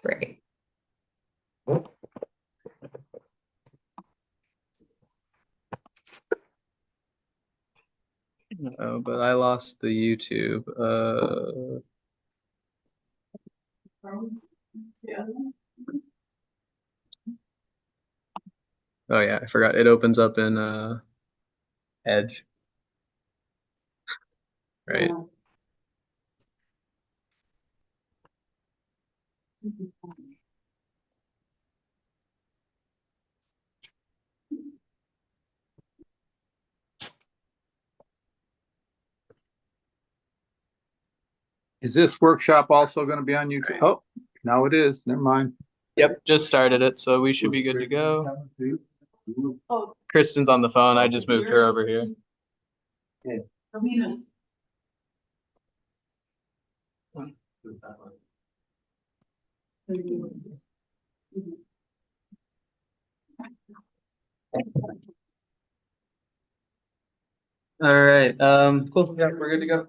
Great. Oh, but I lost the YouTube. Oh yeah, I forgot. It opens up in Edge. Right. Is this workshop also going to be on YouTube? Oh, now it is. Never mind. Yep, just started it, so we should be good to go. Oh, Kristen's on the phone. I just moved her over here. All right. Cool. Yeah, we're good to go.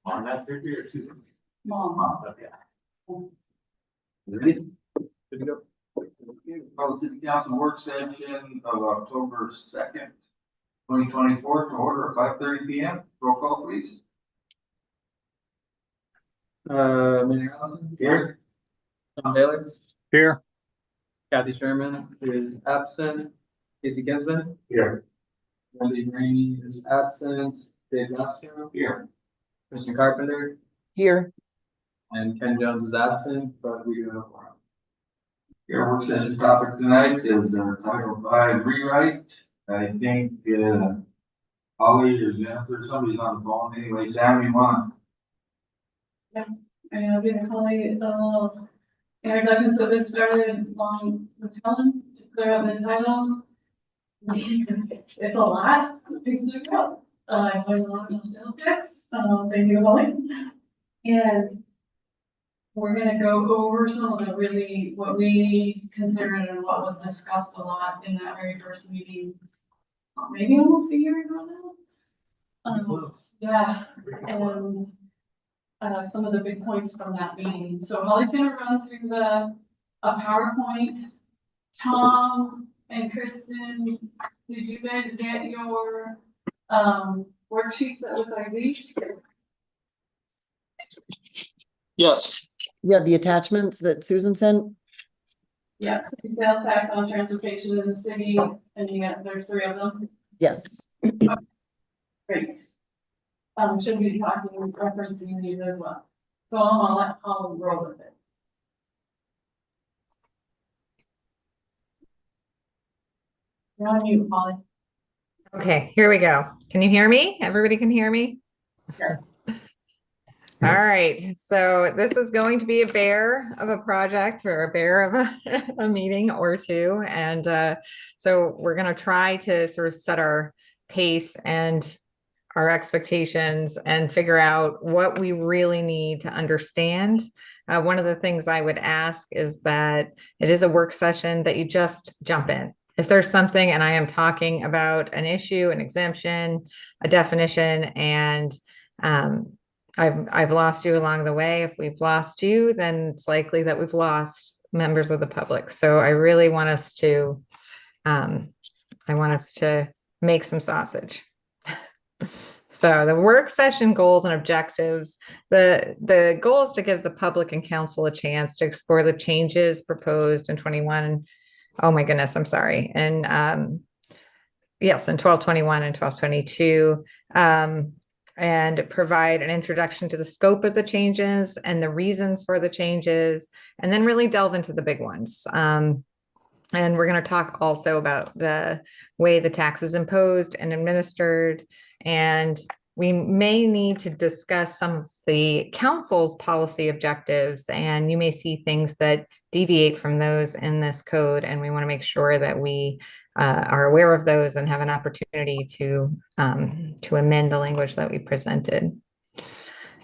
On that 30 or 2? Mom. Okay. Ready? Good to go. Call the city council work session of October 2nd, 2024 to order at 5:30 p.m. Roll call, please. Mayor Allison here. Tom Bailey. Here. Kathy Sherman is absent. Casey Kinsman. Here. Wendy Rainey is absent. Dave Zastro. Here. Christian Carpenter. Here. And Ken Jones is absent, but we do have one. Your work session topic tonight is Title 5 rewrite. I think Holly or Jennifer, somebody's on the phone anyway. Sam, you want? Yeah, I'll give Holly a little introduction. So this started along with Helen to clear up this title. It's a lot to clear up. There's a lot of sales tax. Thank you, Holly. And we're gonna go over some of the really, what we considered and what was discussed a lot in that very first meeting, maybe almost a year ago now. Yeah, and some of the big points from that meeting. So Holly's gonna run through a PowerPoint. Tom and Kristen, did you guys get your worksheets that look like these? Yes. You have the attachments that Susan sent? Yeah, city sales tax on transportation in the city, and there's 3 of them. Yes. Great. Should be talking, referencing these as well. So I'll let Holly roll with it. You're on mute, Holly. Okay, here we go. Can you hear me? Everybody can hear me? Yes. All right, so this is going to be a bear of a project or a bear of a meeting or two. And so we're going to try to sort of set our pace and our expectations and figure out what we really need to understand. One of the things I would ask is that it is a work session that you just jump in. If there's something and I am talking about an issue, an exemption, a definition, and I've lost you along the way. If we've lost you, then it's likely that we've lost members of the public. So I really want us to, make some sausage. So the work session goals and objectives, the goal is to give the public and council a chance to explore the changes proposed in 21. Oh my goodness, I'm sorry. And yes, in 1221 and 1222. And provide an introduction to the scope of the changes and the reasons for the changes, and then really delve into the big ones. And we're going to talk also about the way the tax is imposed and administered. And we may need to discuss some of the council's policy objectives, and you may see things that deviate from those in this code. And we want to make sure that we are aware of those and have an opportunity to amend the language that we presented.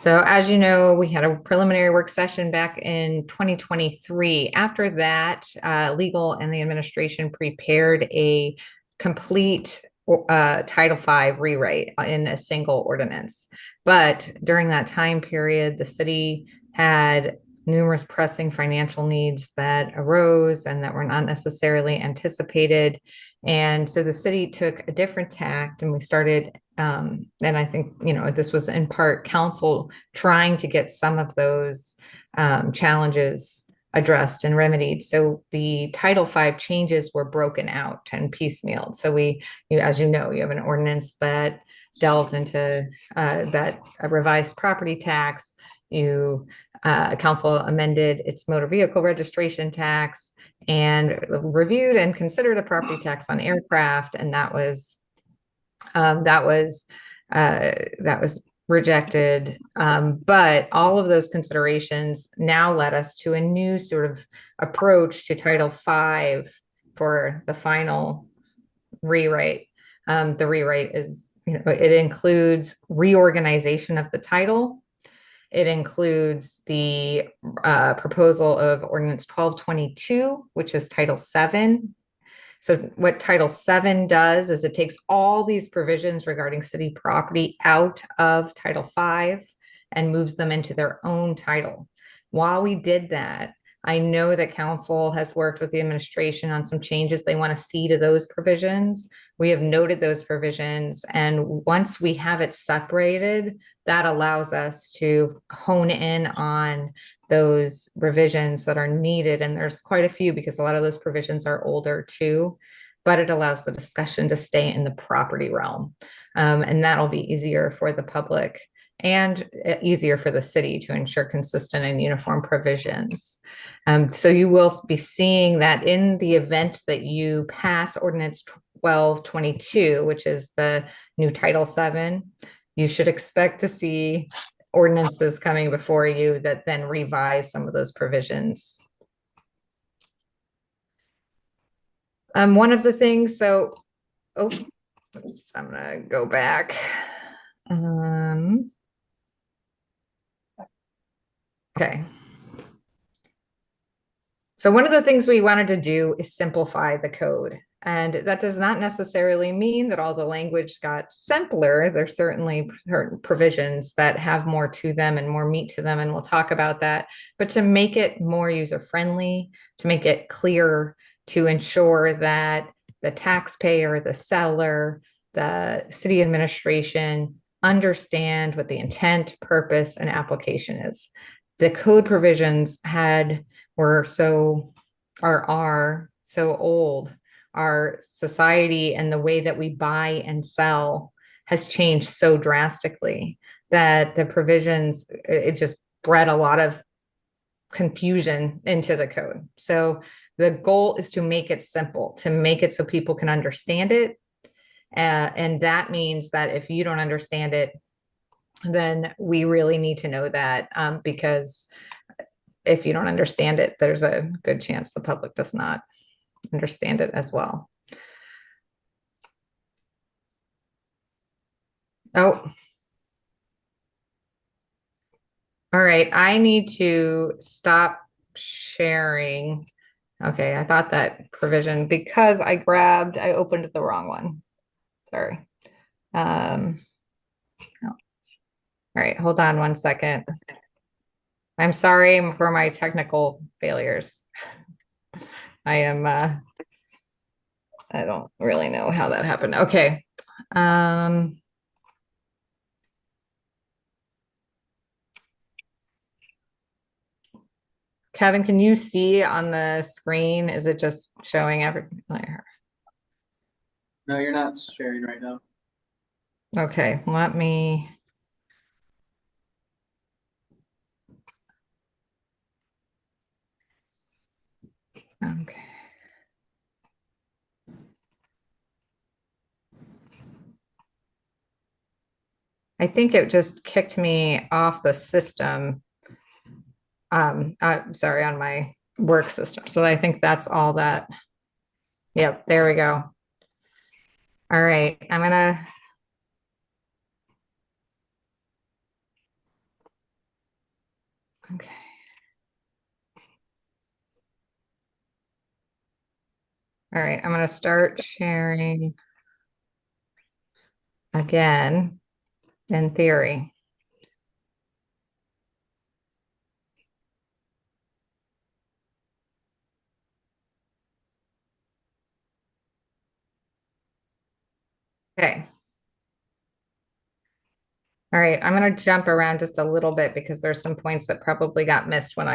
So as you know, we had a preliminary work session back in 2023. After that, legal and the administration prepared a complete Title V rewrite in a single ordinance. But during that time period, the city had numerous pressing financial needs that arose and that were not necessarily anticipated. And so the city took a different tact and we started, and I think, this was in part council trying to get some of those challenges addressed and remedied. So the Title V changes were broken out and piecemealed. So as you know, you have an ordinance that delved into that revised property tax. Council amended its motor vehicle registration tax and reviewed and considered a property tax on aircraft, and that was rejected. But all of those considerations now led us to a new sort of approach to Title V for the final rewrite. The rewrite is, it includes reorganization of the title. It includes the proposal of Ordinance 1222, which is Title VII. So what Title VII does is it takes all these provisions regarding city property out of Title V and moves them into their own title. While we did that, I know that council has worked with the administration on some changes they want to see to those provisions. We have noted those provisions, and once we have it separated, that allows us to hone in on those revisions that are needed. And there's quite a few because a lot of those provisions are older too, but it allows the discussion to stay in the property realm. And that'll be easier for the public and easier for the city to ensure consistent and uniform provisions. So you will be seeing that in the event that you pass Ordinance 1222, which is the new Title VII, you should expect to see ordinances coming before you that then revise some of those provisions. One of the things, I'm gonna go back. Okay. So one of the things we wanted to do is simplify the code. And that does not necessarily mean that all the language got simpler. There's certainly certain provisions that have more to them and more meat to them, and we'll talk about that. But to make it more user-friendly, to make it clear, to ensure that the taxpayer, the seller, the city administration understand what the intent, purpose, and application is. The code provisions are so old. Our society and the way that we buy and sell has changed so drastically that the provisions, it just bred a lot of confusion into the code. So the goal is to make it simple, to make it so people can understand it. And that means that if you don't understand it, then we really need to know that, because if you don't understand it, there's a good chance the public does not understand it as well. Oh. All right, I need to stop sharing. Okay, I thought that provision, because I opened the wrong one. Sorry. All right, hold on one second. I'm sorry for my technical failures. I don't really know how that happened. Okay. Kevin, can you see on the screen? Is it just showing everything? No, you're not sharing right now. Okay, let me. Okay. I think it just kicked me off the system. Sorry, on my work system. So I think that's all that. Yep, there we go. All right, I'm gonna. Okay. All right, I'm going to start sharing again in theory. Okay. All right, I'm going to jump around just a little bit because there's some points that probably got missed when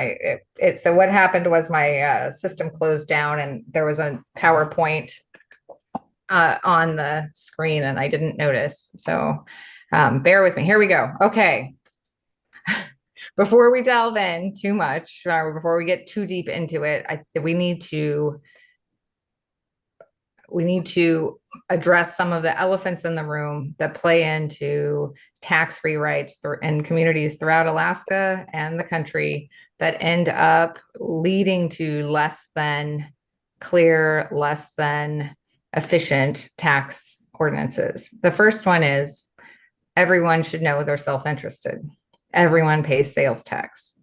so what happened was my system closed down and there was a PowerPoint on the screen and I didn't notice. So bear with me. Here we go. Okay. Before we delve in too much, before we get too deep into it, we need to address some of the elephants in the room that play into tax rewrites in communities throughout Alaska and the country that end up leading to less than clear, less than efficient tax ordinances. The first one is everyone should know they're self-interested. Everyone pays sales tax.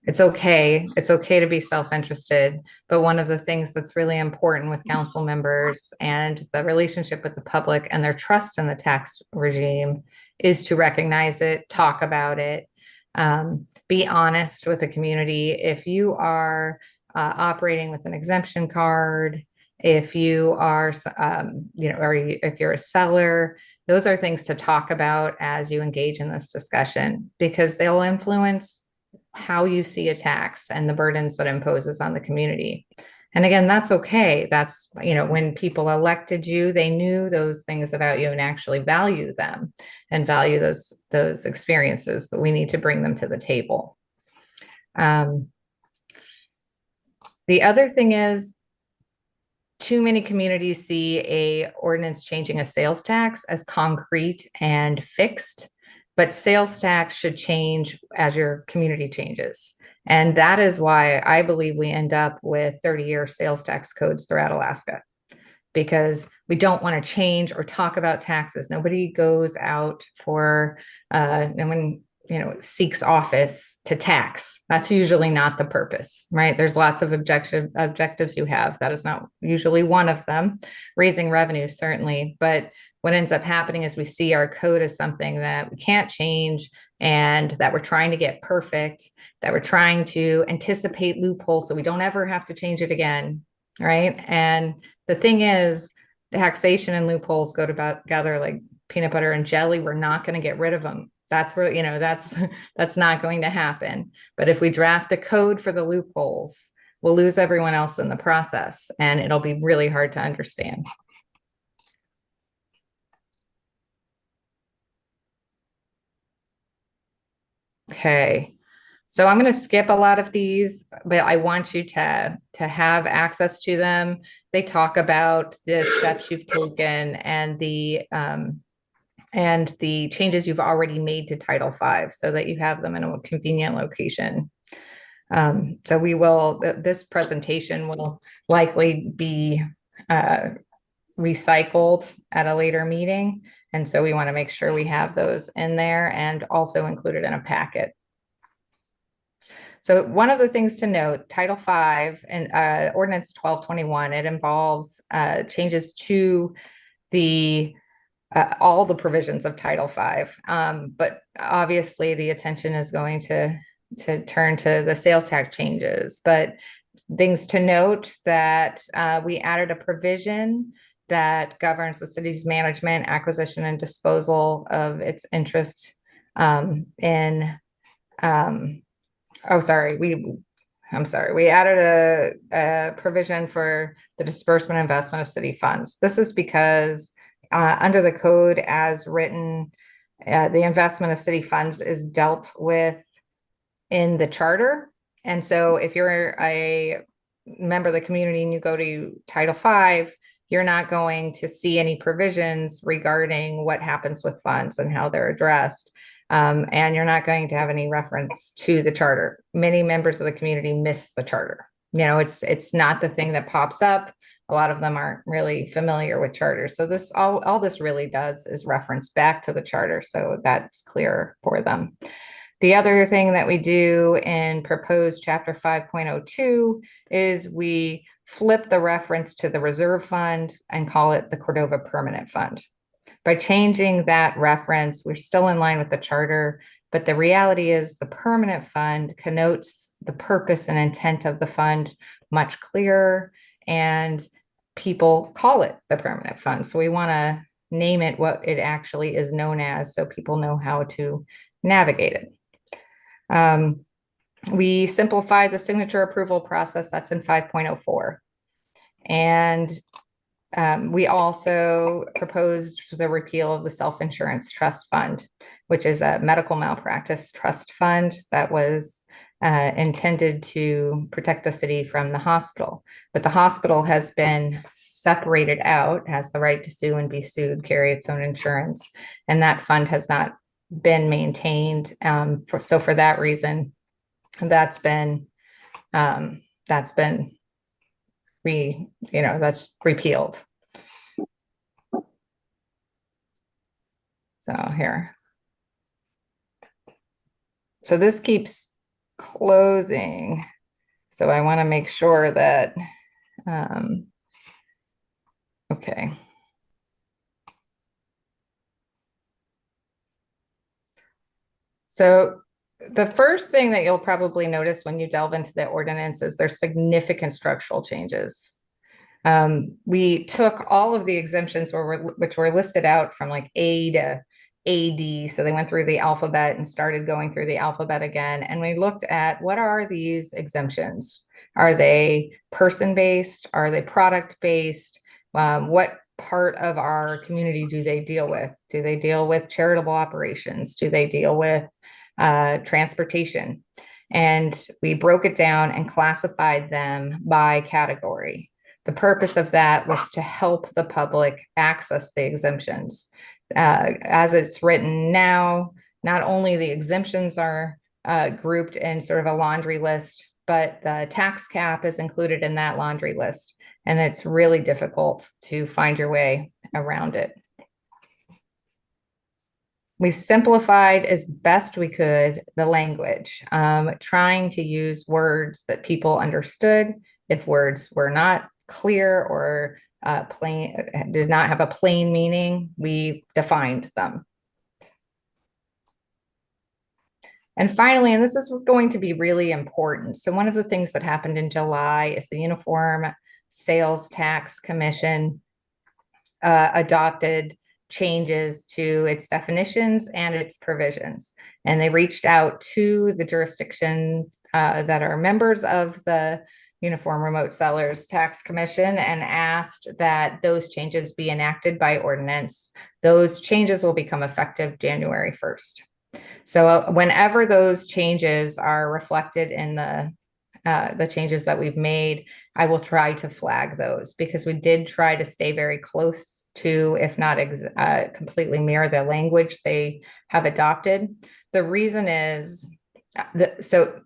It's okay. It's okay to be self-interested. But one of the things that's really important with council members and the relationship with the public and their trust in the tax regime is to recognize it, talk about it, be honest with the community. If you are operating with an exemption card, if you are, or if you're a seller, those are things to talk about as you engage in this discussion because they'll influence how you see a tax and the burdens that imposes on the community. And again, that's okay. That's, when people elected you, they knew those things about you and actually value them and value those experiences, but we need to bring them to the table. The other thing is too many communities see a ordinance changing a sales tax as concrete and fixed, but sales tax should change as your community changes. And that is why I believe we end up with 30-year sales tax codes throughout Alaska, because we don't want to change or talk about taxes. Nobody goes out for, no one, seeks office to tax. That's usually not the purpose, right? There's lots of objectives you have. That is not usually one of them. Raising revenue, certainly, but what ends up happening is we see our code as something that we can't change and that we're trying to get perfect, that we're trying to anticipate loopholes so we don't ever have to change it again, right? And the thing is, taxation and loopholes go together like peanut butter and jelly. We're not going to get rid of them. That's where, that's not going to happen. But if we draft a code for the loopholes, we'll lose everyone else in the process and it'll be really hard to understand. Okay, so I'm going to skip a lot of these, but I want you to have access to them. They talk about the steps you've taken and the changes you've already made to Title V so that you have them in a convenient location. So this presentation will likely be recycled at a later meeting. And so we want to make sure we have those in there and also included in a packet. So one of the things to note, Title V and Ordinance 1221, it involves changes to all the provisions of Title V. But obviously the attention is going to turn to the sales tax changes. But things to note that we added a provision that governs the city's management, acquisition, and disposal of its interest we added a provision for the disbursement investment of city funds. This is because under the code as written, the investment of city funds is dealt with in the charter. And so if you're a member of the community and you go to Title V, you're not going to see any provisions regarding what happens with funds and how they're addressed. And you're not going to have any reference to the charter. Many members of the community miss the charter. It's not the thing that pops up. A lot of them aren't really familiar with charters. So all this really does is reference back to the charter. So that's clear for them. The other thing that we do in proposed chapter 5.02 is we flip the reference to the reserve fund and call it the Cordova Permanent Fund. By changing that reference, we're still in line with the charter, but the reality is the permanent fund connotes the purpose and intent of the fund much clearer, and people call it the permanent fund. So we want to name it what it actually is known as so people know how to navigate it. We simplify the signature approval process. That's in 5.04. And we also proposed the repeal of the self-insurance trust fund, which is a medical malpractice trust fund that was intended to protect the city from the hospital. But the hospital has been separated out, has the right to sue and be sued, carry its own insurance, and that fund has not been maintained. So for that reason, that's been that's repealed. So here. So this keeps closing. So I want to make sure that, okay. So the first thing that you'll probably notice when you delve into the ordinance is there's significant structural changes. We took all of the exemptions which were listed out from like A to AD. So they went through the alphabet and started going through the alphabet again. And we looked at what are these exemptions? Are they person-based? Are they product-based? What part of our community do they deal with? Do they deal with charitable operations? Do they deal with transportation? And we broke it down and classified them by category. The purpose of that was to help the public access the exemptions. As it's written now, not only the exemptions are grouped in sort of a laundry list, but the tax cap is included in that laundry list. And it's really difficult to find your way around it. We simplified as best we could the language, trying to use words that people understood. If words were not clear or plain, did not have a plain meaning, we defined them. And finally, and this is going to be really important. So one of the things that happened in July is the Uniform Sales Tax Commission adopted changes to its definitions and its provisions. And they reached out to the jurisdictions that are members of the Uniform Remote Sellers Tax Commission and asked that those changes be enacted by ordinance. Those changes will become effective January 1st. So whenever those changes are reflected in the changes that we've made, I will try to flag those because we did try to stay very close to, if not completely mirror the language they have adopted. The reason is, so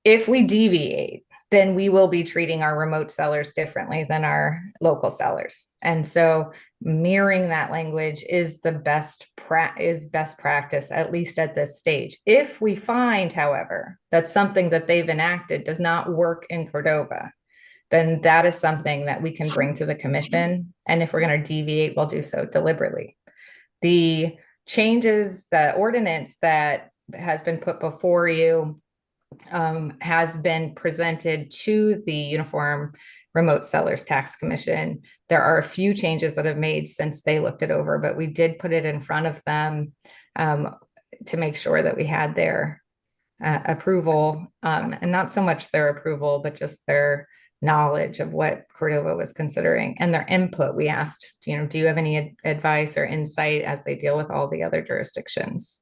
if we deviate, then we will be treating our remote sellers differently than our local sellers. And so mirroring that language is the best practice, at least at this stage. If we find, however, that something that they've enacted does not work in Cordova, then that is something that we can bring to the commission. And if we're going to deviate, we'll do so deliberately. The changes, the ordinance that has been put before you has been presented to the Uniform Remote Sellers Tax Commission. There are a few changes that have made since they looked it over, but we did put it in front of them to make sure that we had their approval, and not so much their approval, but just their knowledge of what Cordova was considering and their input. We asked, do you have any advice or insight as they deal with all the other jurisdictions?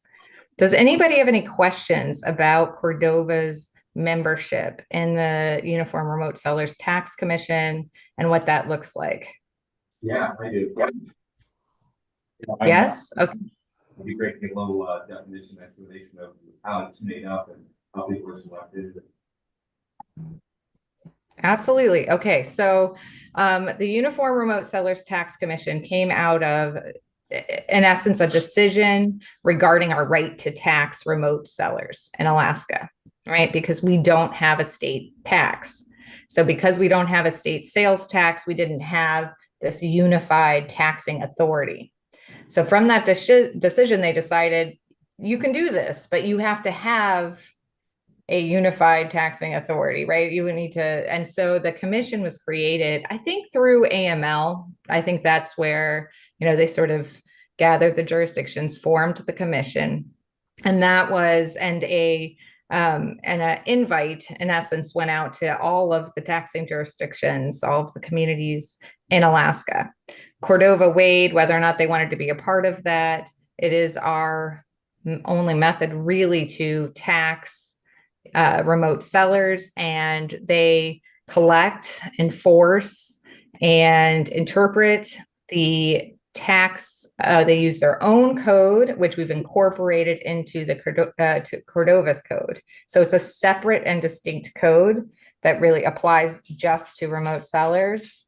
Does anybody have any questions about Cordova's membership in the Uniform Remote Sellers Tax Commission and what that looks like? Yeah, I do. Yes? Okay. It'd be great to get a little definition, explanation of how it's made up and how people are selected. Absolutely. Okay. So the Uniform Remote Sellers Tax Commission came out of in essence, a decision regarding our right to tax remote sellers in Alaska, right? Because we don't have a state tax. So because we don't have a state sales tax, we didn't have this unified taxing authority. So from that decision, they decided you can do this, but you have to have a unified taxing authority, right? You would need to, and so the commission was created, I think through AML. I think that's where, they sort of gathered the jurisdictions, formed the commission. And that was, and an invite, in essence, went out to all of the taxing jurisdictions, all of the communities in Alaska. Cordova weighed whether or not they wanted to be a part of that. It is our only method really to tax remote sellers, and they collect, enforce, and interpret the tax. They use their own code, which we've incorporated into the Cordova's code. So it's a separate and distinct code that really applies just to remote sellers.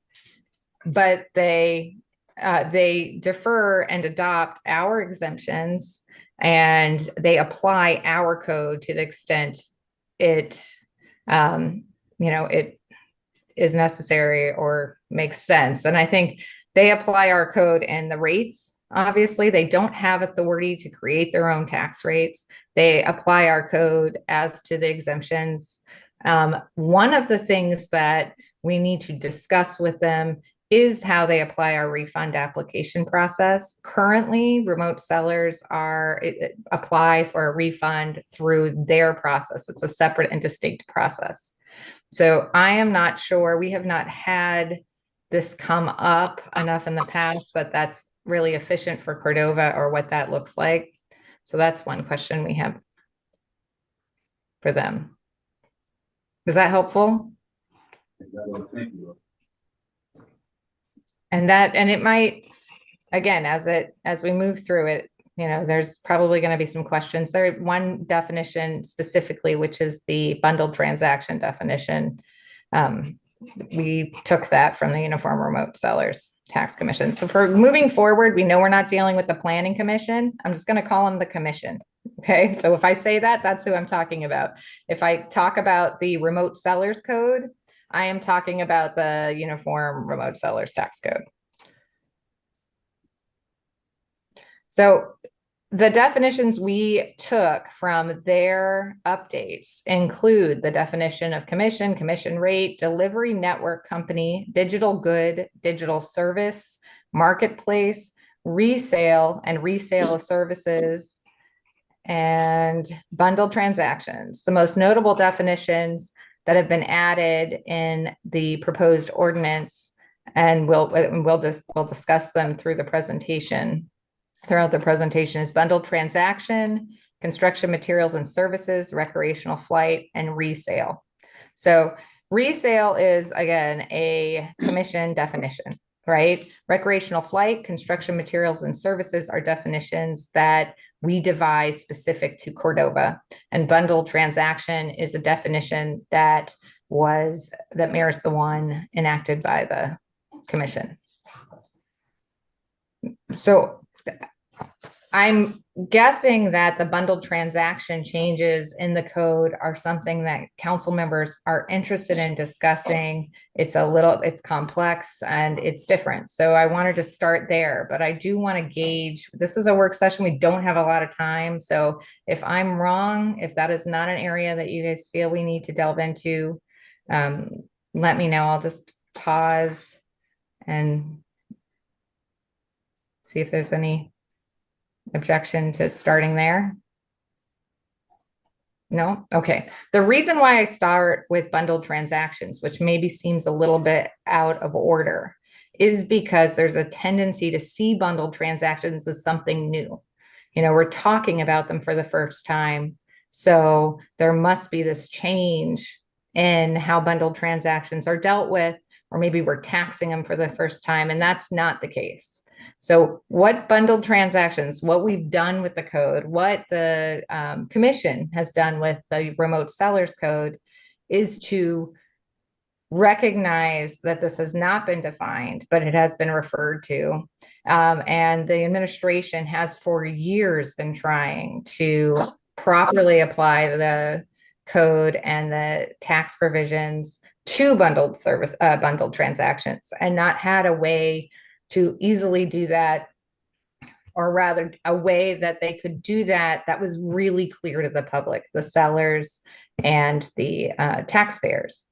But they defer and adopt our exemptions, and they apply our code to the extent it it is necessary or makes sense. And I think they apply our code in the rates. Obviously, they don't have authority to create their own tax rates. They apply our code as to the exemptions. One of the things that we need to discuss with them is how they apply our refund application process. Currently, remote sellers apply for a refund through their process. It's a separate and distinct process. So I am not sure. We have not had this come up enough in the past that that's really efficient for Cordova or what that looks like. So that's one question we have for them. Is that helpful? Thank you. And it might, again, as we move through it, there's probably going to be some questions. There, one definition specifically, which is the bundled transaction definition. We took that from the Uniform Remote Sellers Tax Commission. So for moving forward, we know we're not dealing with the Planning Commission. I'm just going to call them the commission. Okay. So if I say that, that's who I'm talking about. If I talk about the Remote Sellers Code, I am talking about the Uniform Remote Sellers Tax Code. So the definitions we took from their updates include the definition of commission, commission rate, delivery network company, digital good, digital service, marketplace, resale and resale of services, and bundled transactions. The most notable definitions that have been added in the proposed ordinance, and we'll discuss them throughout the presentation, is bundled transaction, construction materials and services, recreational flight, and resale. So resale is, again, a commission definition, right? Recreational flight, construction materials and services are definitions that we devise specific to Cordova, and bundled transaction is a definition that mirrors the one enacted by the commission. So I'm guessing that the bundled transaction changes in the code are something that council members are interested in discussing. It's complex and it's different. So I wanted to start there, but I do want to gauge, this is a work session. We don't have a lot of time. So if I'm wrong, if that is not an area that you guys feel we need to delve into, let me know. I'll just pause and see if there's any objection to starting there. No? Okay. The reason why I start with bundled transactions, which maybe seems a little bit out of order, is because there's a tendency to see bundled transactions as something new. We're talking about them for the first time. So there must be this change in how bundled transactions are dealt with, or maybe we're taxing them for the first time, and that's not the case. So what bundled transactions, what we've done with the code, what the commission has done with the remote sellers code is to recognize that this has not been defined, but it has been referred to. And the administration has for years been trying to properly apply the code and the tax provisions to bundled transactions, and not had a way to easily do that, or rather a way that they could do that was really clear to the public, the sellers and the taxpayers.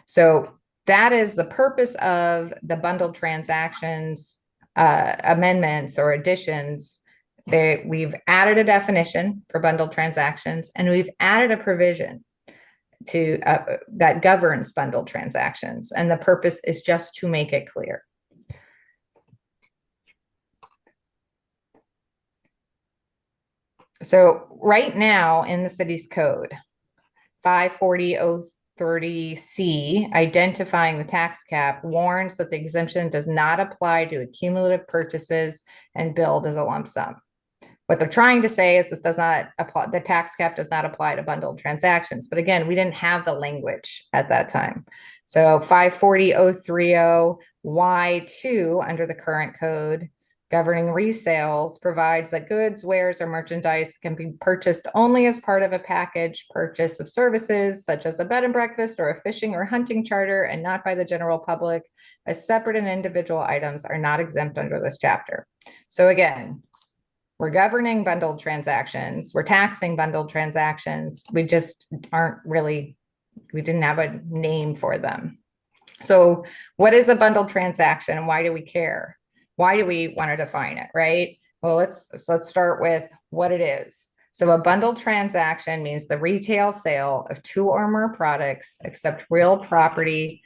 So that is the purpose of the bundled transactions amendments or additions. We've added a definition for bundled transactions, and we've added a provision to that governs bundled transactions. And the purpose is just to make it clear. So right now in the city's code, 540.030C, identifying the tax cap, warns that the exemption does not apply to accumulative purchases and billed as a lump sum. What they're trying to say is this does not apply, the tax cap does not apply to bundled transactions. But again, we didn't have the language at that time. So 540.030Y2 under the current code governing resales provides that goods, wares, or merchandise can be purchased only as part of a package purchase of services, such as a bed and breakfast or a fishing or hunting charter, and not by the general public, as separate and individual items are not exempt under this chapter. So again, we're governing bundled transactions, we're taxing bundled transactions, we just aren't really, we didn't have a name for them. So what is a bundled transaction and why do we care? Why do we want to define it, right? Well, let's start with what it is. So a bundled transaction means the retail sale of two or more products, except real property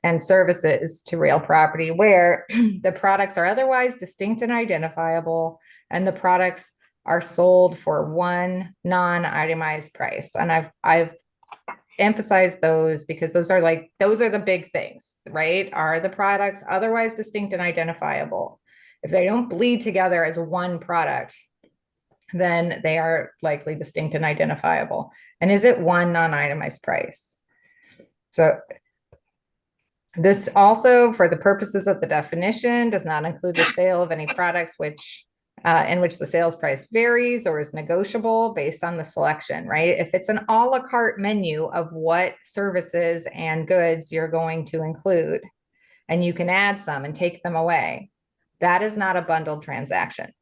and services to real property, where the products are otherwise distinct and identifiable, and the products are sold for one non-itemized price. And I've emphasized those because those are the big things, right? Are the products otherwise distinct and identifiable? If they don't bleed together as one product, then they are likely distinct and identifiable. And is it one non-itemized price? So this also, for the purposes of the definition, does not include the sale of any products in which the sales price varies or is negotiable based on the selection, right? If it's an a la carte menu of what services and goods you're going to include, and you can add some and take them away, that is not a bundled transaction.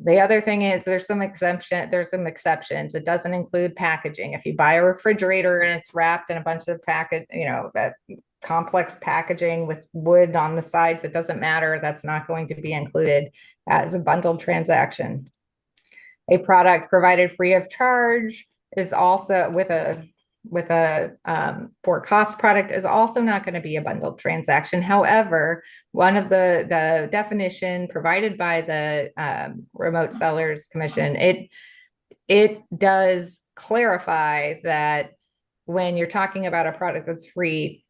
The other thing is there's some exceptions. It doesn't include packaging. If you buy a refrigerator and it's wrapped in a bunch of that complex packaging with wood on the sides, it doesn't matter. That's not going to be included as a bundled transaction. A product provided free of charge is also for cost product is also not going to be a bundled transaction. However, one of the definition provided by the Remote Sellers Commission, it does clarify that when you're talking about a product that's free,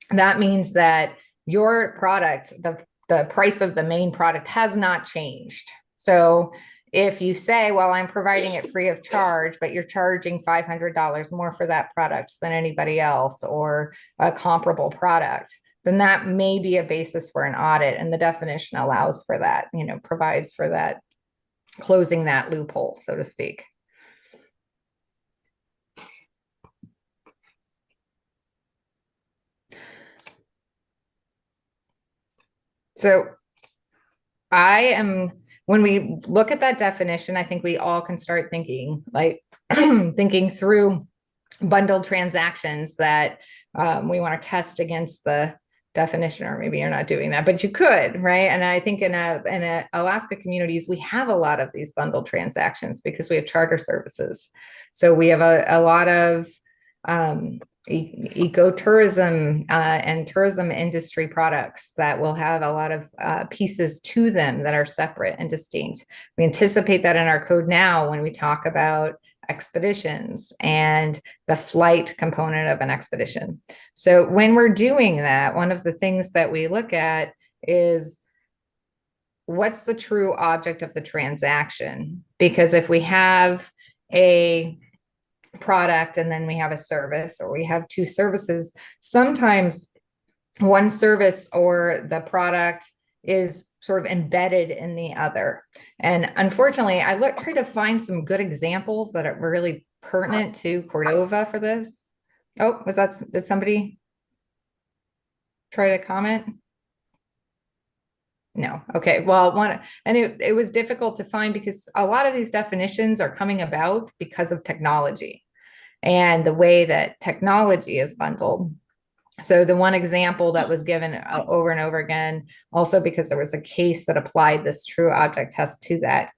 that means that your product, the price of the main product has not changed. So if you say, well, I'm providing it free of charge, but you're charging $500 more for that product than anybody else or a comparable product, then that may be a basis for an audit. And the definition allows for that, provides for that, closing that loophole, so to speak. So when we look at that definition, I think we all can start thinking thinking through bundled transactions that we want to test against the definition, or maybe you're not doing that, but you could, right? And I think in Alaska communities, we have a lot of these bundled transactions because we have charter services. So we have a lot of ecotourism and tourism industry products that will have a lot of pieces to them that are separate and distinct. We anticipate that in our code now when we talk about expeditions and the flight component of an expedition. So when we're doing that, one of the things that we look at is what's the true object of the transaction? Because if we have a product and then we have a service, or we have two services. Sometimes one service or the product is sort of embedded in the other. And unfortunately, I tried to find some good examples that are really pertinent to Cordova for this. Oh, did somebody try to comment? No. Okay. Well, it was difficult to find because a lot of these definitions are coming about because of technology and the way that technology is bundled. So the one example that was given over and over again, also because there was a case that applied this true object test to that,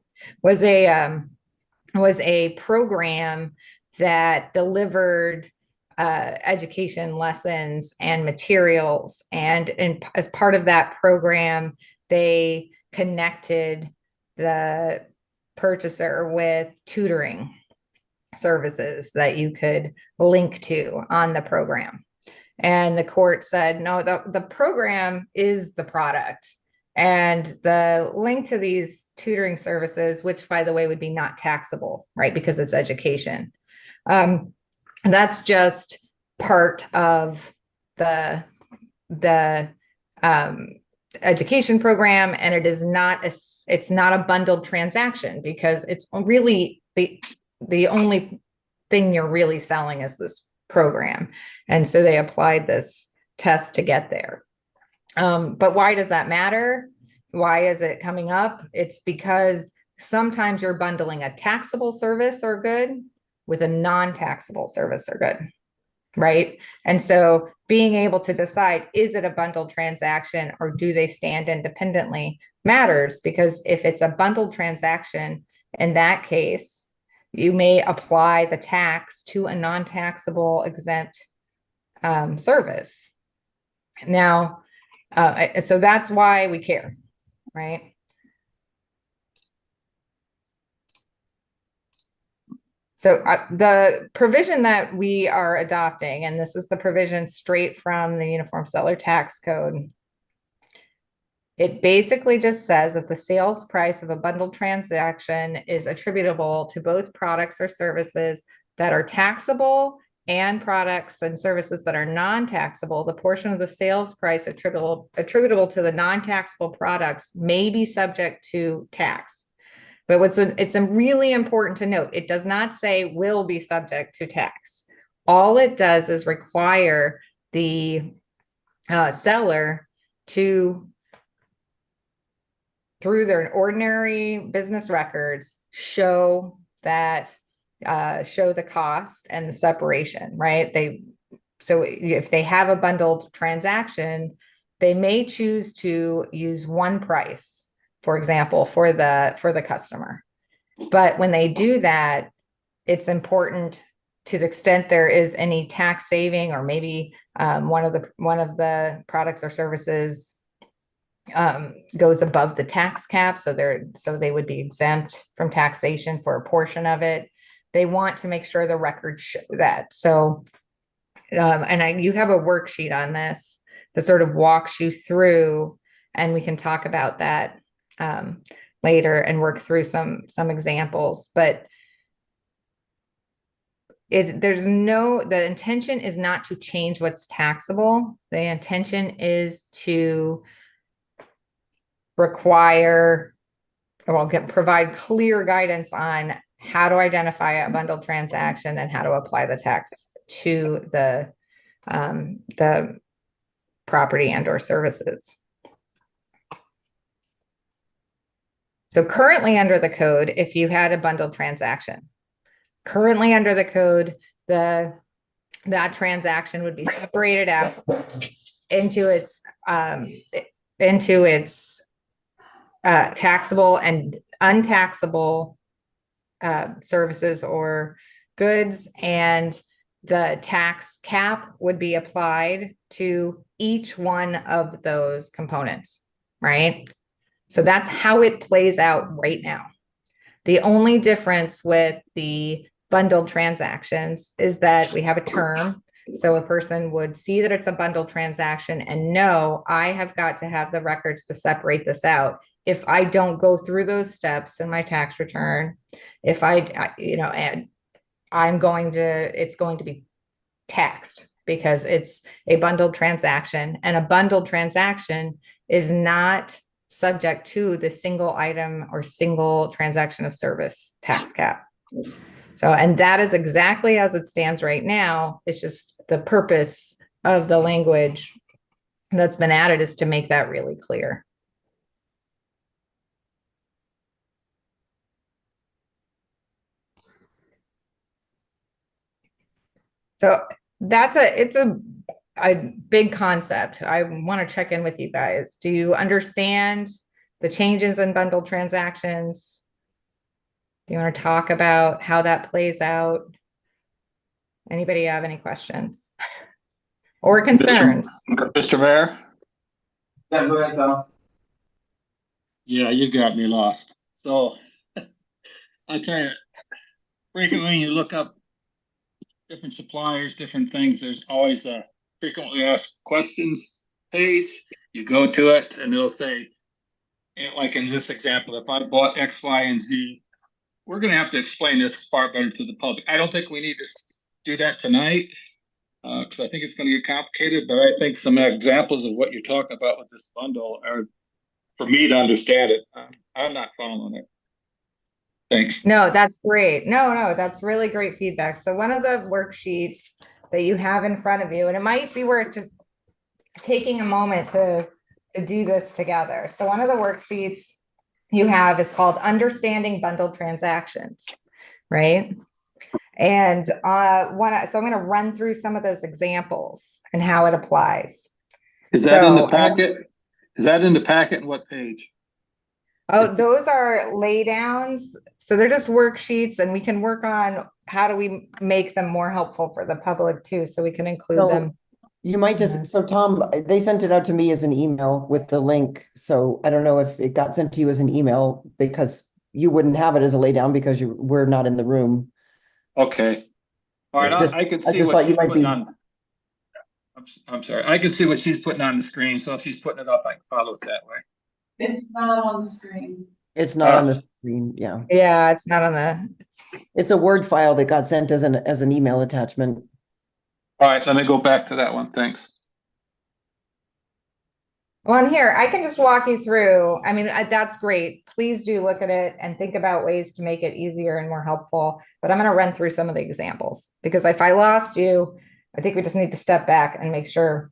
was a program that delivered education lessons and materials. And as part of that program, they connected the purchaser with tutoring services that you could link to on the program. And the court said, no, the program is the product. And the link to these tutoring services, which by the way would be not taxable, right? Because it's education. That's just part of the education program, and it is it's not a bundled transaction because it's really the only thing you're really selling is this program. And so they applied this test to get there. But why does that matter? Why is it coming up? It's because sometimes you're bundling a taxable service or good with a non-taxable service or good, right? And so being able to decide, is it a bundled transaction or do they stand independently matters, because if it's a bundled transaction, in that case, you may apply the tax to a non-taxable exempt service. Now, so that's why we care, right? So the provision that we are adopting, and this is the provision straight from the Uniform Seller Tax Code, it basically just says if the sales price of a bundled transaction is attributable to both products or services that are taxable and products and services that are non-taxable, the portion of the sales price attributable to the non-taxable products may be subject to tax. But it's really important to note, it does not say will be subject to tax. All it does is require the seller to, through their ordinary business records, show the cost and the separation, right? So if they have a bundled transaction, they may choose to use one price, for example, for the customer. But when they do that, it's important, to the extent there is any tax saving, or maybe one of the products or services goes above the tax cap, so they would be exempt from taxation for a portion of it. They want to make sure the records show that. So, you have a worksheet on this that sort of walks you through, and we can talk about that later and work through some examples. But the intention is not to change what's taxable. The intention is to provide clear guidance on how to identify a bundled transaction and how to apply the tax to the property and or services. So currently under the code, if you had a bundled transaction, currently under the code, that transaction would be separated out into its taxable and untaxable services or goods, and the tax cap would be applied to each one of those components, right? So that's how it plays out right now. The only difference with the bundled transactions is that we have a term. So a person would see that it's a bundled transaction and know, I have got to have the records to separate this out. If I don't go through those steps in my tax return, if I it's going to be taxed because it's a bundled transaction, and a bundled transaction is not subject to the single item or single transaction of service tax cap. So, and that is exactly as it stands right now. It's just the purpose of the language that's been added is to make that really clear. So it's a big concept. I want to check in with you guys. Do you understand the changes in bundled transactions? Do you want to talk about how that plays out? Anybody have any questions or concerns? Mr. Mayor? Yeah, go ahead, Tom. Yeah, you got me lost. So I tell you, frequently when you look up different suppliers, different things, there's always a frequently asked questions page. You go to it and it'll say, like in this example, if I bought X, Y, and Z, we're going to have to explain this far better to the public. I don't think we need to do that tonight because I think it's going to get complicated, but I think some examples of what you're talking about with this bundle are for me to understand it. I'm not following it. Thanks. No, that's great. No, that's really great feedback. So one of the worksheets that you have in front of you, and it might be worth just taking a moment to do this together. So one of the worksheets you have is called Understanding Bundled Transactions, right? And so I'm going to run through some of those examples and how it applies. Is that in the packet? Is that in the packet and what page? Oh, those are laydowns. So they're just worksheets, and we can work on how do we make them more helpful for the public too, so we can include So them. you might just, so Tom, they sent it out to me as an email with the link. So I don't know if it got sent to you as an email because you wouldn't have it as a laydown because we're not in the room. Okay. All right, Just- I can I see just what thought you she's might putting be- on. I'm sorry. I can see what she's putting on the screen. So if she's putting it up, I can follow it that way. It's not on the screen. It's not on the screen, yeah. Yeah, it's not on the, It's a Word file that got sent as an email attachment. All right, let me go back to that one. Thanks. well, in here, I can just walk you through. I mean, that's great. Please do look at it and think about ways to make it easier and more helpful. But I'm going to run through some of the examples because if I lost you, I think we just need to step back and make sure.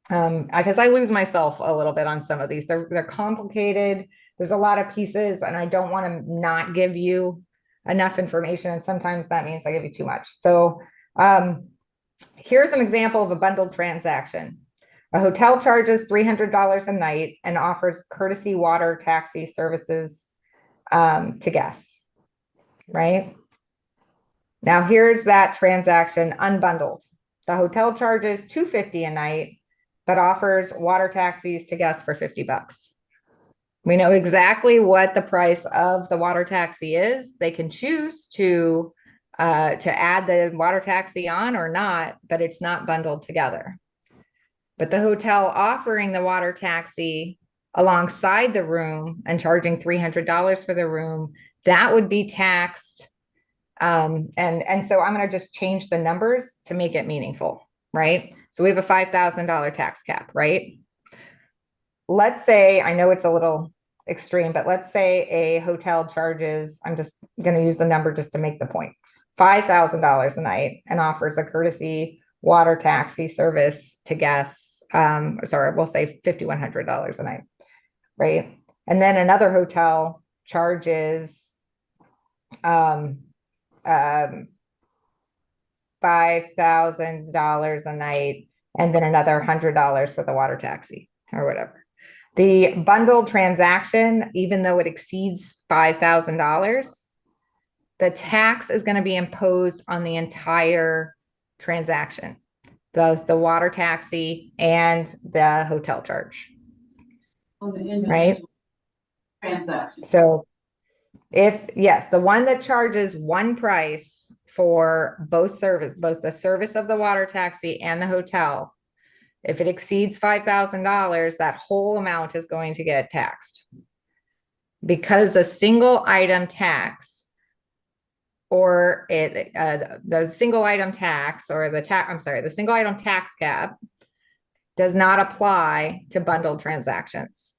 Because I lose myself a little bit on some of these. They're complicated. There's a lot of pieces, and I don't want to not give you enough information. And sometimes that means I give you too much. So here's an example of a bundled transaction. A hotel charges $300 a night and offers courtesy water taxi services to guests, right? Now here's that transaction unbundled. The hotel charges $250 a night, but offers water taxis to guests for $50. We know exactly what the price of the water taxi is. They can choose to add the water taxi on or not, but it's not bundled together. But the hotel offering the water taxi alongside the room and charging $300 for the room, that would be taxed. And so I'm going to just change the numbers to make it meaningful, right? So we have a $5,000 tax cap, right? Let's say, I know it's a little extreme, but let's say a hotel charges, I'm just going to use the number just to make the point, $5,000 a night and offers a courtesy water taxi service to guests. Sorry, we'll say $5,100 a night, right? And then another hotel charges $5,000 a night, and then another $100 for the water taxi or whatever. The bundled transaction, even though it exceeds $5,000, the tax is going to be imposed on the entire transaction, both the water taxi and the hotel charge. On the individual Right. transaction. So yes, the one that charges one price for both the service of the water taxi and the hotel, if it exceeds $5,000, that whole amount is going to get taxed. Because a single item tax or the single item tax or the single item tax cap does not apply to bundled transactions.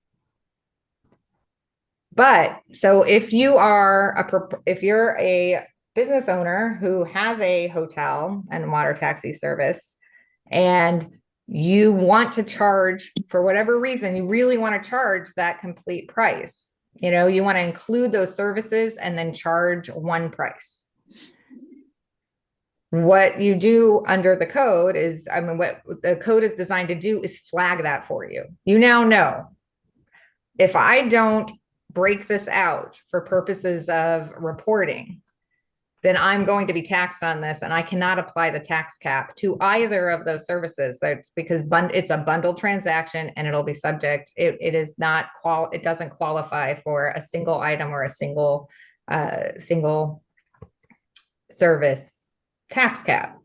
But so if you're a business owner who has a hotel and water taxi service, and you want to charge, for whatever reason, you really want to charge that complete price. You know, you want to include those services and then charge one price. What you do under the code is, what the code is designed to do is flag that for you. You now know, if I don't break this out for purposes of reporting, then I'm going to be taxed on this, and I cannot apply the tax cap to either of those services. That's because it's a bundled transaction, and it'll be subject. It doesn't qualify for a single item or a single service tax cap.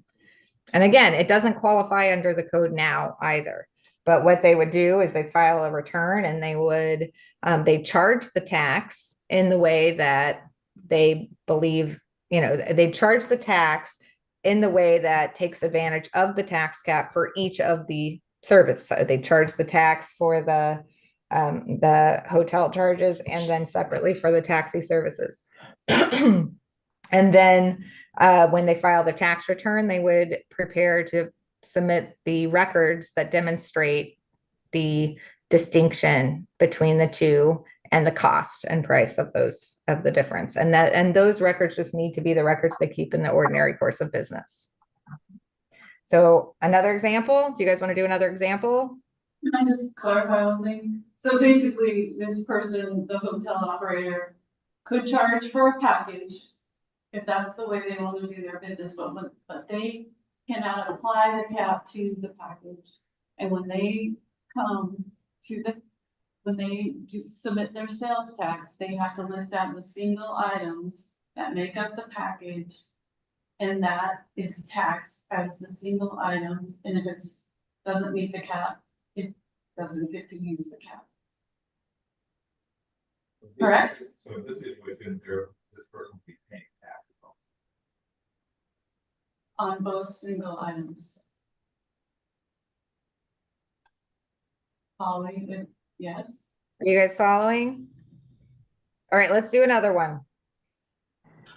And again, it doesn't qualify under the code now either. But what they would do is they'd file a return, and they charge the tax in the way that they believe, they charge the tax in the way that takes advantage of the tax cap for each of the service. So they charge the tax for the hotel charges, and then separately for the taxi services. And then when they file the tax return, they would prepare to submit the records that demonstrate the distinction between the two and the cost and price of the difference. And those records just need to be the records they keep in the ordinary course of business. So another example, do you guys want to do another example? Can I just clarify one thing? So basically, this person, the hotel operator, could charge for a package if that's the way they want to do their business, but they cannot apply the cap to the package. And when they submit their sales tax, they have to list out the single items that make up the package. And that is taxed as the single items, and if doesn't meet the cap, it doesn't get to use the cap. Correct? So in this situation, this person will be paying taxes On both single items. Following, yes. Are you guys following? All right, let's do another one.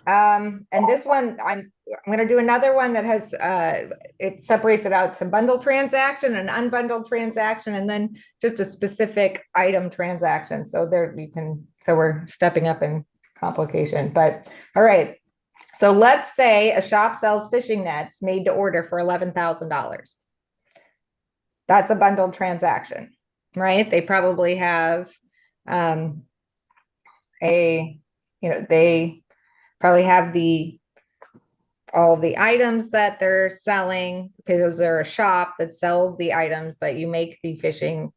And this one, I'm going to do another one that has, it separates it out to bundle transaction and unbundled transaction, and then just a specific item transaction. So we're stepping up in complication, but all right. So let's say a shop sells fishing nets made to order for $11,000. That's a bundled transaction, right? They probably have, they probably have all of the items that they're selling, because they're a shop that sells the items that you make the fishing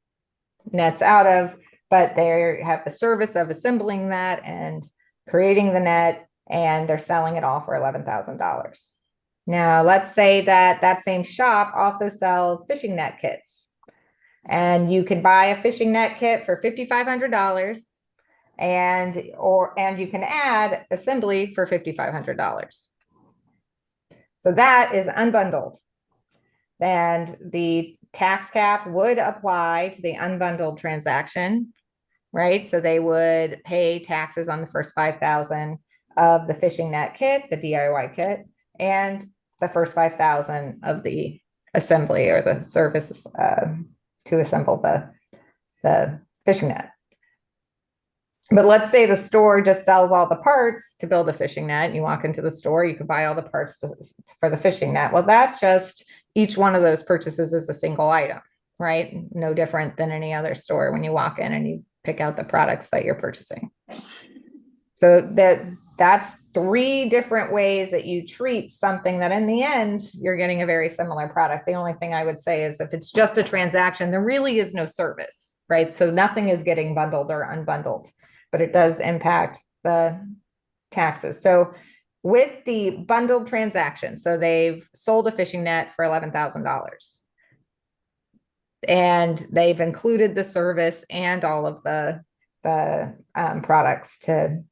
nets out of, but they have the service of assembling that and creating the net, and they're selling it all for $11,000. Now, let's say that same shop also sells fishing net kits, and you can buy a fishing net kit for $5,500. And you can add assembly for $5,500. So that is unbundled. And the tax cap would apply to the unbundled transaction, right? So they would pay taxes on the first $5,000 of the fishing net kit, the DIY kit, and the first $5,000 of the assembly or the services to assemble the fishing net. But let's say the store just sells all the parts to build a fishing net. You walk into the store, you can buy all the parts for the fishing net. Well, each one of those purchases is a single item, right? No different than any other store when you walk in and you pick out the products that you're purchasing. So that's 3 different ways that you treat something that in the end, you're getting a very similar product. The only thing I would say is if it's just a transaction, there really is no service, right? So nothing is getting bundled or unbundled, but it does impact the taxes. So with the bundled transaction, so they've sold a fishing net for $11,000, and they've included the service and all of the products to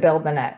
build the net.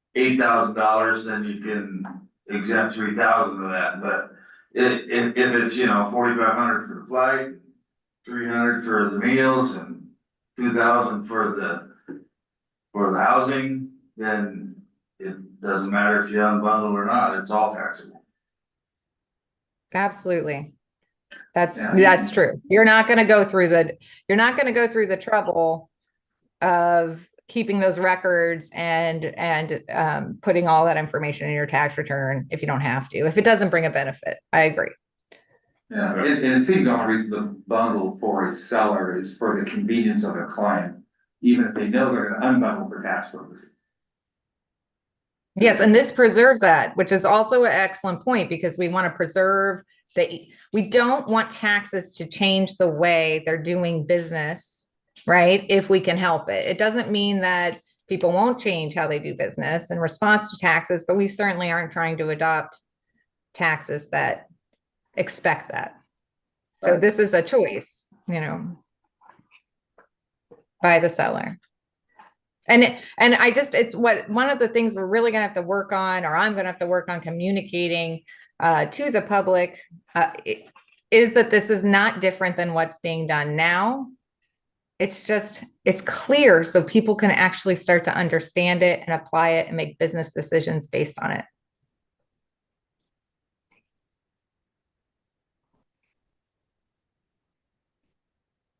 $8,000, then you can exempt 3,000 of that, but if it's, 4,500 for the flight, 300 for the meals and 2,000 for the housing, then it doesn't matter if you unbundle or not, it's all taxable. Absolutely. Yeah. That's true. You're not going to go through the trouble of keeping those records and putting all that information in your tax return if you don't have to, if it doesn't bring a benefit. I agree. Yeah, and it seems the only reason the bundle for a seller is for the convenience of their client, even if they know they're gonna unbundle for tax purposes. Yes, and this preserves that, which is also an excellent point, because we want to preserve we don't want taxes to change the way they're doing business, right? If we can help it. It doesn't mean that people won't change how they do business in response to taxes, but we certainly aren't trying to adopt taxes that expect that. So this is a choice, by the seller. And it's one of the things we're really gonna have to work on, or I'm gonna have to work on communicating to the public, is that this is not different than what's being done now. It's clear so people can actually start to understand it and apply it and make business decisions based on it.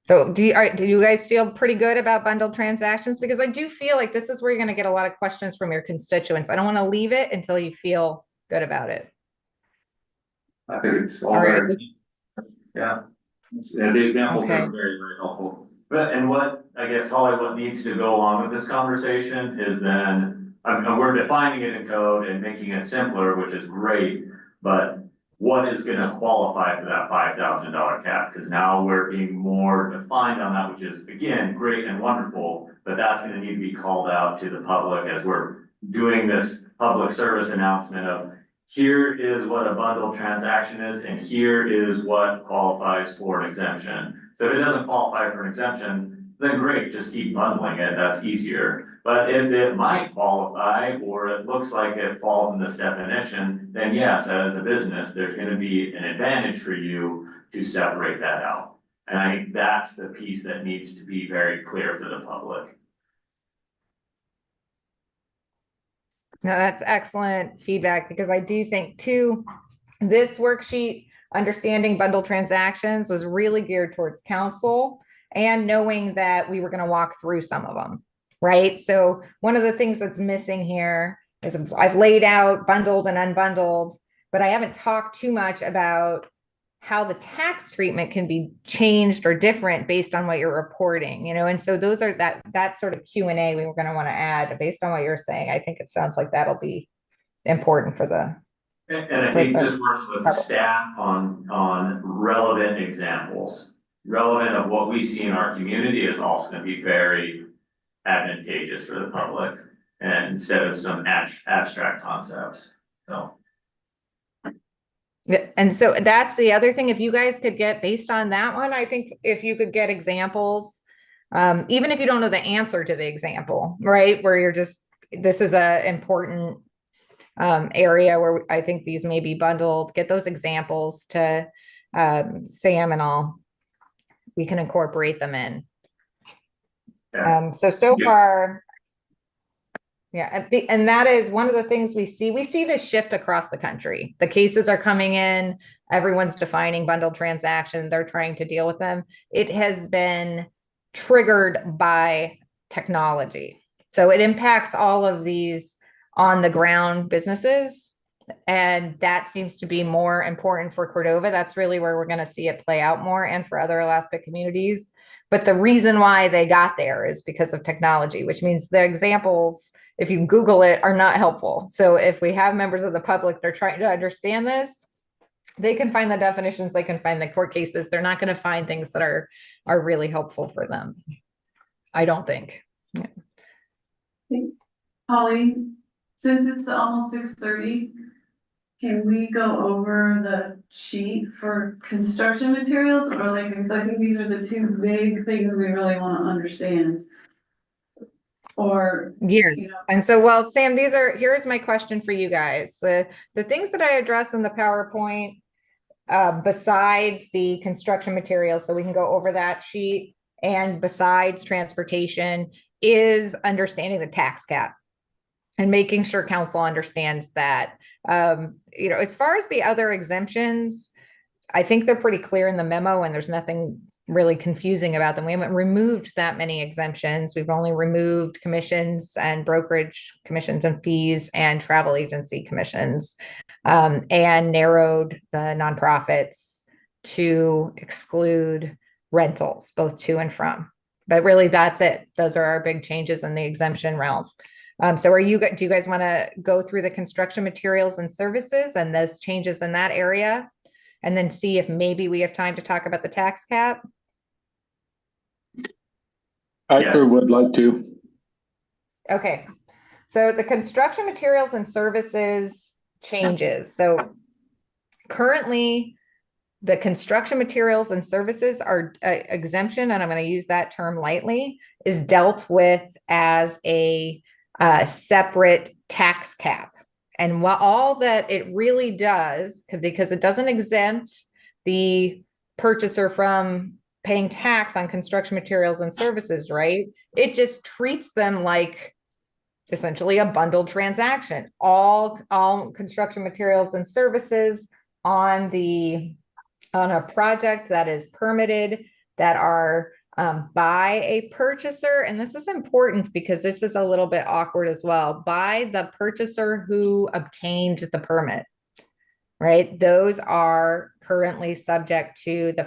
So do you guys feel pretty good about bundled transactions? Because I do feel like this is where you're going to get a lot of questions from your constituents. I don't want to leave it until you feel good about it. I think it's all All right. very, yeah. Yeah, the examples Okay. are very, very helpful. But, and what, I guess, Holly, what needs to go along with this conversation is then, we're defining it in code and making it simpler, which is great, but what is gonna qualify for that $5,000 cap? Because now we're being more defined on that, which is, again, great and wonderful, but that's gonna need to be called out to the public as we're doing this public service announcement of, here is what a bundle transaction is, and here is what qualifies for an exemption. So if it doesn't qualify for an exemption, then great, just keep bundling it, that's easier. But if it might qualify, or it looks like it falls in this definition, then yes, as a business, there's gonna be an advantage for you to separate that out. And I think that's the piece that needs to be very clear for the public. No, that's excellent feedback, because I do think too, this worksheet, understanding bundle transactions, was really geared towards council and knowing that we were going to walk through some of them, right? So one of the things that's missing here is I've laid out bundled and unbundled, but I haven't talked too much about how the tax treatment can be changed or different based on what you're reporting, and so those are that sort of Q&A we were going to want to add based on what you're saying. I think it sounds like that'll be important for the. And I think just working with staff on relevant examples, relevant of what we see in our community, is also going to be very advantageous for the public, and instead of some abstract concepts, so. Yeah, and so that's the other thing. If you guys could get, based on that one, I think if you could get examples, even if you don't know the answer to the example, right? Where this is a important area where I think these may be bundled, get those examples to Sam and all, we can incorporate them in. So far, yeah, and that is one of the things we see. We see this shift across the country. The cases are coming in, everyone's defining bundled transactions, they're trying to deal with them. It has been triggered by technology. So it impacts all of these on the ground businesses. And that seems to be more important for Cordova. That's really where we're going to see it play out more, and for other Alaska communities. But the reason why they got there is because of technology, which means the examples, if you Google it, are not helpful. So if we have members of the public that are trying to understand this, they can find the definitions, they can find the court cases. They're not going to find things that are really helpful for them, I don't think. Yeah. Holly, since it's almost 6:30, can we go over the sheet for construction materials, or because I think these are the two big things we really want to understand. or, Yes. you know. And so, well, Sam, here's my question for you guys. The things that I address in the PowerPoint, besides the construction materials, so we can go over that sheet, and besides transportation, is understanding the tax cap and making sure council understands that. As far as the other exemptions, I think they're pretty clear in the memo, and there's nothing really confusing about them. We haven't removed that many exemptions. We've only removed commissions and brokerage commissions and fees and travel agency commissions, and narrowed the nonprofits to exclude rentals, both to and from. But really, that's it. Those are our big changes in the exemption realm. So do you guys want to go through the construction materials and services and those changes in that area, and then see if maybe we have time to talk about the tax cap? I sure would like to. Okay, so the construction materials and services changes. So currently, the construction materials and services are exemption, and I'm going to use that term lightly, is dealt with as a separate tax cap. And what all that it really does, because it doesn't exempt the purchaser from paying tax on construction materials and services, right? It just treats them like essentially a bundled transaction. All construction materials and services on a project that is permitted, that are by a purchaser, and this is important because this is a little bit awkward as well, by the purchaser who obtained the permit, right? Those are currently subject to the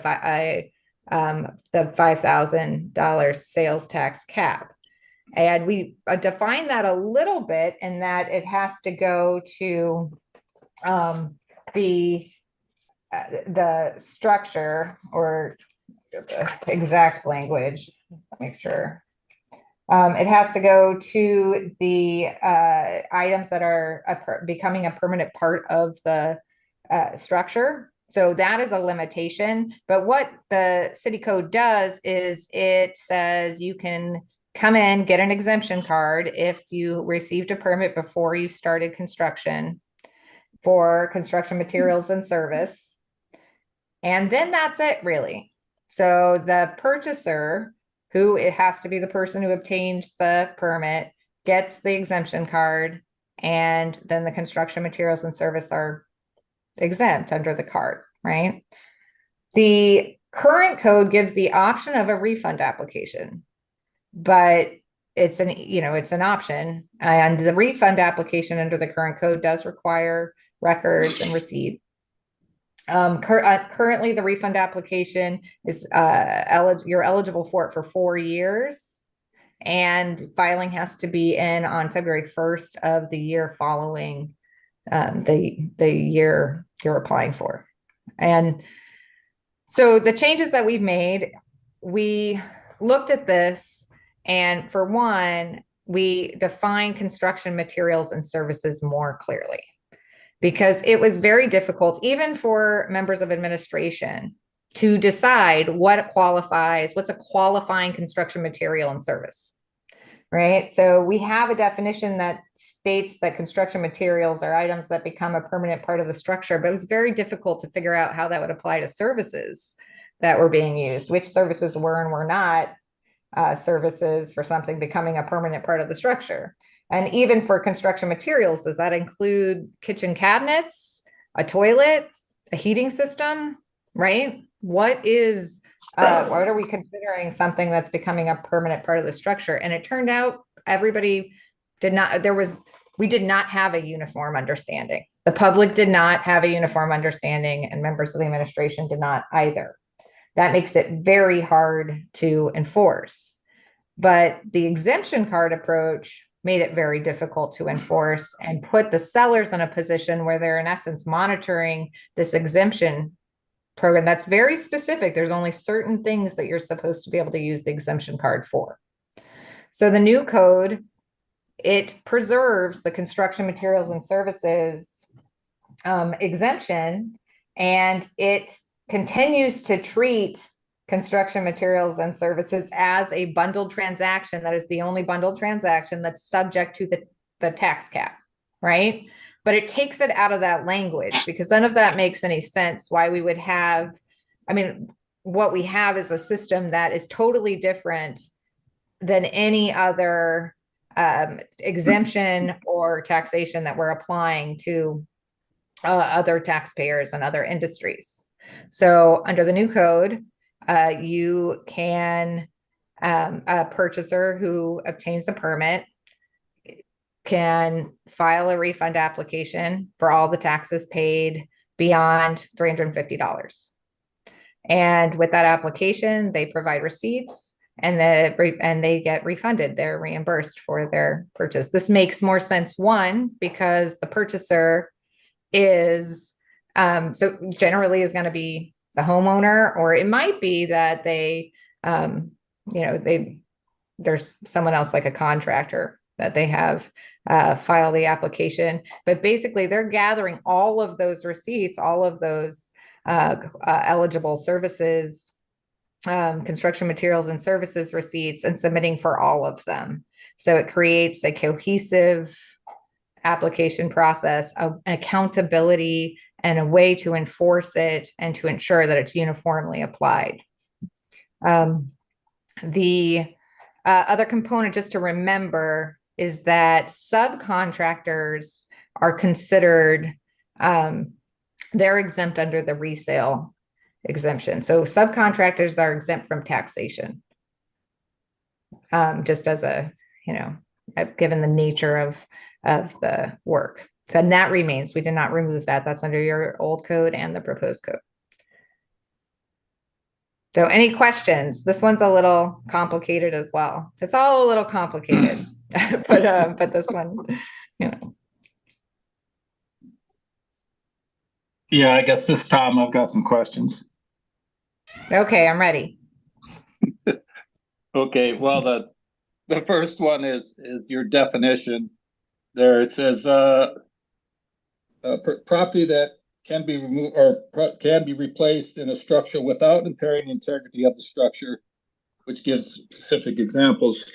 $5,000 sales tax cap. And we define that a little bit in that it has to go to the structure, or the exact language, make sure. It has to go to the items that are becoming a permanent part of the structure. So that is a limitation. But what the city code does is it says you can come in, get an exemption card if you received a permit before you started construction for construction materials and service. And then that's it, really. So the purchaser, who it has to be the person who obtained the permit, gets the exemption card, and then the construction materials and service are exempt under the card, right? The current code gives the option of a refund application, but it's an option, and the refund application under the current code does require records and receipt. Currently, the refund application is you're eligible for it for 4 years, and filing has to be in on February 1st of the year following the year you're applying for. And so the changes that we've made, we looked at this, and for one, we define construction materials and services more clearly, because it was very difficult, even for members of administration, to decide what's a qualifying construction material and service, right? So we have a definition that states that construction materials are items that become a permanent part of the structure, but it was very difficult to figure out how that would apply to services that were being used, which services were and were not services for something becoming a permanent part of the structure. And even for construction materials, does that include kitchen cabinets, a toilet, a heating system, right? What are we considering something that's becoming a permanent part of the structure? And it turned out we did not have a uniform understanding. The public did not have a uniform understanding, and members of the administration did not either. That makes it very hard to enforce. But the exemption card approach made it very difficult to enforce and put the sellers in a position where they're in essence monitoring this exemption program that's very specific. There's only certain things that you're supposed to be able to use the exemption card for. So the new code, it preserves the construction materials and services exemption, and it continues to treat construction materials and services as a bundled transaction. That is the only bundled transaction that's subject to the tax cap, right? But it takes it out of that language because none of that makes any sense why we would have, I mean, what we have is a system that is totally different than any other exemption or taxation that we're applying to other taxpayers and other industries. So under the new code, you can, a purchaser who obtains a permit can file a refund application for all the taxes paid beyond $350. And with that application, they provide receipts and they get refunded. They're reimbursed for their purchase. This makes more sense, one, because the purchaser is so generally is going to be the homeowner, or it might be that they there's someone else like a contractor that they have file the application. But basically they're gathering all of those receipts, all of those eligible services, construction materials and services receipts, and submitting for all of them. So it creates a cohesive application process, of accountability, and a way to enforce it and to ensure that it's uniformly applied. The other component just to remember is that subcontractors are considered, they're exempt under the resale exemption. So subcontractors are exempt from taxation. Just as a, given the nature of the work. So that remains, we did not remove that. That's under your old code and the proposed code. So any questions? This one's a little complicated as well. It's all a little complicated, but this one, Yeah, I guess this time I've got some questions. Okay, I'm ready. Okay, well, the first one is your definition. There it says property that can be removed or can be replaced in a structure without impairing the integrity of the structure, which gives specific examples.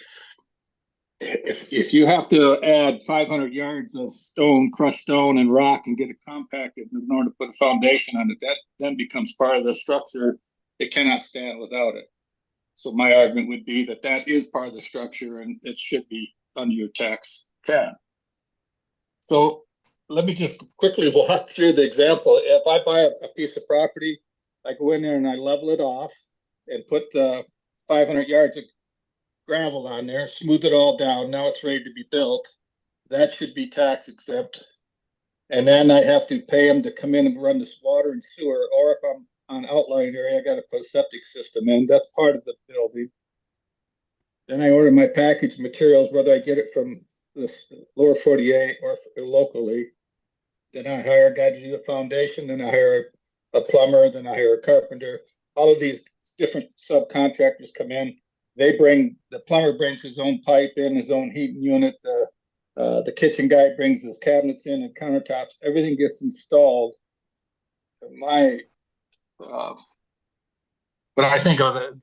If you have to add 500 yards of stone, crushed stone and rock and get it compacted in order to put a foundation on it, that then becomes part of the structure. It cannot stand without it. So my argument would be that that is part of the structure and it should be under your tax cap. So let me just quickly walk through the example. If I buy a piece of property, I go in there and I level it off and put 500 yards of gravel on there, smooth it all down. Now it's ready to be built. That should be tax exempt. And then I have to pay them to come in and run this water and sewer, or if I'm on outlying area, I got to put a septic system in. That's part of the building. Then I order my packaged materials, whether I get it from this lower 48 or locally. Then I hire a guy to do the foundation. Then I hire a plumber. Then I hire a carpenter. All of these different subcontractors come in. The plumber brings his own pipe in, his own heating unit. The kitchen guy brings his cabinets in and countertops. Everything gets installed. But I think of it,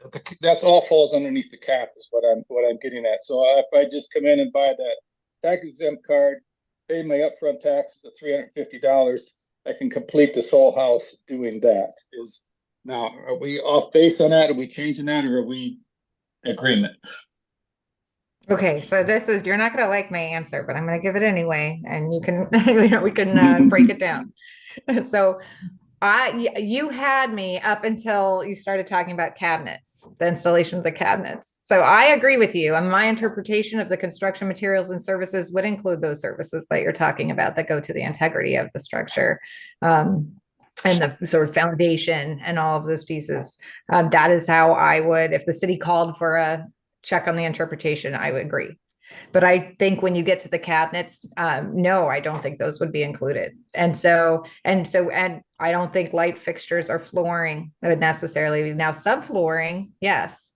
that's all falls underneath the cap is what I'm getting at. So if I just come in and buy that tax exempt card, pay my upfront taxes of $350, I can complete this whole house doing that. Now, are we off base on that? Are we changing that, or are we agreement? Okay, so you're not going to like my answer, but I'm going to give it anyway, and you can, we can break it down. So you had me up until you started talking about cabinets, the installation of the cabinets. So I agree with you. And my interpretation of the construction materials and services would include those services that you're talking about that go to the integrity of the structure. And the sort of foundation and all of those pieces. That is how I would, if the city called for a check on the interpretation, I would agree. But I think when you get to the cabinets, no, I don't think those would be included. And I don't think light fixtures or flooring would necessarily be. Now subflooring, yes,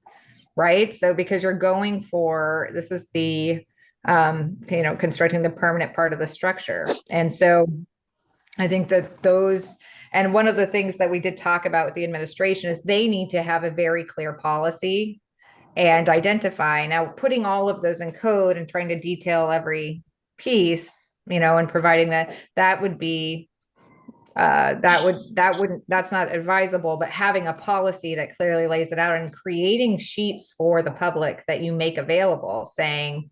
right? So because you're going for, this is the, constructing the permanent part of the structure. And so I think that those, And one of the things that we did talk about with the administration is they need to have a very clear policy and identify. Now, putting all of those in code and trying to detail every piece, and providing that would be that's not advisable, but having a policy that clearly lays it out and creating sheets for the public that you make available saying,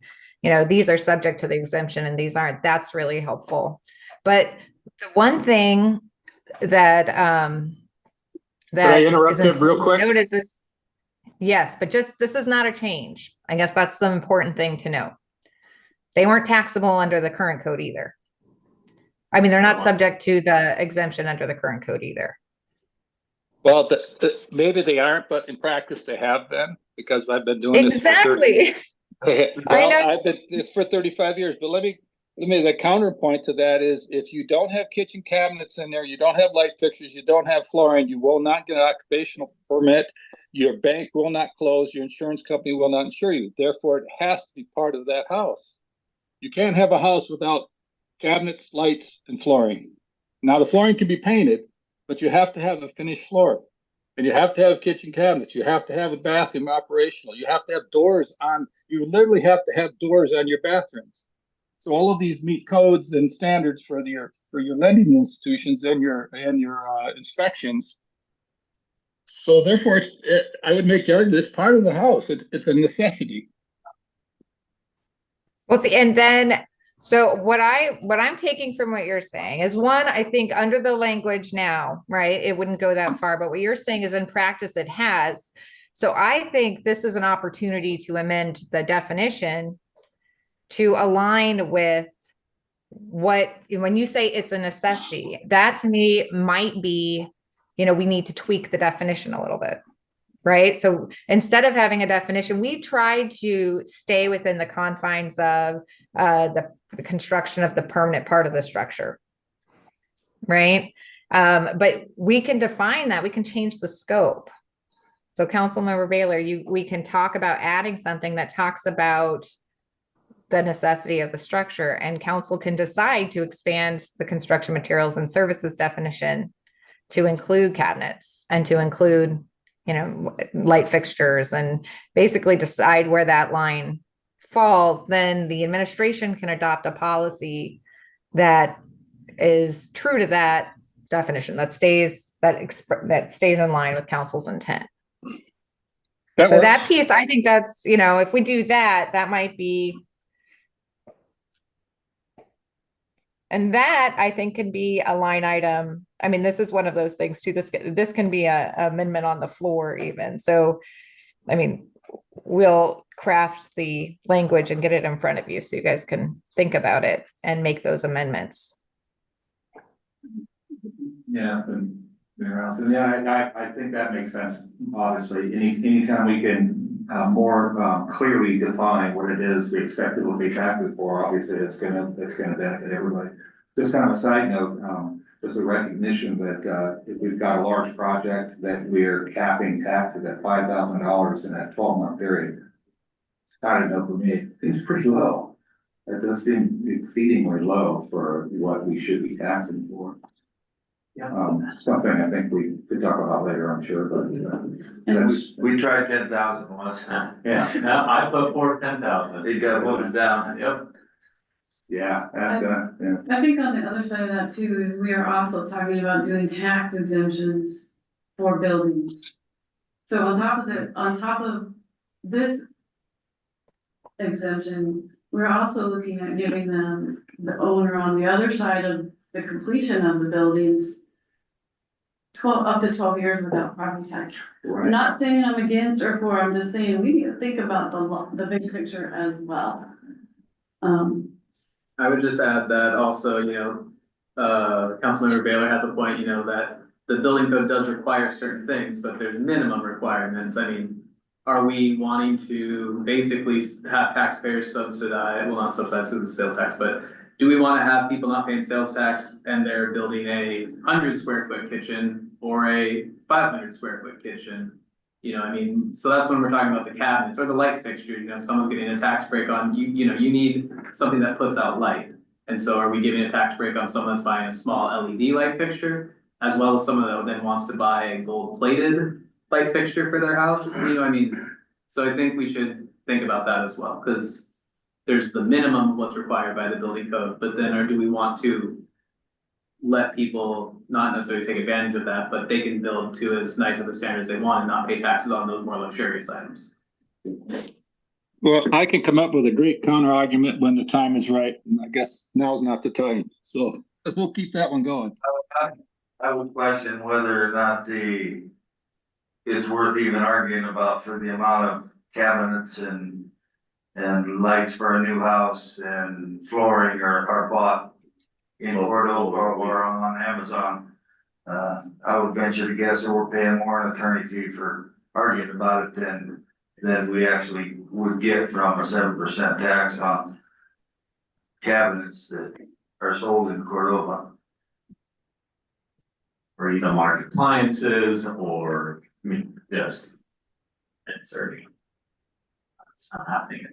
these are subject to the exemption and these aren't, that's really helpful. But the one thing that Could I interrupt you real quick? Notice this. Yes, but this is not a change. I guess that's the important thing to know. They weren't taxable under the current code either. I mean, they're not subject to the exemption under the current code either. Well, maybe they aren't, but in practice they have been, because I've been doing this for 30 I've been this for 35 years. But let me the counterpoint to that is, if you don't have kitchen cabinets in there, you don't have light fixtures, you don't have flooring, you will not get an occupational permit. Your bank will not close. Your insurance company will not insure you. Therefore, it has to be part of that house. You can't have a house without cabinets, lights, and flooring. Now, the flooring can be painted, but you have to have a finished floor. And you have to have kitchen cabinets. You have to have a bathroom operational. You have to have doors on. You literally have to have doors on your bathrooms. So all of these meet codes and standards for your lending institutions and your inspections. So therefore, I would make the argument it's part of the house. It's a necessity. Well, see, and then, so what I'm taking from what you're saying is, one, I think under the language now, right, it wouldn't go that far, but what you're saying is in practice it has. So I think this is an opportunity to amend the definition to align with when you say it's a necessity, that to me might be, we need to tweak the definition a little bit. Right. So instead of having a definition, we tried to stay within the confines of the construction of the permanent part of the structure. Right. But we can define that. We can change the scope. So Councilmember Baylor, we can talk about adding something that talks about the necessity of the structure, and council can decide to expand the construction materials and services definition to include cabinets and to include light fixtures, and basically decide where that line falls. Then the administration can adopt a policy that is true to that definition, that stays in line with council's intent. That piece, I think that's, if we do that, that might be, and that I think can be a line item. I mean, this is one of those things too. This can be a amendment on the floor even. So, I mean, we'll craft the language and get it in front of you so you guys can think about it and make those amendments. Yeah, I think that makes sense. Obviously, anytime we can more clearly define what it is we expect it will be taxed for, obviously it's gonna benefit everybody. Just kind of a side note, just a recognition that if we've got a large project that we're capping taxes at $5,000 in that 12-month period. Side note for me, it seems pretty low. That does seem exceedingly low for what we should be taxing for. Something I think we could talk about later, I'm sure, but we tried 10,000 once. Yeah, no, I put forward 10,000. You gotta vote it down. Yep. yeah. I think on the other side of that too, is we are also talking about doing tax exemptions for buildings. So on top of this exemption, we're also looking at giving them, the owner on the other side of the completion of the buildings, up to 12 years without property tax. Right. I'm not saying I'm against or for, I'm just saying we need to think about the big picture as well. I would just add that also, Councilmember Baylor has a point, that the building code does require certain things, but there's minimum requirements. I mean, are we wanting to basically have taxpayers subsidize, well, not subsidize because of the sales tax, but do we want to have people not paying sales tax and they're building a 100 square foot kitchen or a 500 square foot kitchen? So that's when we're talking about the cabinets or the light fixture, someone's getting a tax break on, you need something that puts out light. And so are we giving a tax break on someone that's buying a small LED light fixture? as well as someone that then wants to buy a gold plated light fixture for their house, I mean, so I think we should think about that as well, because there's the minimum of what's required by the building code, but then, or do we want to let people not necessarily take advantage of that, but they can build to as nice of a standard as they want and not pay taxes on those more luxurious items? Well, I can come up with a great counter argument when the time is right, and I guess now's not the time. So we'll keep that one going. I would question whether or not it's worth even arguing about for the amount of cabinets and lights for a new house and flooring are bought in Cordova or on Amazon. I would venture to guess that we're paying more an attorney fee for arguing about it than we actually would get from a 7% tax on cabinets that are sold in Cordova. Or even large appliances, or, I mean, just inserting. It's not happening.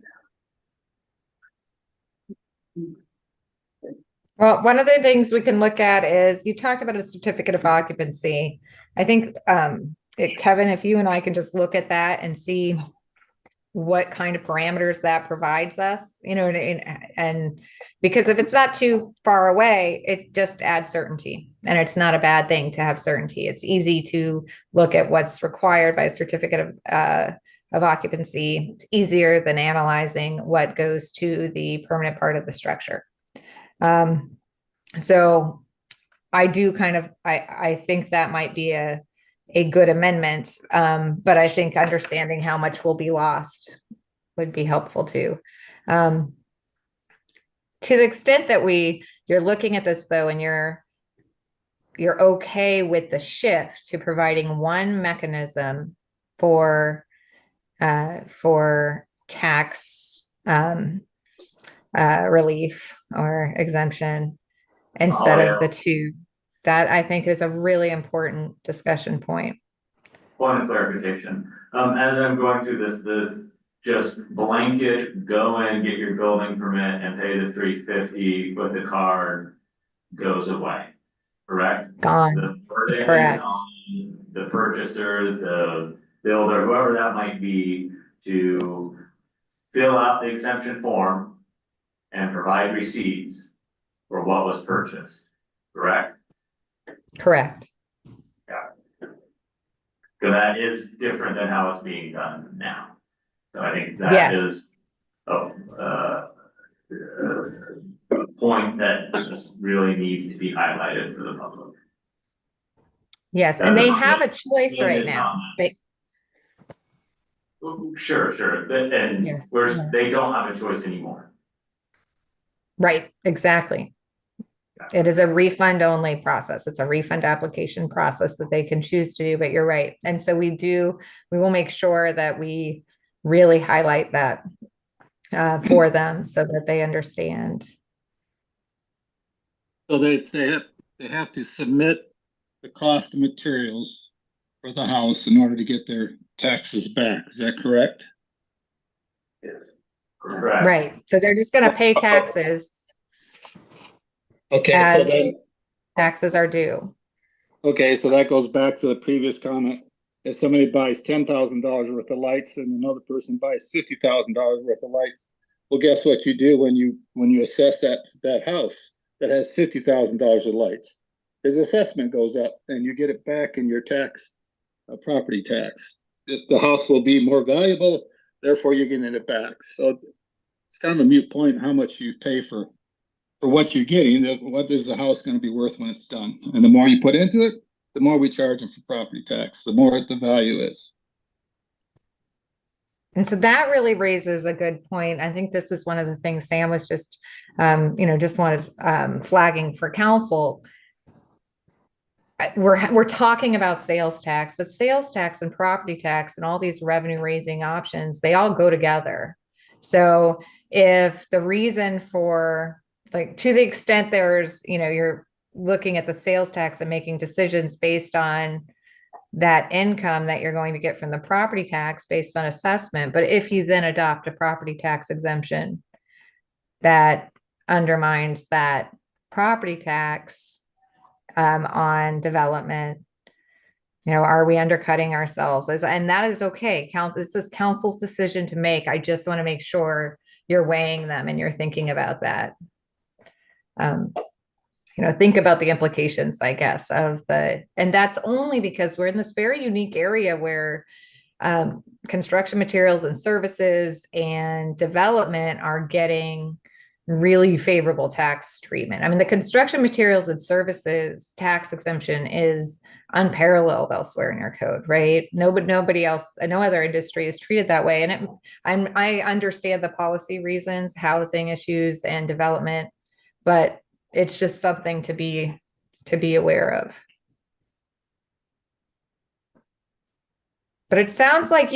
Well, one of the things we can look at is, you talked about a certificate of occupancy. I think, Kevin, if you and I can just look at that and see what kind of parameters that provides us, and because if it's not too far away, it just adds certainty, and it's not a bad thing to have certainty. It's easy to look at what's required by a certificate of occupancy. It's easier than analyzing what goes to the permanent part of the structure. So I do I think that might be a good amendment. But I think understanding how much will be lost would be helpful too. To the extent that you're looking at this though, and you're okay with the shift to providing one mechanism for tax, relief or exemption instead of the two, that I think is a really important discussion point. Point of clarification, as I'm going through this, the just blanket, go in, get your building permit and pay the $350 with the card goes away, correct? Gone. The burden is Correct. on the purchaser, the builder, whoever that might be, to fill out the exemption form and provide receipts for what was purchased, correct? Correct. Yeah. So that is different than how it's being done now. So I think that Yes. is a point that just really needs to be highlighted for the public. Yes, and they have a choice Yeah, right it's now. Sure, and Yes. whereas they don't have a choice anymore. Right, exactly. It is a refund only process. It's a refund application process that they can choose to do, but you're right. And so we will make sure that we really highlight that for them so that they understand. So they have to submit the cost of materials for the house in order to get their taxes back. Is that correct? Yes. Correct. Right. So they're just going to pay taxes Okay, as taxes are due. Okay, so that goes back to the previous comment. If somebody buys $10,000 worth of lights and another person buys $50,000 worth of lights, well, guess what you do when you assess that house that has $50,000 of lights? His assessment goes up, and you get it back in your property tax. The house will be more valuable, therefore you're getting it back. So it's kind of a moot point how much you pay for what you're getting. What is the house going to be worth when it's done? And the more you put into it, the more we charge them for property tax, the more the value is. And so that really raises a good point. I think this is one of the things Sam was just wanted flagging for council. We're talking about sales tax, but sales tax and property tax and all these revenue raising options, they all go together. So if the reason for, like, to the extent there's, you're looking at the sales tax and making decisions based on that income that you're going to get from the property tax based on assessment. But if you then adopt a property tax exemption that undermines that property tax, on development. You know, are we undercutting ourselves? And that is okay. This is council's decision to make. I just want to make sure you're weighing them and you're thinking about that. You know, think about the implications, I guess, and that's only because we're in this very unique area where construction materials and services and development are getting really favorable tax treatment. I mean, the construction materials and services tax exemption is unparalleled elsewhere in your code, right? Nobody else, no other industry is treated that way. And I understand the policy reasons, housing issues and development, but it's just something to be aware of. But it sounds like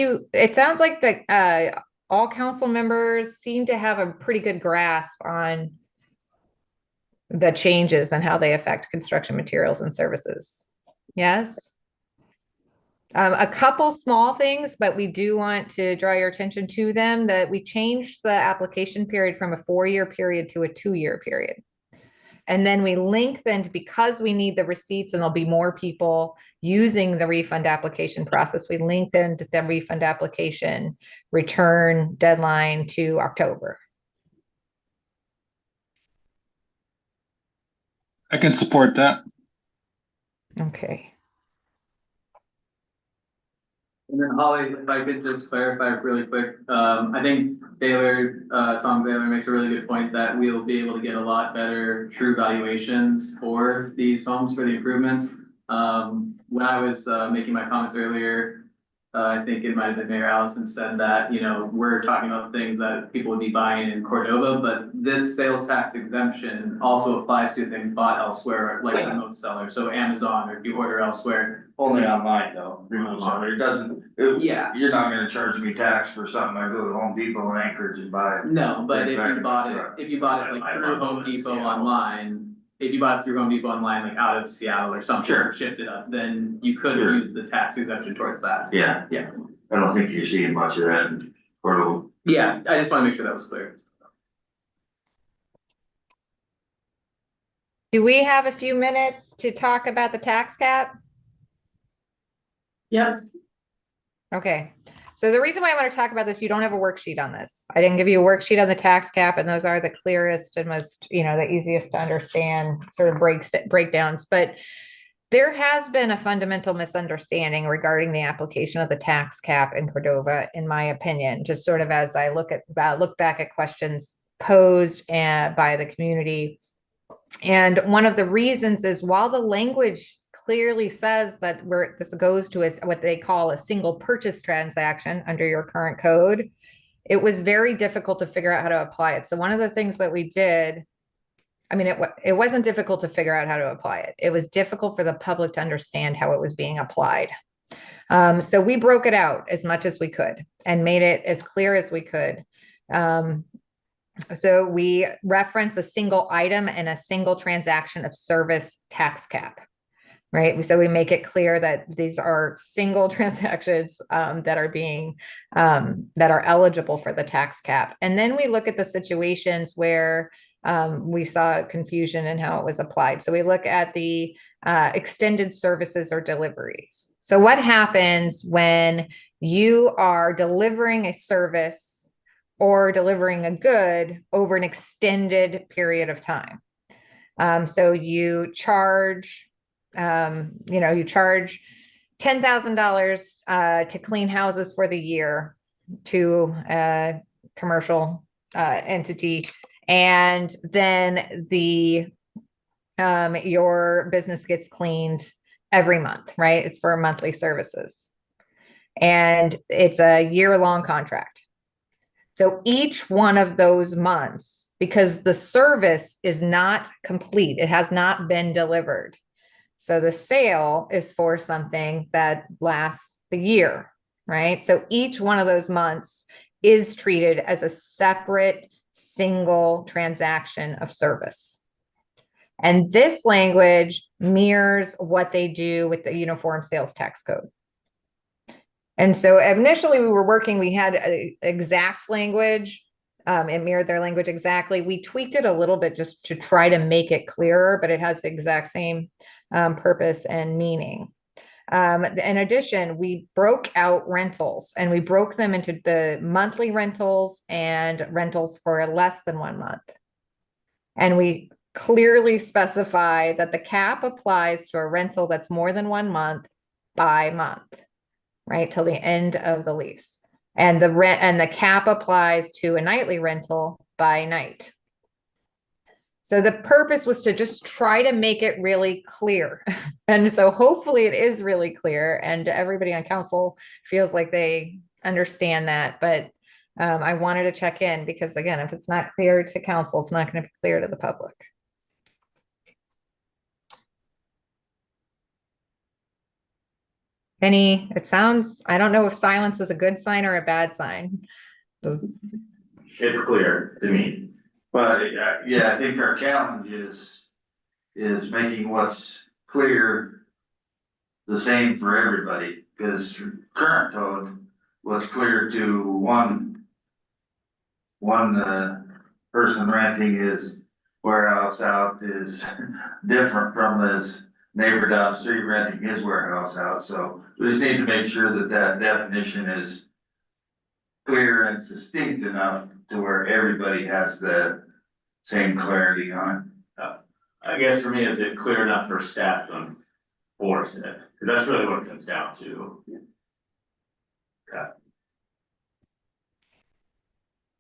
that all council members seem to have a pretty good grasp on the changes and how they affect construction materials and services. Yes. A couple small things, but we do want to draw your attention to them, that we changed the application period from a 4-year period to a 2-year period. And then we lengthened, because we need the receipts and there'll be more people using the refund application process, we lengthened the refund application return deadline to October. I can support that. Okay. And then Holly, if I could just clarify really quick, I think Tom Baylor makes a really good point that we'll be able to get a lot better true valuations for these homes for the improvements. When I was making my comments earlier, I think it might have been Mayor Allison said that, you know, we're talking about things that people would be buying in Cordova, but this sales tax exemption also applies to things bought elsewhere, like a remote seller, so Amazon, or if you order elsewhere. Only online though, it doesn't, Yeah. you're not gonna charge me tax for something I go to Home Depot in Anchorage and buy it. No, but if you bought it I like through love Home those Depot Seattle. online, if you bought it through Home Depot online, like out of Seattle or something, Sure. shipped it up, then you could Sure. use the tax exemption towards that. Yeah. Yeah. I don't think you're seeing much of that in Cordova. Yeah, I just wanna make sure that was clear. Do we have a few minutes to talk about the tax cap? Yep. Okay. So the reason why I want to talk about this, you don't have a worksheet on this. I didn't give you a worksheet on the tax cap, and those are the clearest and most, you know, the easiest to understand sort of breakdowns. But there has been a fundamental misunderstanding regarding the application of the tax cap in Cordova, in my opinion, just sort of as I look back at questions posed by the community. And one of the reasons is, while the language clearly says that this goes to what they call a single purchase transaction under your current code, it was very difficult to figure out how to apply it. So one of the things that we did, I mean, it wasn't difficult to figure out how to apply it. It was difficult for the public to understand how it was being applied. So we broke it out as much as we could and made it as clear as we could. So we reference a single item and a single transaction of service tax cap, right? So we make it clear that these are single transactions that are eligible for the tax cap. And then we look at the situations where we saw confusion in how it was applied. So we look at the extended services or deliveries. So what happens when you are delivering a service or delivering a good over an extended period of time? So you charge, you charge $10,000 to clean houses for the year to a commercial entity, and then your business gets cleaned every month, right? It's for monthly services, and it's a year-long contract. So each one of those months, because the service is not complete, it has not been delivered. So the sale is for something that lasts the year, right? So each one of those months is treated as a separate single transaction of service. And this language mirrors what they do with the Uniform Sales Tax Code. And so initially we had exact language It mirrored their language exactly. We tweaked it a little bit just to try to make it clearer, but it has the exact same purpose and meaning. In addition, we broke out rentals and we broke them into the monthly rentals and rentals for less than 1 month. And we clearly specify that the cap applies to a rental that's more than 1 month by month, right? Till the end of the lease. And the rent and the cap applies to a nightly rental by night. So the purpose was to just try to make it really clear. And so hopefully it is really clear and everybody on council feels like they understand that. But I wanted to check in because again, if it's not clear to council, it's not going to be clear to the public. It sounds, I don't know if silence is a good sign or a bad sign. It's clear to me. But yeah, I think our challenge is making what's clear the same for everybody, because current code was clear to one person renting his warehouse out is different from his neighbor down the street renting his warehouse out. So we just need to make sure that that definition is clear and succinct enough to where everybody has the same clarity on it. I guess for me, is it clear enough for staff to enforce it? Because that's really what it comes down to.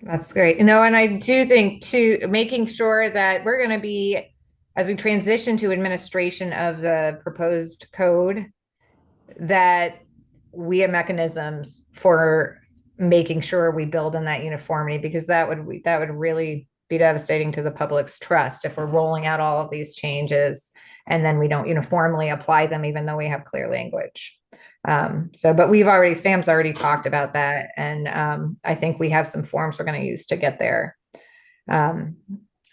That's great. And I do think too, making sure that we're going to be, as we transition to administration of the proposed code, that we have mechanisms for making sure we build in that uniformity, because that would really be devastating to the public's trust if we're rolling out all of these changes and then we don't uniformly apply them, even though we have clear language. But Sam's already talked about that. And I think we have some forms we're going to use to get there.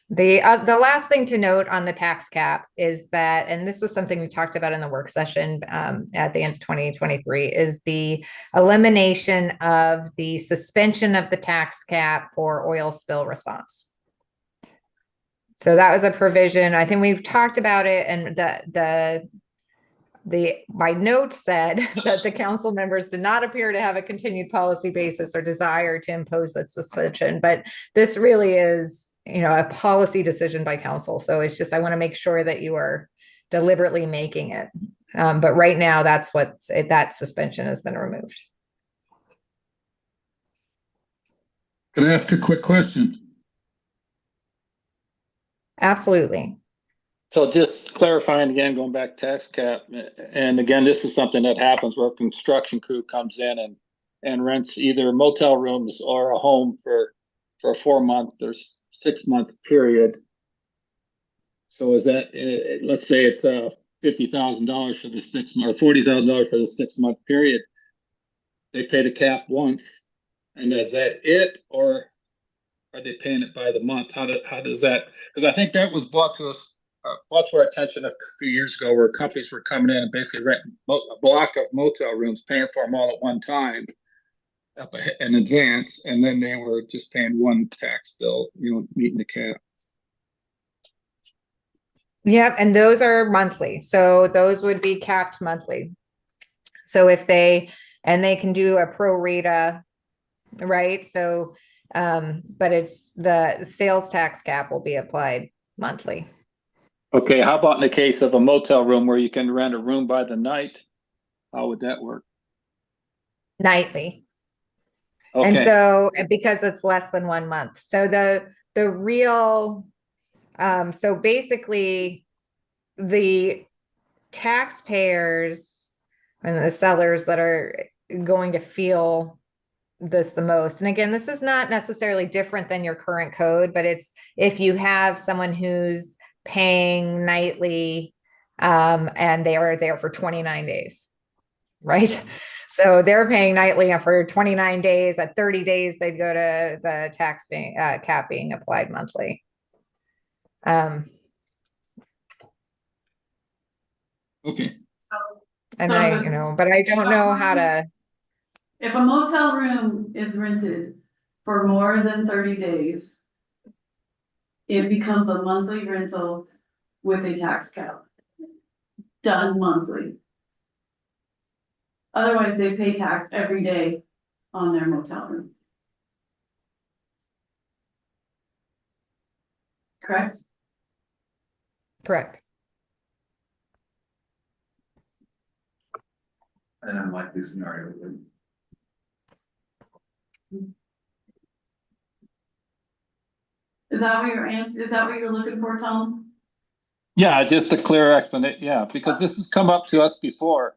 The last thing to note on the tax cap is that, and this was something we talked about in the work session at the end of 2023, is the elimination of the suspension of the tax cap for oil spill response. So that was a provision. I think we've talked about it, and my note said that the council members did not appear to have a continued policy basis or desire to impose that suspension, but this really is, a policy decision by council. So it's just, I want to make sure that you are deliberately making it. But right now, that suspension has been removed. Can I ask a quick question? Absolutely. So just clarifying again, going back to tax cap, and again, this is something that happens where a construction crew comes in and rents either motel rooms or a home for a 4-month or 6-month period. So is that, let's say it's $50,000 for the 6 month, or $40,000 for the 6-month period. They pay the cap once, and is that it, or are they paying it by the month? How does that? Because I think that was brought to our attention a few years ago, where companies were coming in and basically renting a block of motel rooms, paying for them all at one time up in advance, and then they were just paying one tax bill, meeting the cap. Yep, and those are monthly. So those would be capped monthly. So they can do a pro rata, right? So, but it's the sales tax cap will be applied monthly. Okay, how about in the case of a motel room where you can rent a room by the night? How would that work? Nightly. Okay. And so, because it's less than 1 month. So the real, so basically the taxpayers and the sellers that are going to feel this the most. And again, this is not necessarily different than your current code, but it's if you have someone who's paying nightly, and they are there for 29 days, right? So they're paying nightly for 29 days. At 30 days, they'd go to the tax cap being applied monthly. Okay. And but I don't know how to. If a motel room is rented for more than 30 days, it becomes a monthly rental with a tax cap. Done monthly. Otherwise, they pay tax every day on their motel room. Correct? Correct. An unlikely scenario. Is that what your answer, is that what you're looking for, Tom? Yeah, just a clear explanation, yeah, because this has come up to us before.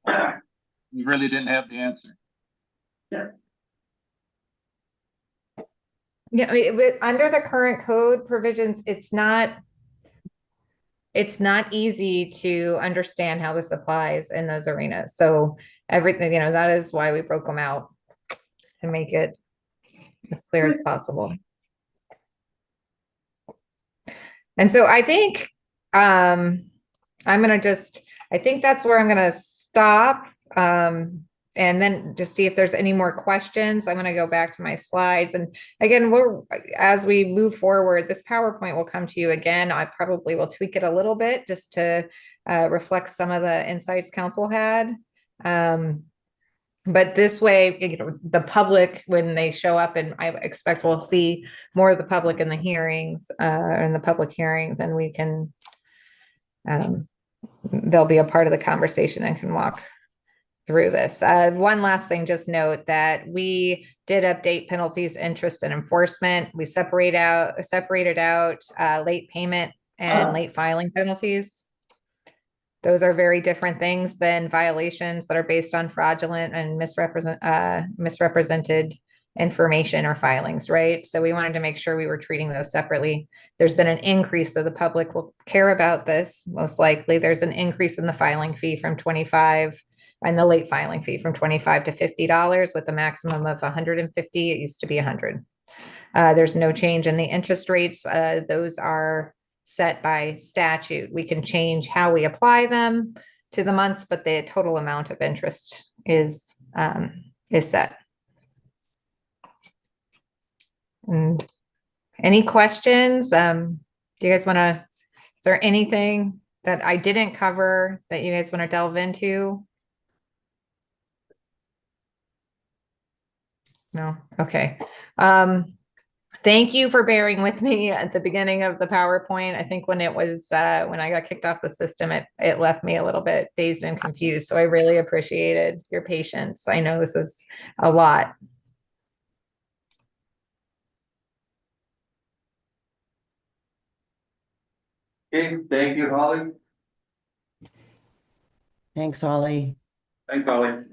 We really didn't have the answer. Yeah, I mean, under the current code provisions, it's not easy to understand how this applies in those arenas. So everything, that is why we broke them out to make it as clear as possible. And so I think I think that's where I'm gonna stop. And then just see if there's any more questions. I'm gonna go back to my slides. And again, as we move forward, this PowerPoint will come to you again. I probably will tweak it a little bit just to reflect some of the insights council had. But this way, the public, when they show up, and I expect we'll see more of the public in the hearings, in the public hearing, then we can, they'll be a part of the conversation and can walk through this. One last thing, just note that we did update penalties, interest, and enforcement. We separated out late payment and late filing penalties. Those are very different things than violations that are based on fraudulent and misrepresented information or filings, right? So we wanted to make sure we were treating those separately. There's been an increase, so the public will care about this. Most likely, there's an increase in the filing fee from 25 and the late filing fee from $25 to $50 with a maximum of 150. It used to be 100. There's no change in the interest rates. Those are set by statute. We can change how we apply them to the months, but the total amount of interest is set. And any questions? Do you guys want to, is there anything that I didn't cover that you guys want to delve into? No? Okay. Thank you for bearing with me at the beginning of the PowerPoint. I think when it was, when I got kicked off the system, it left me a little bit dazed and confused. So I really appreciated your patience. I know this is a lot. Okay, thank you, Holly. Thanks, Ollie. Thanks, Ollie.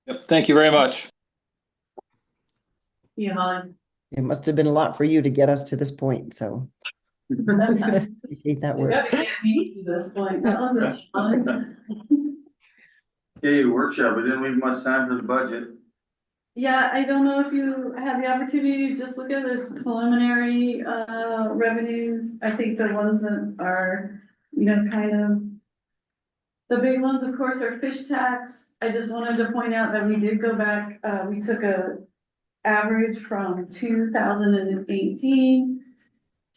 Yep, thank you very much. Yeah, Holly. It must have been a lot for you to get us to this point, so appreciate that work. Yeah, we can't meet to this point. That was fun. Okay, workshop, we didn't leave much time for the budget. Yeah, I don't know if you had the opportunity to just look at this preliminary revenues. I think the ones that are, kind of the big ones, of course, are fish tax. I just wanted to point out that we did go back, we took a average from 2018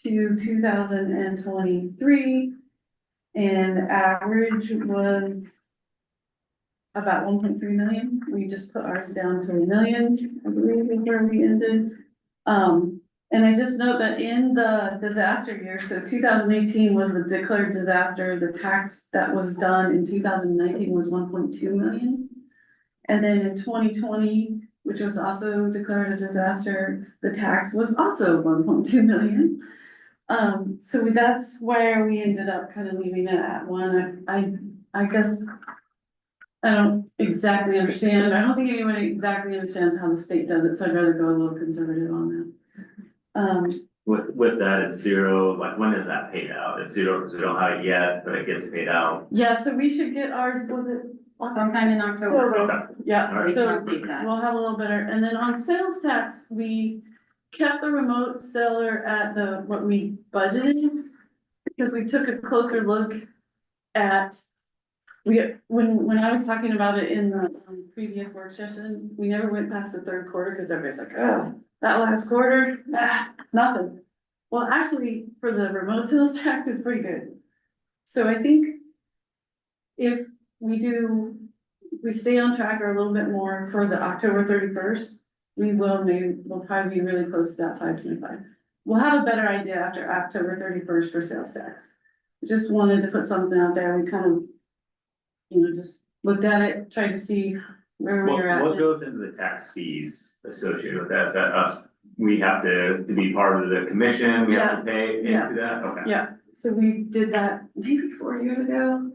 to 2023, and average was about 1.3 million. We just put ours down to 1 million, I believe is where we ended. And I just note that in the disaster year, so 2018 was the declared disaster, the tax that was done in 2019 was 1.2 million. And then in 2020, which was also declared a disaster, the tax was also 1.2 million. So that's where we ended up kind of leaving it at one. I guess I don't exactly understand. I don't think anybody exactly understands how the state does it, so I'd rather go a little conservative on that. With that, it's zero, like when is that paid out? It's zero because we don't have it yet, but it gets paid out. Yeah, so we should get ours, was it? Sometime in October. Okay. Yeah, All right. so Update that. we'll have a little better, and then on sales tax, we kept the remote seller at what we budgeted. Because we took a closer look at when I was talking about it in the previous work session, we never went past the third quarter, because everybody's like, oh, that last quarter, it's nothing. Well, actually, for the remote sales tax, it's pretty good. So I think if we stay on track or a little bit more for the October 31st, we'll probably be really close to that 525. We'll have a better idea after October 31st for sales tax. Just wanted to put something out there. We kind of, just looked at it, tried to see where we are at. What goes into the tax fees associated with that? Is that us? We have to be part of the commission, we have to pay into that? Okay. Yeah, so we did that maybe 4 years ago.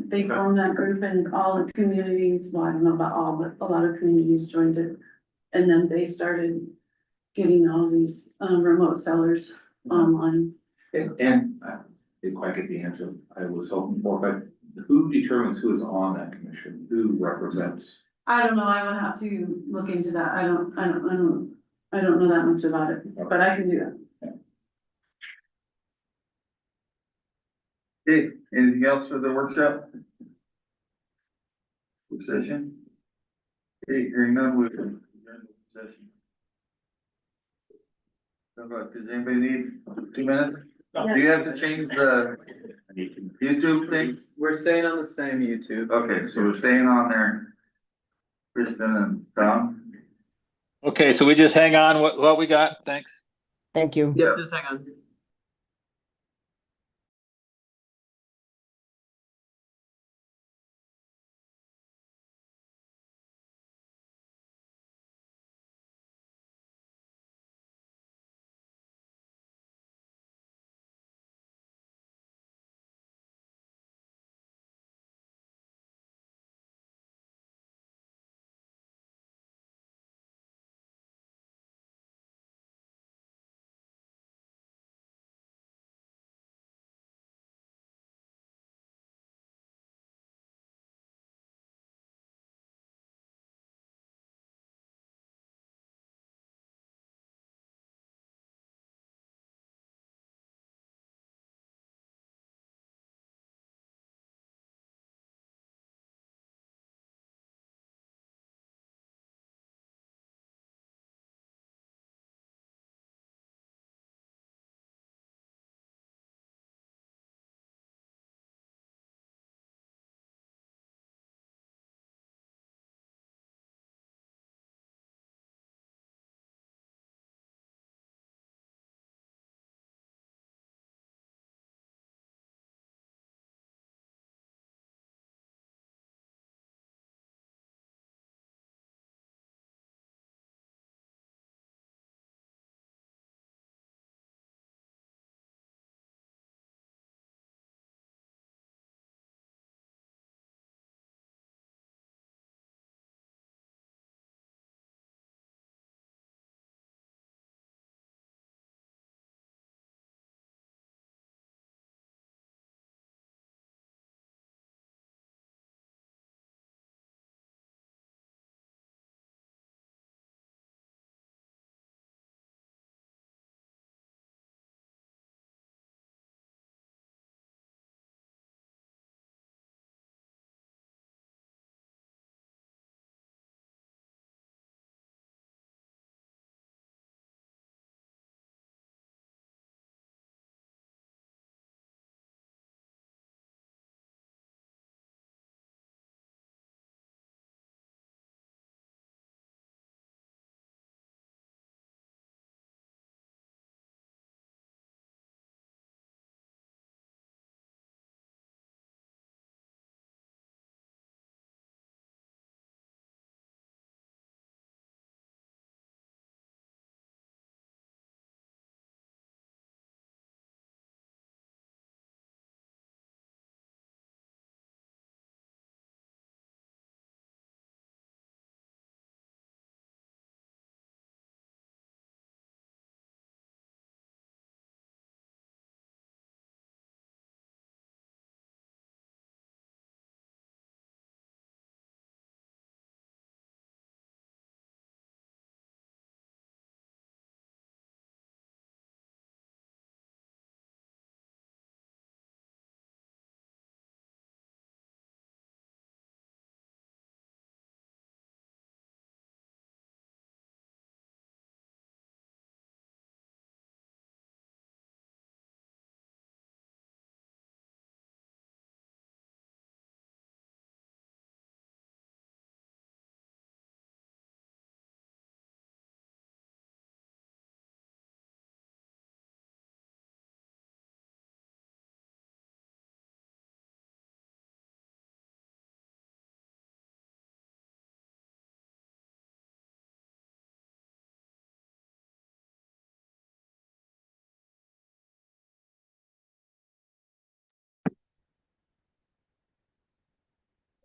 They formed that group and all the communities, well, I don't know about all, but a lot of communities joined it. And then they started getting all these, remote sellers online. And I didn't quite get the answer I was hoping for, but who determines who is on that commission? Who represents? I don't know, I would have to look into that. I don't know that much about it, but I can do that. Okay, anything else for the workshop? Work session? Okay, hearing none, we can adjourn the session. How about, does anybody need 2 minutes? Yeah. Do you have to change the YouTube things? We're staying on the same YouTube. Okay, so we're staying on there. Kristen and Tom? Okay, so we just hang on what we got. Thanks. Thank you. Yeah, just hang on.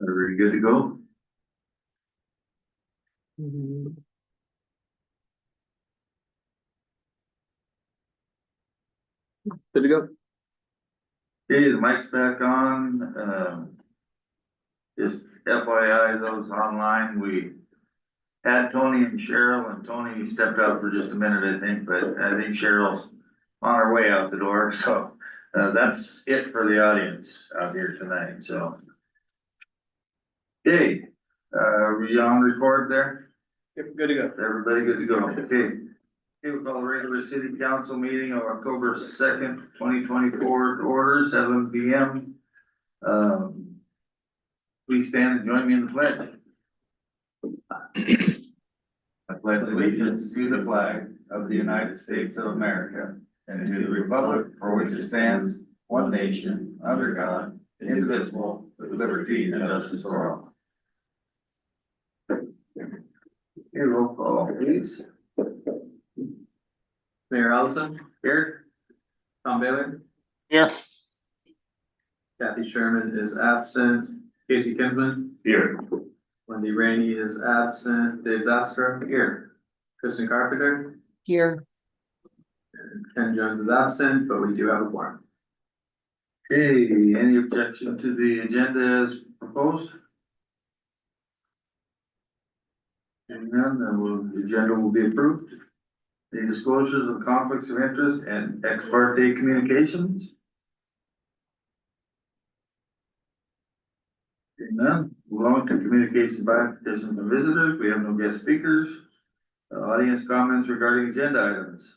Are we good to go? Good to go. Okay, the mic's back on, just FYI, those online, we had Tony and Cheryl, and Tony stepped out for just a minute, I think, but I think Cheryl's on her way out the door, so, that's it for the audience out here tonight, so. Okay, are we on record there? Yep, good to go. Everybody good to go, okay. Okay, we'll call the regular city council meeting of October 2nd, 2024 to order, 7 p.m. Please stand and join me in the pledge. I pledge allegiance to the flag of the United States of America and to the republic for which it stands, one nation, under God, indivisible, with liberty and justice for all. Okay, roll call, please. Mayor Allison, Here. Tom Bailey, Here. Kathy Sherman is absent, Casey Kinsman, Here. Wendy Rainey is absent, Dave Zastra, here. Kristen Carpenter, Here, and Ken Jones is absent, but we do have a quorum. Okay, any objection to the agenda as proposed? Hearing none, then the agenda will be approved. Any disclosures of conflicts of interest and ex parte communications? Hearing none, move on to communications by participants and visitors. We have no guest speakers. Audience comments regarding agenda items.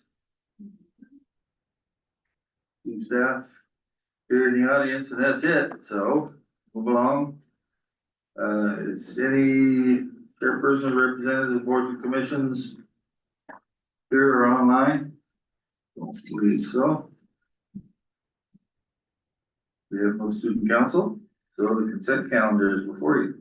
Team staff here in the audience, and that's it, so move along. Is any chairperson, representative, boards and commissions here or online? Don't believe so. We have no student council, so the consent calendar is before you.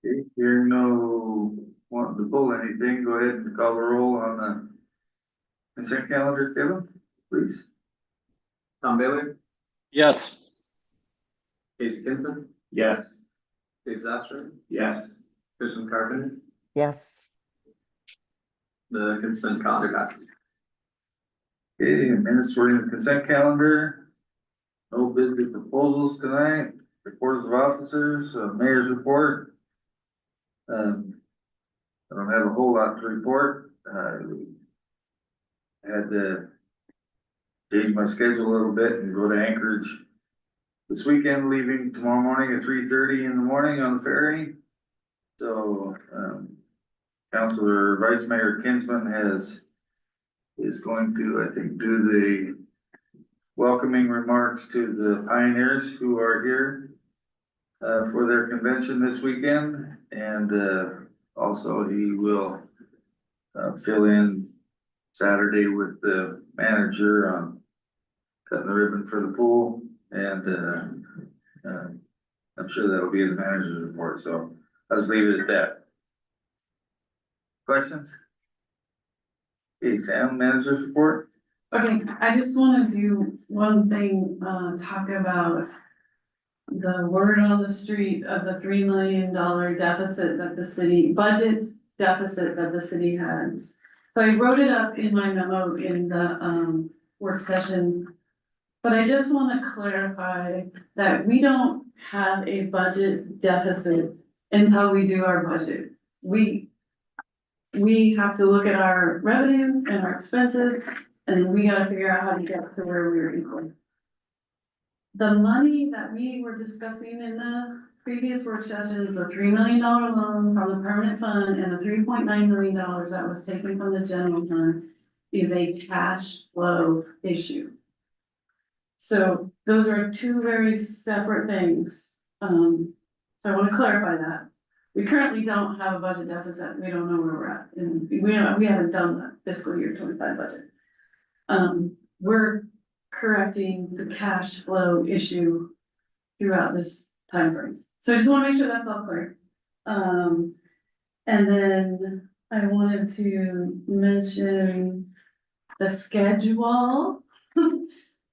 Okay, hearing no wanting to pull anything, go ahead and call the roll on the consent calendar, Kevin, please. Tom Bailey, Yes. Casey Kinsman, Yes. Dave Zastra, Yes. Kristen Carpenter, yes, the consent calendar passes. Okay, minutes were in the consent calendar. No business proposals tonight, reports of officers, mayor's report. I don't have a whole lot to report. Had to change my schedule a little bit and go to Anchorage this weekend, leaving tomorrow morning at 3:30 in the morning on the ferry. So, Councilor Vice Mayor Kinsman is going to, I think, do the welcoming remarks to the pioneers who are here for their convention this weekend. And also he will fill in Saturday with the manager on cutting the ribbon for the pool. And I'm sure that'll be in the manager's report. So I'll just leave it at that. Questions? Okay, Sam, manager's report? Okay, I just wanna do one thing, talk about the word on the street of the $3 million deficit that the city, budget deficit that the city had. So I wrote it up in my memo in the, work session. But I just wanna clarify that we don't have a budget deficit until we do our budget. We have to look at our revenue and our expenses, and we gotta figure out how to get to where we're equal. The money that we were discussing in the previous work sessions, the $3 million loan from the permanent fund and the $3.9 million that was taken from the general fund is a cash flow issue. So those are two very separate things. So I want to clarify that. We currently don't have a budget deficit. We don't know where we're at, and we haven't done the fiscal year 25 budget. We're correcting the cash flow issue throughout this time frame. So I just want to make sure that's all clear. And then I wanted to mention the schedule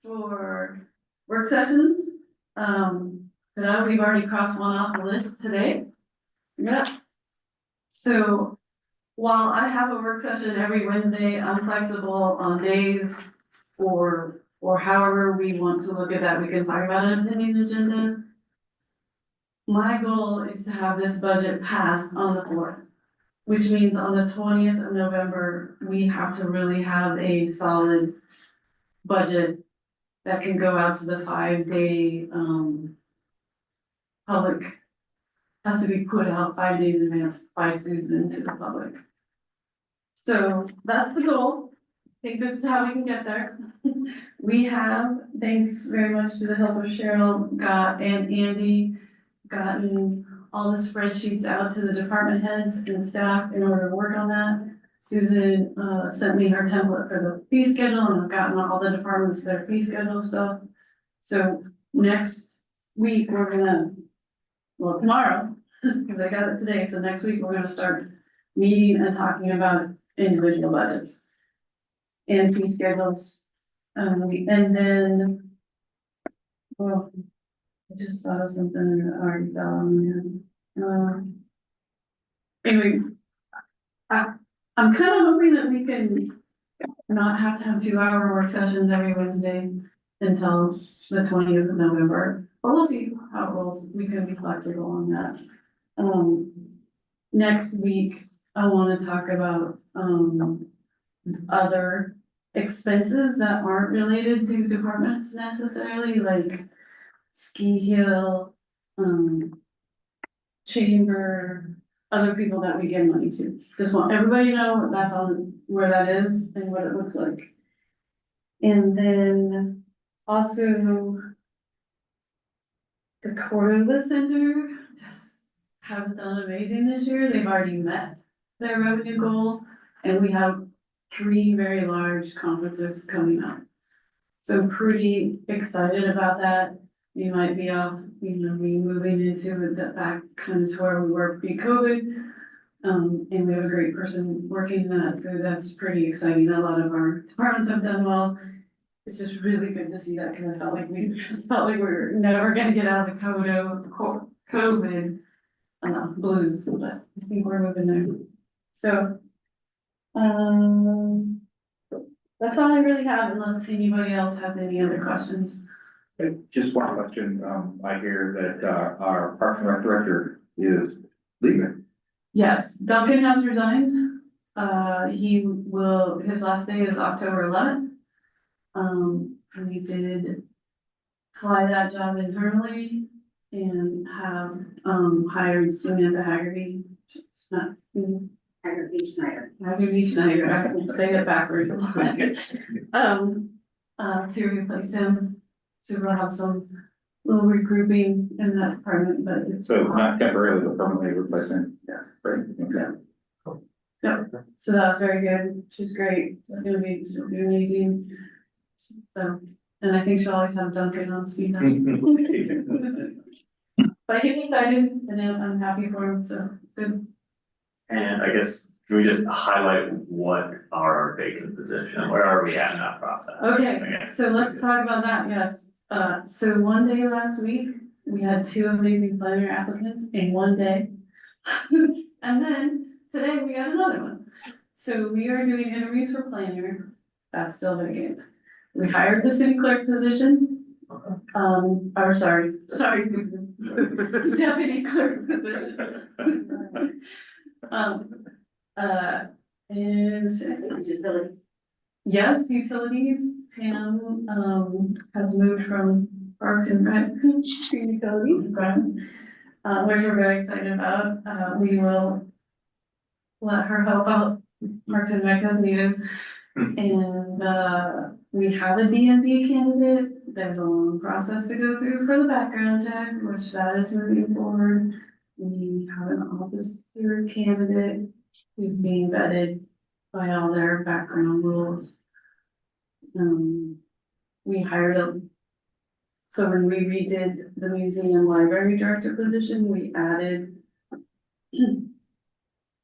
for work sessions. Today we've already crossed one off the list today. Yeah. So while I have a work session every Wednesday, I'm flexible on days or however we want to look at that. We can talk about an opinion agenda. My goal is to have this budget passed on the 4th, which means on the 20th of November, we have to really have a solid budget that can go out to the 5-day, public, has to be put out 5 days in advance by Susan to the public. So that's the goal. I think this is how we can get there. We have, thanks very much to the help of Cheryl, and Andy, gotten all the spreadsheets out to the department heads and staff in order to work on that. Susan, sent me her template for the fee schedule, and I've gotten all the departments their fee schedule stuff. So next week, we're gonna, well, tomorrow, because I got it today, so next week, we're gonna start meeting and talking about individual budgets and fee schedules. And then, well, I just thought of something that already fell on me. Anyway, I'm kind of hoping that we can not have to have 2-hour work sessions every Wednesday until the 20th of November. But we'll see how it rolls. We can be flexible on that. Next week, I want to talk about, other expenses that aren't related to departments necessarily, like ski hill, chamber, other people that we give money to. Just want everybody to know that's on where that is and what it looks like. And then also the Cordova Center just has done amazing this year. They've already met their revenue goal, and we have 3 very large conferences coming up. So I'm pretty excited about that. We might be off, we moving into the back kind of to where we were pre-COVID. And we have a great person working that, so that's pretty exciting. A lot of our departments have done well. It's just really good to see that, because I felt like we were never gonna get out of the COVID blues, but I think we're moving there. So, that's all I really have, unless anybody else has any other questions. Just one question, I hear that, our Parks and Rec director is leaving. Yes, Duncan has resigned. His last day is October 11th. We did fly that job internally and have, hired Samantha Haggerty. It's not, Haggerty Schneider, I can say it backwards. To replace him, so we'll have some little regrouping in that department, but it's. So not temporarily, but permanently replacing. Yes. Great, okay. Yep, so that's very good. She's great. She's gonna be amazing. So, and I think she'll always have Duncan on speed dial. But he's excited and I'm happy for him, so it's good. And I guess, can we just highlight what are our vacant positions? Where are we at in that process? Okay, so let's talk about that, yes. So one day last week, we had 2 amazing planner applicants in one day. And then today we got another one. So we are doing interviews for planner. That's still vacant. We hired the city clerk position. Sorry, Susan. Deputy clerk position. Is utilities. Yes, utilities. Pam, has moved from Parks and Rec to utilities, which we're very excited about. We will let her help out Parks and Rec as needed. And, we have a DMV candidate. There's a long process to go through for the background check, which that is moving forward. We have an officer candidate who's being vetted by all their background rules. We hired so when we redid the museum library director position, we added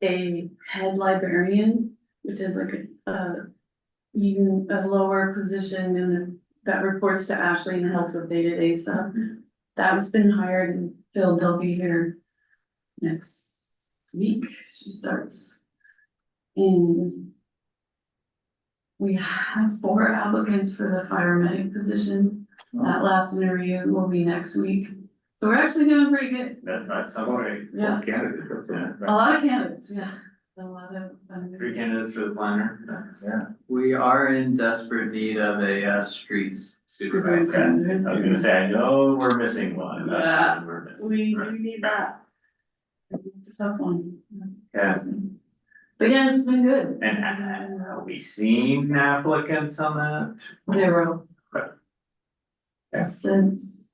a head librarian, which is like a lower position in that reports to Ashley and helps with day-to-day stuff. That's been hired and filled. They'll be here next week. She starts. And we have 4 applicants for the fire medic position. That last interview will be next week. So we're actually doing pretty good. That sounds great. Yeah, Candidate. a lot of candidates, yeah. A lot of. 3 candidates for the planner. Yeah. We are in desperate need of a streets supervisor. Okay. I was gonna say, I know we're missing one. That's Yeah. what we're missing. We need that. It's a tough one. Yeah. But yeah, it's been good. And have we seen applicants on that? 0. Okay. Yeah. Since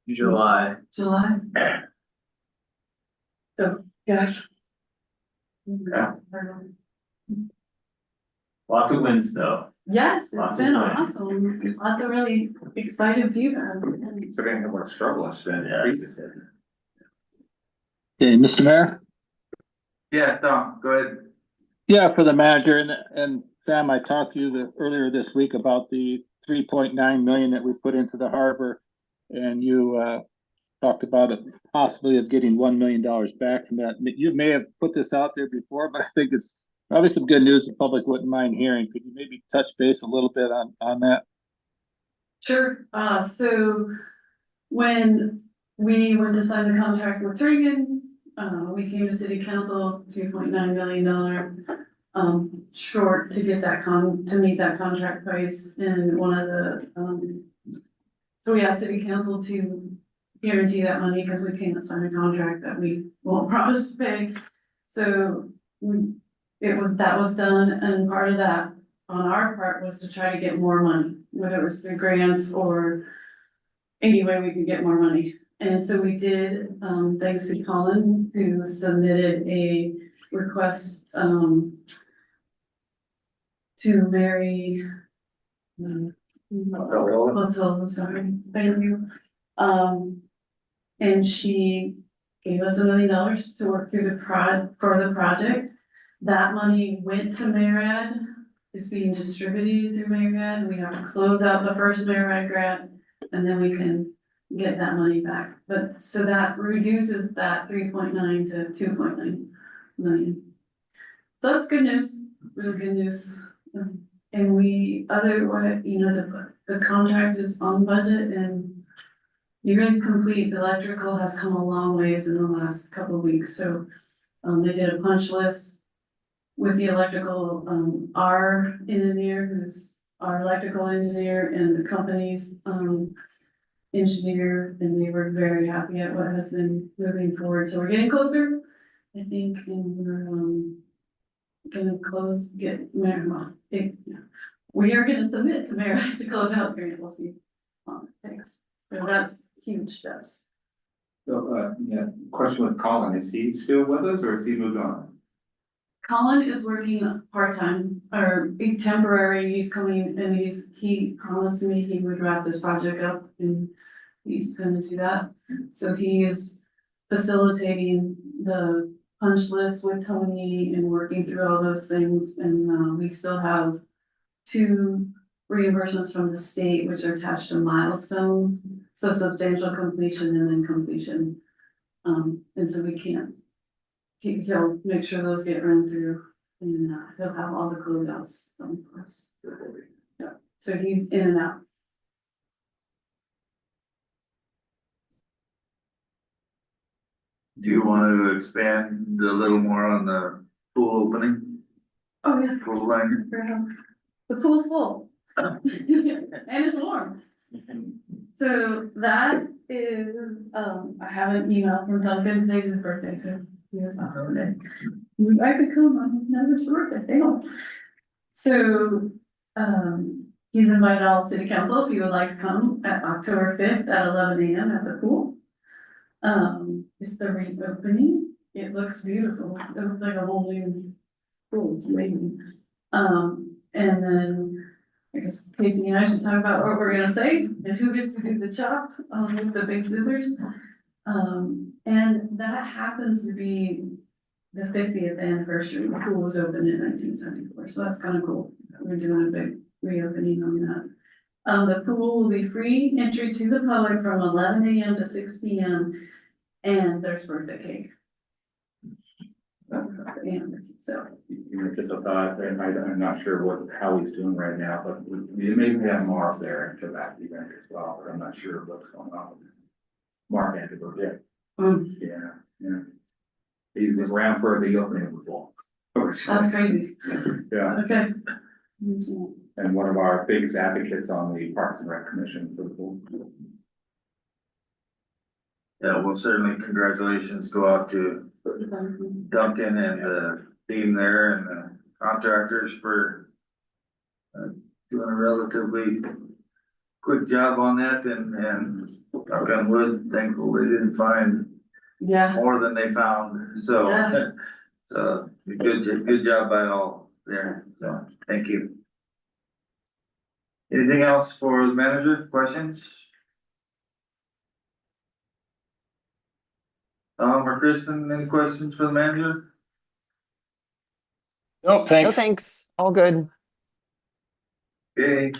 July. July. So, gosh. Lots of wins though. Yes, Lots it's of been time. awesome. Lots of really excited feedback. So they have more struggle than Yes. previous. Okay, Mr. Mayor? Yeah, Tom, go ahead. Yeah, for the manager and Sam, I talked to you earlier this week about the 3.9 million that we put into the harbor. And you talked about it possibly of getting $1 million back from that. You may have put this out there before, but I think it's probably some good news the public wouldn't mind hearing. Could you maybe touch base a little bit on that? Sure, so when we went to sign the contract with Turnigan, we came to city council, $2.9 million short to get that to meet that contract price. And one of the, so we asked city council to guarantee that money because we can't sign a contract that we won't promise to pay. So that was done, and part of that on our part was to try to get more money, whether it was through grants or any way we could get more money. And so we did, thanks to Colin, who submitted a request, to Mary. Sorry, thank you. And she gave us $1 million to work through for the project. That money went to MARAD, is being distributed through MARAD. We have to close out the first MARAD grant, and then we can get that money back. But so that reduces that 3.9 to 2.9 million. So that's good news, really good news. And otherwise, the contract is on budget and nearly complete. The electrical has come a long ways in the last couple of weeks. So they did a punch list with the electrical, our engineer, who's our electrical engineer, and the company's engineer, and they were very happy at what has been moving forward. So we're getting closer, I think, and we're gonna we are gonna submit to Mayor to close out the grant. We'll see. Thanks. So that's huge steps. So, yeah, question with Colin, is he still with us or has he moved on? Colin is working part-time or temporary. He's coming and he promised me he would wrap this project up and he's gonna do that. So he is facilitating the punch list with Tony and working through all those things. And we still have 2 reimbursements from the state, which are attached to milestones. So substantial completion and then completion. And so we can't. He'll make sure those get run through and he'll have all the closeouts done for us. Yeah, so he's in and out. Do you want to expand a little more on the pool opening, Oh, yeah. pool line? The pool's full. And it's warm. So that is, I have an email from Duncan. Today's his birthday, so he has not birthday. I could come on his birthday, they don't. So, he's invited all city council if you would like to come at October 5th at 11 a.m. at the pool. It's the reopening. It looks beautiful. It looks like a whole new pool. It's amazing. And then I guess Casey and I should talk about what we're gonna say and who gets to do the chop with the big scissors. And that happens to be the 50th anniversary. The pool was opened in 1974, so that's kind of cool. We're doing a big reopening on that. The pool will be free entry to the public from 11 AM to 6 PM, and there's birthday cake. And so, You know, just a thought, and I'm not sure how he's doing right now, but we may have Marv there for that event as well, but I'm not sure what's going on. Marv had to go, yeah. Yeah. He was around for the opening of the pool. that's crazy. Yeah, Okay. and one of our biggest advocates on the Parks and Rec Commission for the pool. Yeah, well, certainly congratulations go out to Duncan and the team there and the contractors for doing a relatively quick job on that and knock on wood, thankful they didn't find Yeah. more than they found, so. Yeah. So, good job by all there, so, thank you. Anything else for the manager, questions? Tom or Kristen, any questions for the manager? No, No, thanks. thanks. All good. Okay.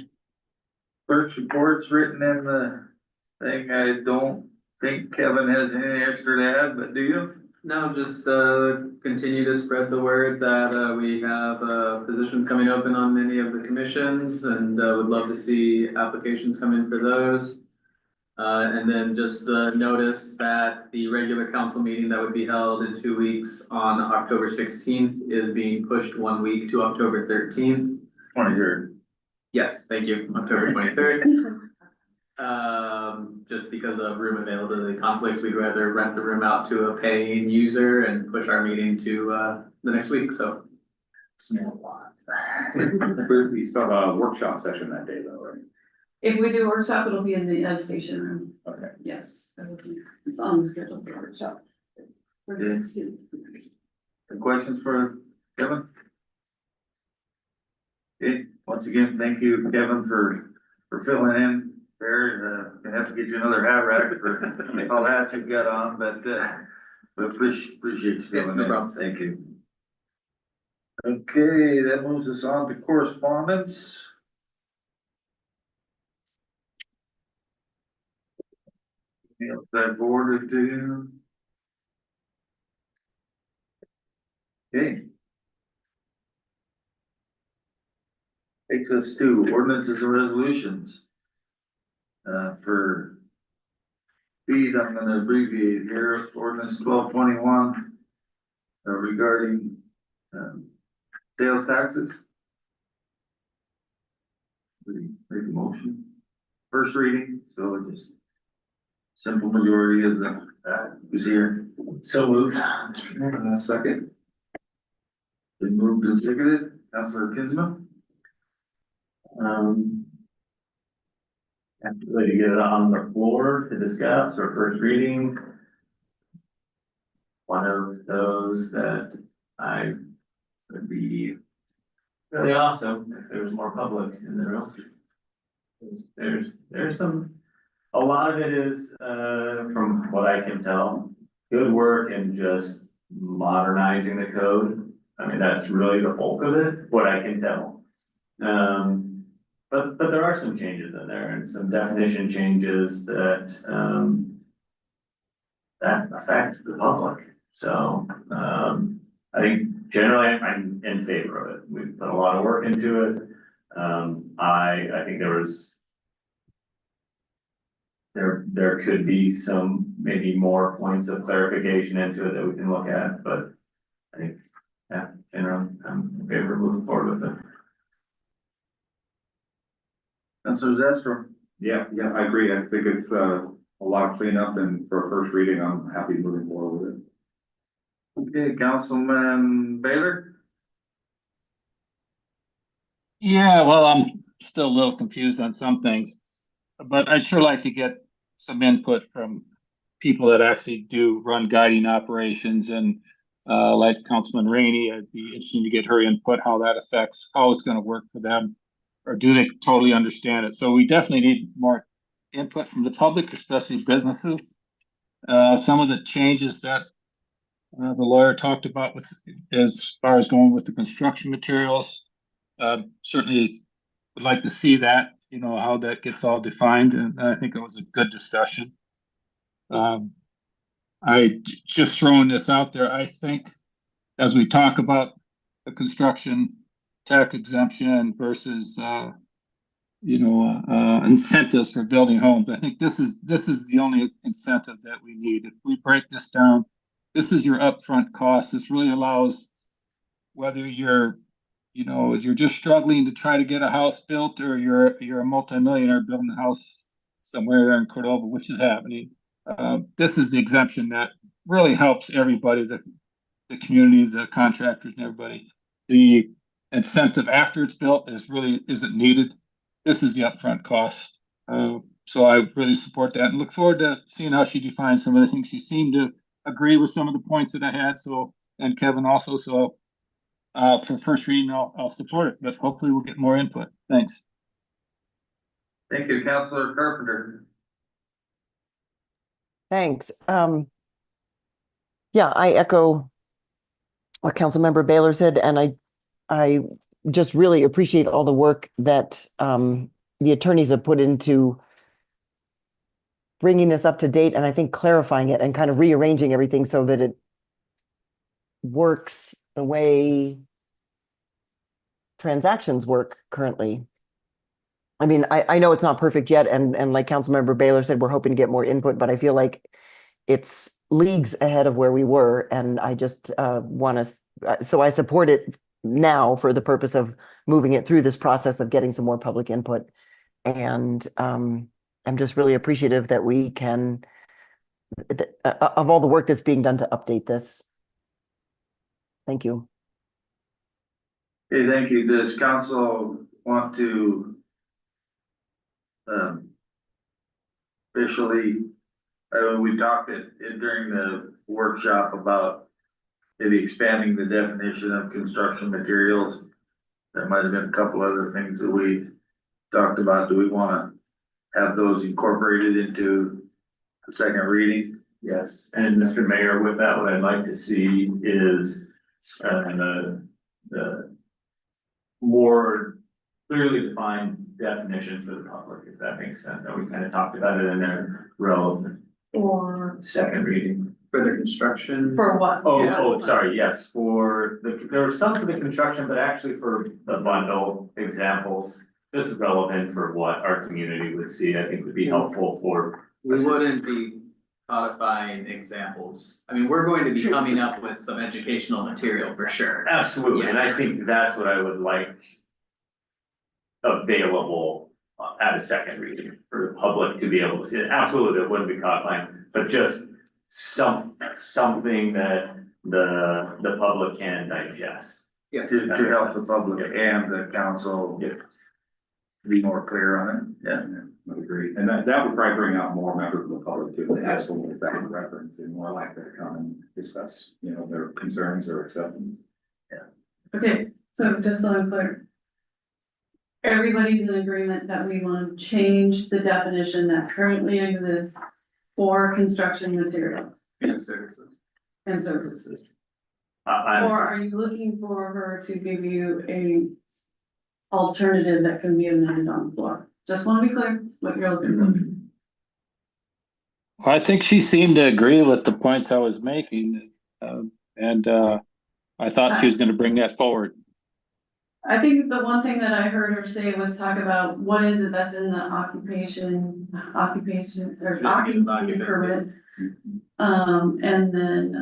Clerk's reports written in the thing, I don't think Kevin has any extra to add, but do you? No, just, continue to spread the word that, we have, positions coming open on many of the commissions and, would love to see applications come in for those. And then just the notice that the regular council meeting that would be held in 2 weeks on October 16th is being pushed 1 week to October 13th. 23rd. Yes, thank you, October 23rd. Just because of room availability conflicts, we'd rather rent the room out to a paying user and push our meeting to, the next week, so. Small lot. We still have a workshop session that day though, right? If we do workshop, it'll be in the education room. Okay. Yes, it's on the schedule for workshop. For the Yeah. 16th. Any questions for Kevin? Okay, once again, thank you, Kevin, for filling in there. Gonna have to get you another hat rack for all hats you've got on, but appreciate you filling No in. problem. Thank you. Okay, that moves us on to correspondence. Yeah, that forwarded to you. Okay. Takes us to ordinances and resolutions. For speed, I'm gonna abbreviate here, ordinance 1221. Regarding, sales taxes. Make a motion. First reading, so just simple majority of the, who's here. So moved. And a second. Been moved and seconded, Councilor Kinsman. Ready to get it on the floor to discuss or first reading. One of those that I would be really awesome if there was more public in the room. There's a lot of it is, from what I can tell, good work in just modernizing the code. I mean, that's really the bulk of it, what I can tell. But there are some changes in there and some definition changes that, that affect the public. So, I think generally I'm in favor of it. We've put a lot of work into it. I think there could be some, maybe more points of clarification into it that we can look at, but I think, yeah, generally I'm in favor of moving forward with it. Councilor Zestro. Yeah, I agree. I think it's a lot of cleanup and for a first reading, I'm happy moving forward with it. Okay, Councilman Baylor. Yeah, well, I'm still a little confused on some things, but I'd sure like to get some input from people that actually do run guiding operations and like Councilman Rainey, I'd be interested to get her input, how that affects, how it's gonna work for them. Or do they totally understand it? So we definitely need more input from the public, especially businesses. Some of the changes that the lawyer talked about with, as far as going with the construction materials. Certainly would like to see that, how that gets all defined, and I think it was a good discussion. Just throwing this out there, I think as we talk about the construction tax exemption versus, incentives for building homes, I think this is the only incentive that we need. If we break this down, this is your upfront cost. This really allows, whether you're just struggling to try to get a house built, or you're a multimillionaire building a house somewhere there in Cordova, which is happening. This is the exemption that really helps everybody, the community, the contractors, and everybody. The incentive after it's built isn't needed. This is the upfront cost. So I really support that and look forward to seeing how she defines some of the things. She seemed to agree with some of the points that I had. And Kevin also. So for first reading, I'll support it, but hopefully we'll get more input. Thanks. Thank you, Councilor Carpenter. Thanks. Yeah, I echo what Councilmember Baylor said, and I just really appreciate all the work that the attorneys have put into bringing this up to date, and I think clarifying it and kind of rearranging everything so that it works the way transactions work currently. I mean, I know it's not perfect yet, and like Councilmember Baylor said, we're hoping to get more input, but I feel like it's leagues ahead of where we were, and I just want to, so I support it now for the purpose of moving it through this process of getting some more public input. And I'm just really appreciative that we can, of all the work that's being done to update this. Thank you. Okay, thank you. Does council want to officially, we talked during the workshop about maybe expanding the definition of construction materials. There might have been a couple other things that we talked about. Do we want to have those incorporated into the second reading? Yes, and Mr. Mayor, with that, what I'd like to see is the more clearly defined definition for the public, if that makes sense. Now, we kind of talked about it in a relevant Or second reading. For the construction. for what? Sorry, yes, there was some for the construction, but actually for the bundle examples, this is relevant for what our community would see. I think would be helpful for. We wouldn't be codifying examples. I mean, we're going to be coming up with some educational material for sure. Absolutely, and I think that's what I would like available at a second reading for the public to be able to see it. Absolutely, it wouldn't be codifying, but just something that the public can digest. Yeah. To help the public and the council be more clear on it. Yeah. I agree. And that would probably bring out more members of the public too, that have some back reference and more likely to come and discuss, their concerns or acceptance. Okay, so just so I'm clear. Everybody's in agreement that we want to change the definition that currently exists for construction materials And services. and services. I Or are you looking for her to give you a alternative that can be amended on the floor? Just want to be clear what you're looking for. I think she seemed to agree with the points I was making, and I thought she was going to bring that forward. I think the one thing that I heard her say was talk about what is it that's in the occupation or occupancy permit. And then,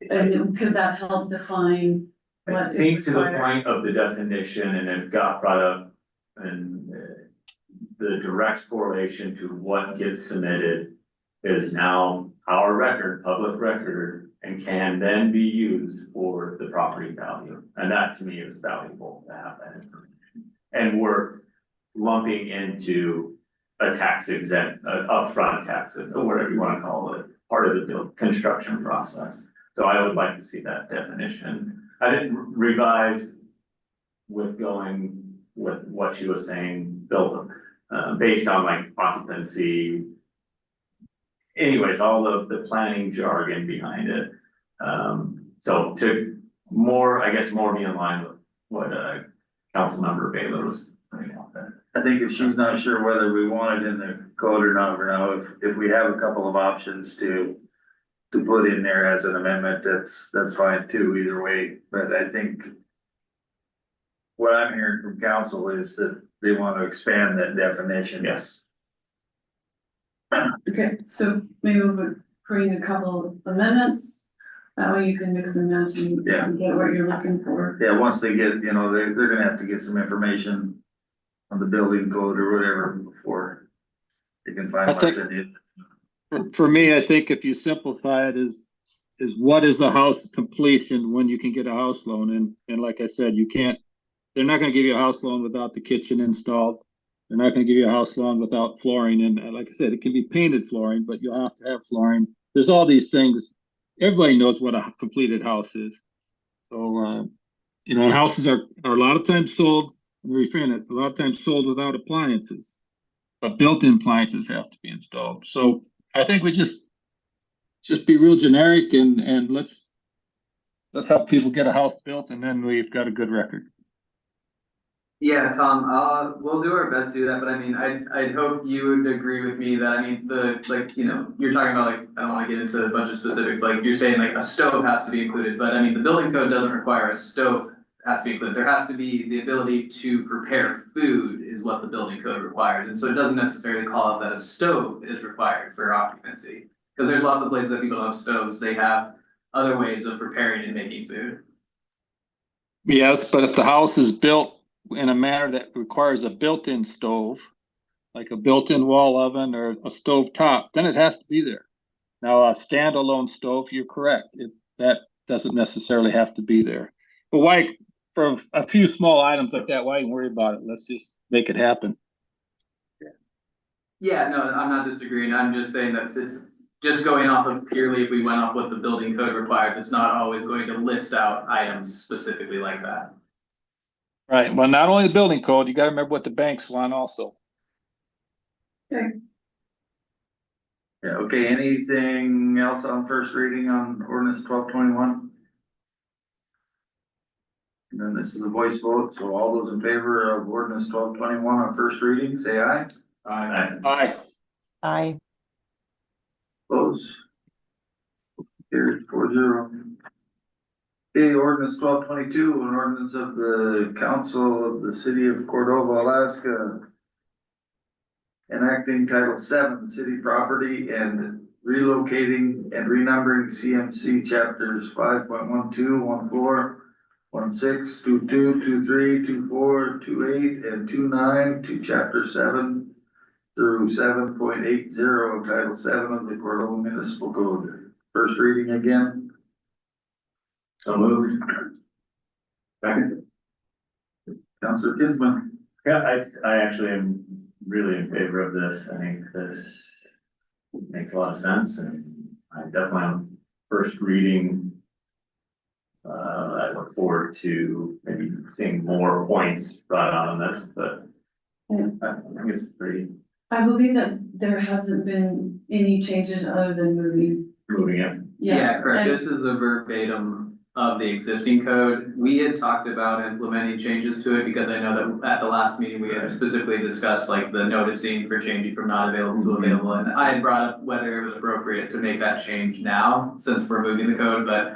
and could that help define? I think to the point of the definition, and it got brought up, and the direct correlation to what gets submitted is now our record, public record, and can then be used for the property value. And that to me is valuable to have that information. And we're lumping into a tax exempt, upfront taxes, or whatever you want to call it, part of the construction process. So I would like to see that definition. I didn't revise with going with what she was saying, built based on like occupancy. Anyways, all of the planning jargon behind it. So to more, I guess, more be in line with what, Councilmember Baylor was putting out there. I think if she's not sure whether we want it in the code or not, for now, if we have a couple of options to put in there as an amendment, that's fine too, either way, but I think what I'm hearing from council is that they want to expand that definition. Yes. Okay, so maybe we'll put in a couple of amendments. That way you can mix and match and Yeah. and get what you're looking for. Yeah, once they get, they're gonna have to get some information on the building code or whatever before they can find I what's think- in it. For me, I think if you simplify it is what is a house completion when you can get a house loan? And like I said, they're not gonna give you a house loan without the kitchen installed. They're not gonna give you a house loan without flooring. And like I said, it can be painted flooring, but you'll have to have flooring. There's all these things. Everybody knows what a completed house is. So, and houses are a lot of times sold, let me reframe it, a lot of times sold without appliances. But built-in appliances have to be installed. So I think we just be real generic and let's help people get a house built, and then we've got a good record. Yeah, Tom, we'll do our best to do that, but I mean, I'd hope you would agree with me that, I mean, you're talking about, like, I don't wanna get into a bunch of specifics, like, you're saying like a stove has to be included, but I mean, the building code doesn't require a stove has to be included. There has to be the ability to prepare food is what the building code requires, and so it doesn't necessarily call out that a stove is required for occupancy. Cause there's lots of places that people don't have stoves, they have other ways of preparing and making food. Yes, but if the house is built in a manner that requires a built-in stove, like a built-in wall oven or a stove top, then it has to be there. Now, a standalone stove, you're correct. That doesn't necessarily have to be there. But why, for a few small items like that, why even worry about it? Let's just make it happen. Yeah, no, I'm not disagreeing, I'm just saying that it's just going off of purely if we went off what the building code requires, it's not always going to list out items specifically like that. Right. Well, not only the building code, you gotta remember what the banks want also. Yeah, okay, anything else on first reading on ordinance 1221? And then this is a voice vote, so all those in favor of ordinance 1221 on first reading, say aye. Aye. I, Opposed? Carried 4-0. Okay, ordinance 1222, an ordinance of the council of the city of Cordova, Alaska, enacting Title 7 city property and relocating and renumbering CMC chapters 5.12, 14, 16, 22, 23, 24, 28, and 29 to chapter 7 through 7.80 of Title 7 of the Cordova Municipal Code. First reading again. So moved. Second. Councilor Kinsman. Yeah, I actually am really in favor of this. I think this makes a lot of sense, and I definitely on first reading. I look forward to maybe seeing more points brought out on this, but I think it's pretty I believe that there hasn't been any changes other than moving. moving it. Yeah, correct, and- this is a verbatim of the existing code. We had talked about implementing changes to it because I know that at the last meeting, we had specifically discussed like the noticing for changing from not available to available. And I had brought up whether it was appropriate to make that change now, since we're moving the code, but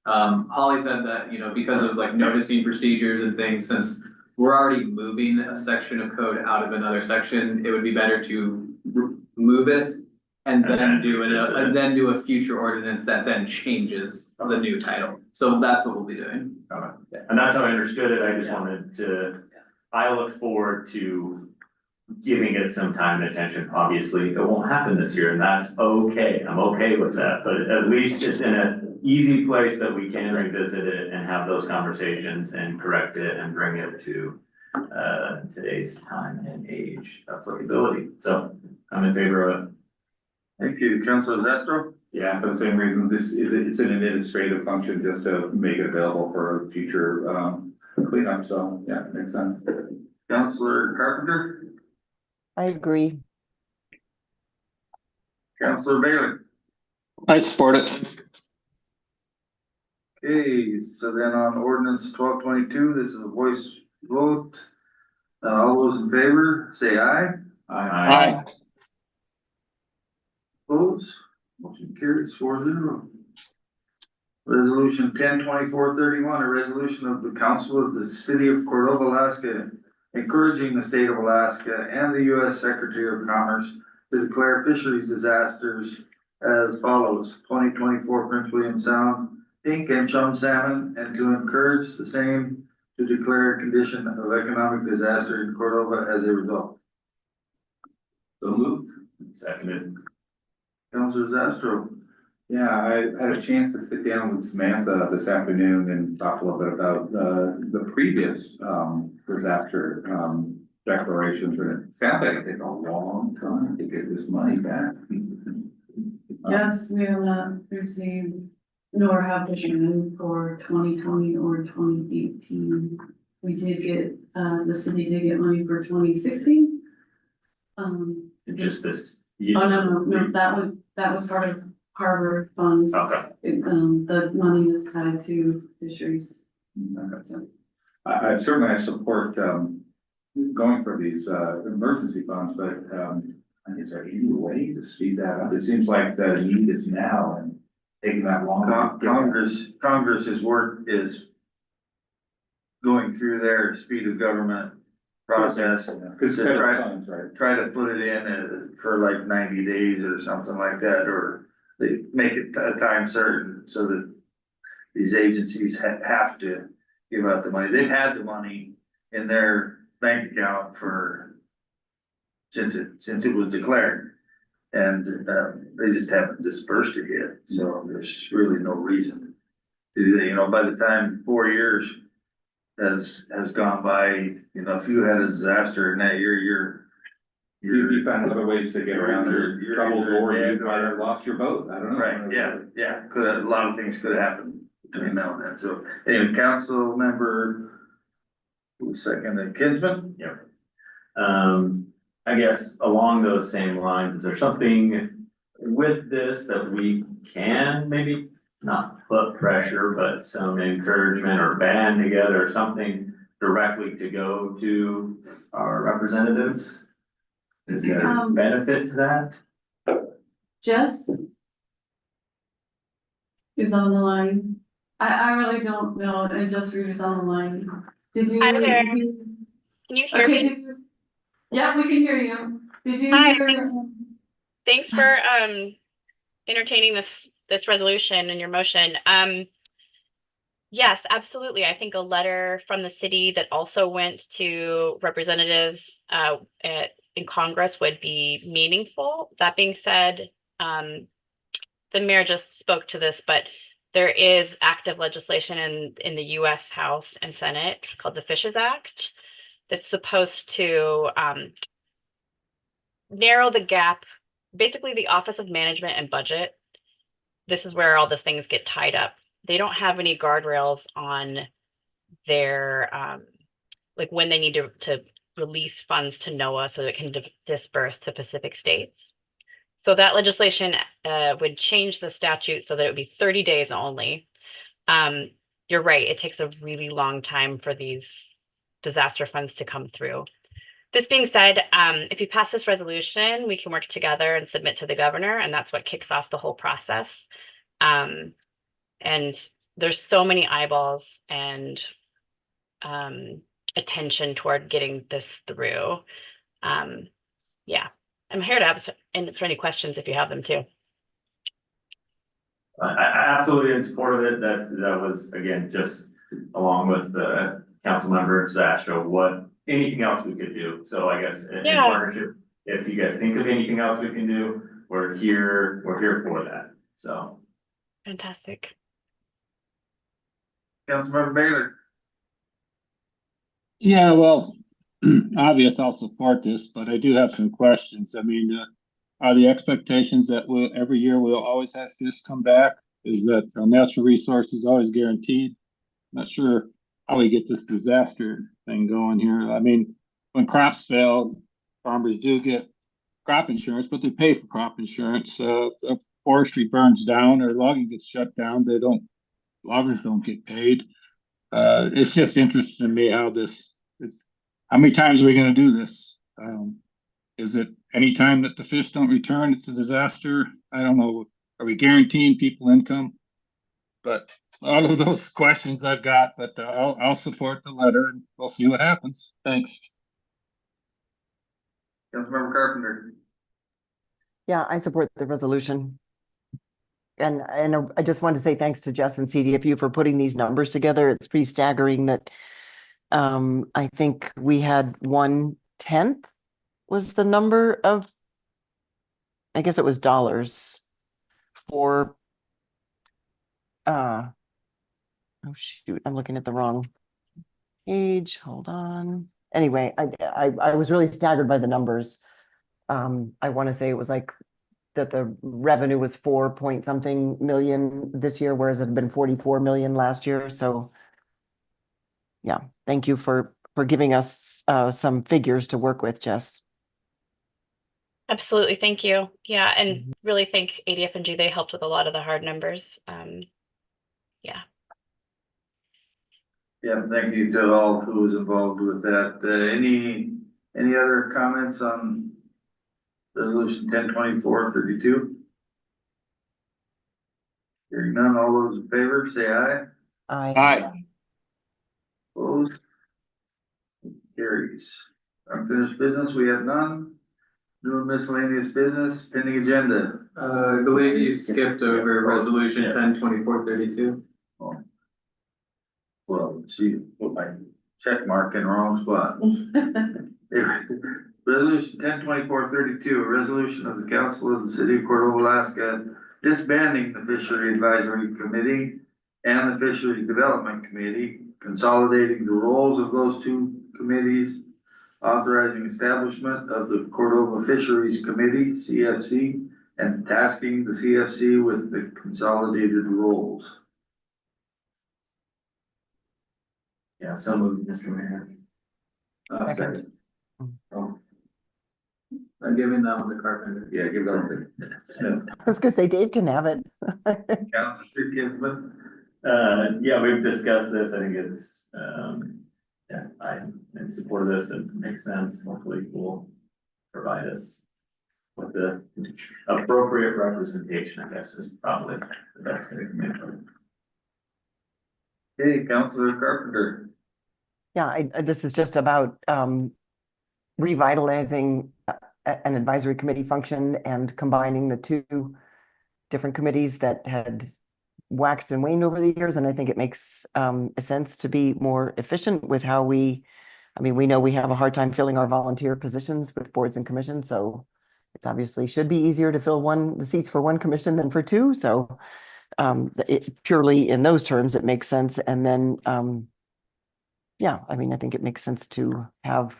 Holly said that, because of like noticing procedures and things, since we're already moving a section of code out of another section, it would be better to move it and then do a future ordinance that then changes the new title. So that's what we'll be doing. And that's how I understood it. I just wanted to, I look forward to giving it some time and attention. Obviously, it won't happen this year, and that's okay. I'm okay with that, but at least it's in an easy place that we can revisit it and have those conversations and correct it and bring it to today's time and age applicability. So I'm in favor of it. Thank you, Councilor Zastro. Yeah, for the same reasons, it's an administrative function just to make it available for future, cleanup, so, yeah, makes sense. Councilor Carpenter, I agree. Councilor Bailey. I support it. Okay, so then on ordinance 1222, this is a voice vote. All those in favor, say aye. Aye. Opposed? Motion carries 4-0. Resolution 102431, a resolution of the council of the city of Cordova, Alaska, encouraging the state of Alaska and the U.S. Secretary of Commerce to declare fisheries disasters as follows: 2024 Prince William Sound pink and chum salmon, and to encourage the same to declare a condition of economic disaster in Cordova as a result. So moved. Seconded. Councilor Zastro. Yeah, I had a chance to sit down with Samantha this afternoon and talk a little bit about the previous disaster declarations. And it sounds like it takes a long time to get this money back. Yes, we have not received nor have the payment for 2020 or 2018. We did get, the city did get money for 2016. Just this. Oh, no, that was part of harbor funds. Okay. The money is tied to fisheries. So, I certainly support going for these emergency funds, but is there any way to speed that up? It seems like the need is now and taking that long. Congress's work is going through their speed of government process. Because Try to put it in for like 90 days or something like that, or they make it a time certain so that these agencies have to give out the money. They've had the money in their bank account since it was declared. And, they just haven't dispersed it yet, so there's really no reason to do that. You know, by the time 4 years has gone by, you know, if you had a disaster in that year, You found other ways to get around their troubles, or you might have lost your boat. I don't know. Right, yeah, a lot of things could have happened between now and then. So anyway, council member, who's second, Kinsman? Yep. I guess along those same lines, is there something with this that we can maybe not put pressure, but some encouragement or band together or something directly to go to our representatives? Is there a benefit to that? Jess is on the line. I really don't know, and Jess Reed is on the line. Did you? Hi there. Can you hear Okay, me? Yeah, we can hear you. Did you Hi, hear? Thanks for entertaining this resolution and your motion. Yes, absolutely. I think a letter from the city that also went to representatives in Congress would be meaningful. That being said, the mayor just spoke to this, but there is active legislation in the US House and Senate called the Fishes Act that's supposed to narrow the gap. Basically, the Office of Management and Budget, this is where all the things get tied up. They don't have any guardrails on their like when they need to release funds to NOAA so that it can disperse to Pacific states. So that legislation would change the statute so that it would be 30 days only. You're right, it takes a really long time for these disaster funds to come through. This being said, if you pass this resolution, we can work together and submit to the governor, and that's what kicks off the whole process. And there's so many eyeballs and attention toward getting this through. Yeah, I'm here to answer any questions if you have them too. I absolutely in support of it. That was, again, just along with the council member Zastro, anything else we could do. So I guess in partnership, if you guys think of anything else we can do, we're here for that. So. Fantastic. Councilmember Baylor. Yeah, well, obvious, I'll support this, but I do have some questions. I mean, are the expectations that every year we'll always have fish come back? Is that natural resources always guaranteed? Not sure how we get this disaster thing going here. I mean, when crops fail, farmers do get crop insurance, but they pay for crop insurance. If forestry burns down or logging gets shut down, they don't loggers don't get paid. It's just interesting to me how how many times are we gonna do this? Is it any time that the fish don't return, it's a disaster? I don't know. Are we guaranteeing people income? But all of those questions I've got, but I'll support the letter and we'll see what happens. Thanks. Councilmember Carpenter. Yeah, I support the resolution. And I just wanted to say thanks to Jess and CDFU for putting these numbers together. It's pretty staggering that I think we had 1/10 was the number of, I guess it was dollars for oh shoot, I'm looking at the wrong page. Hold on. Anyway, I was really staggered by the numbers. I want to say it was like that the revenue was 4 point something million this year, whereas it had been 44 million last year. So yeah, thank you for giving us some figures to work with, Jess. Absolutely, thank you. Yeah, and really thank ADF&G. They helped with a lot of the hard numbers. Yeah. Yeah, thank you to all who was involved with that. Any other comments on resolution 1024-32? Hearing none, all those in favor, say aye. Aye. Opposed? Carries. Unfinished business, we have none. New and miscellaneous business, pending agenda. I believe you skipped over resolution 1024-32. Well, see, put my check mark in the wrong spot. Resolution 1024-32, a resolution of the council of the city of Cordova, Alaska, disbanding the fishery advisory committee and the fisheries development committee, consolidating the roles of those two committees, authorizing establishment of the Cordova Fisheries Committee, CFC, and tasking the CFC with the consolidated roles. Yeah, so moved, Mr. Mayor. Second. Oh, I'm giving that one to Carpenter. yeah, give that one. I was gonna say Dave can have it. Councilor Ginsman. Yeah, we've discussed this. I think it's, yeah, I'm in support of this. It makes sense. Hopefully will provide us with the appropriate representation, I guess, is probably the best way to make it. Hey, Councilor Carpenter. Yeah, this is just about revitalizing an advisory committee function and combining the two different committees that had waxed and waned over the years. And I think it makes a sense to be more efficient with how we know we have a hard time filling our volunteer positions with boards and commissions. So it's obviously should be easier to fill the seats for one commission than for two. So purely in those terms, it makes sense. And then, yeah, I think it makes sense to have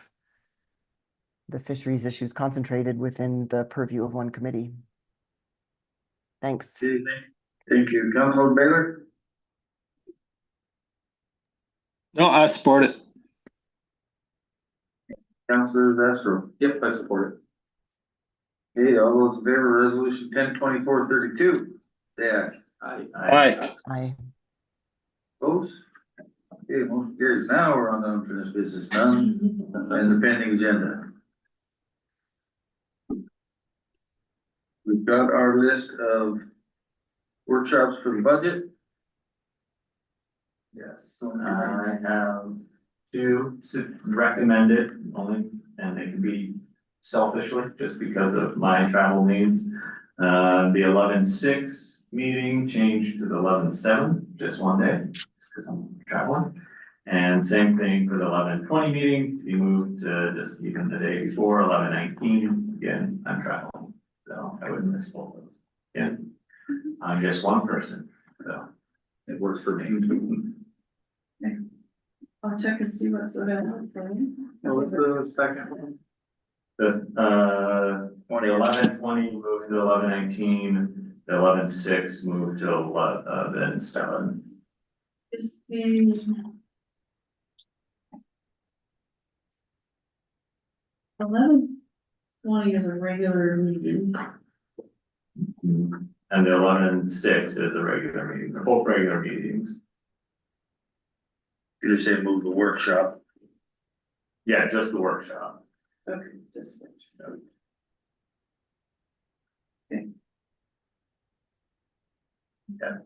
the fisheries issues concentrated within the purview of one committee. Thanks. Thank you. Councilor Baylor? No, I support it. Councilor Zastro? Yep, I support Hey, all those in favor of resolution 1024-32, say aye. it. Aye. Opposed? Okay, motion carries. Now we're on the unfinished business, none, and the pending agenda. We've got our list of workshops for the budget. Yes, I have two recommended only, and they can be selfishly, just because of my travel needs. The 11/6 meeting changed to the 11/7, just one day, just because I'm traveling. And same thing for the 11/20 meeting, we moved to just even the day before, 11/19, again, I'm traveling. So I wouldn't miss both of those. Again, I'm just one person, so it works for me. I'll check and see what's available for you. What was the second one? The 11/20 moved to 11/19, the 11/6 moved to 11/7. Is the 11/20 is a regular meeting. And the 11/6 is a regular meeting, they're both regular meetings. You just say move the workshop. Yeah, just the workshop. Okay, just.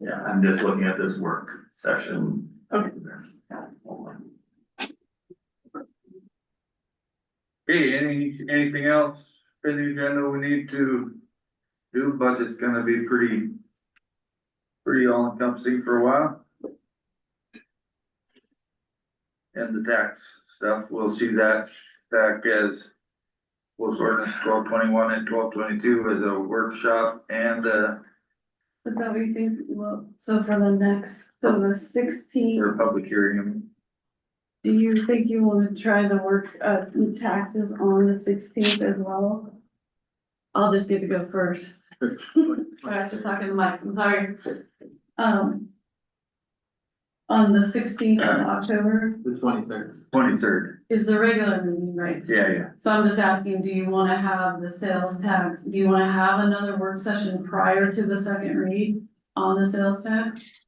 Yeah, I'm just looking at this work session. Okay. Hold on. Okay, anything else for the agenda we need to do? Budget's gonna be pretty all encompassing for a while. And the tax stuff, we'll see that back as was ordinance 1221 and 1222 as a workshop and Is that what you think? Well, so for the next, so the 16th. for a public hearing. Do you think you want to try the work, taxes on the 16th as well? I'll just get to go first. I have to talk in the mic, I'm sorry. On the 16th of October The 23rd. 23rd. is the regular meeting, right? Yeah. So I'm just asking, do you want to have the sales tax, do you want to have another work session prior to the second read on the sales tax?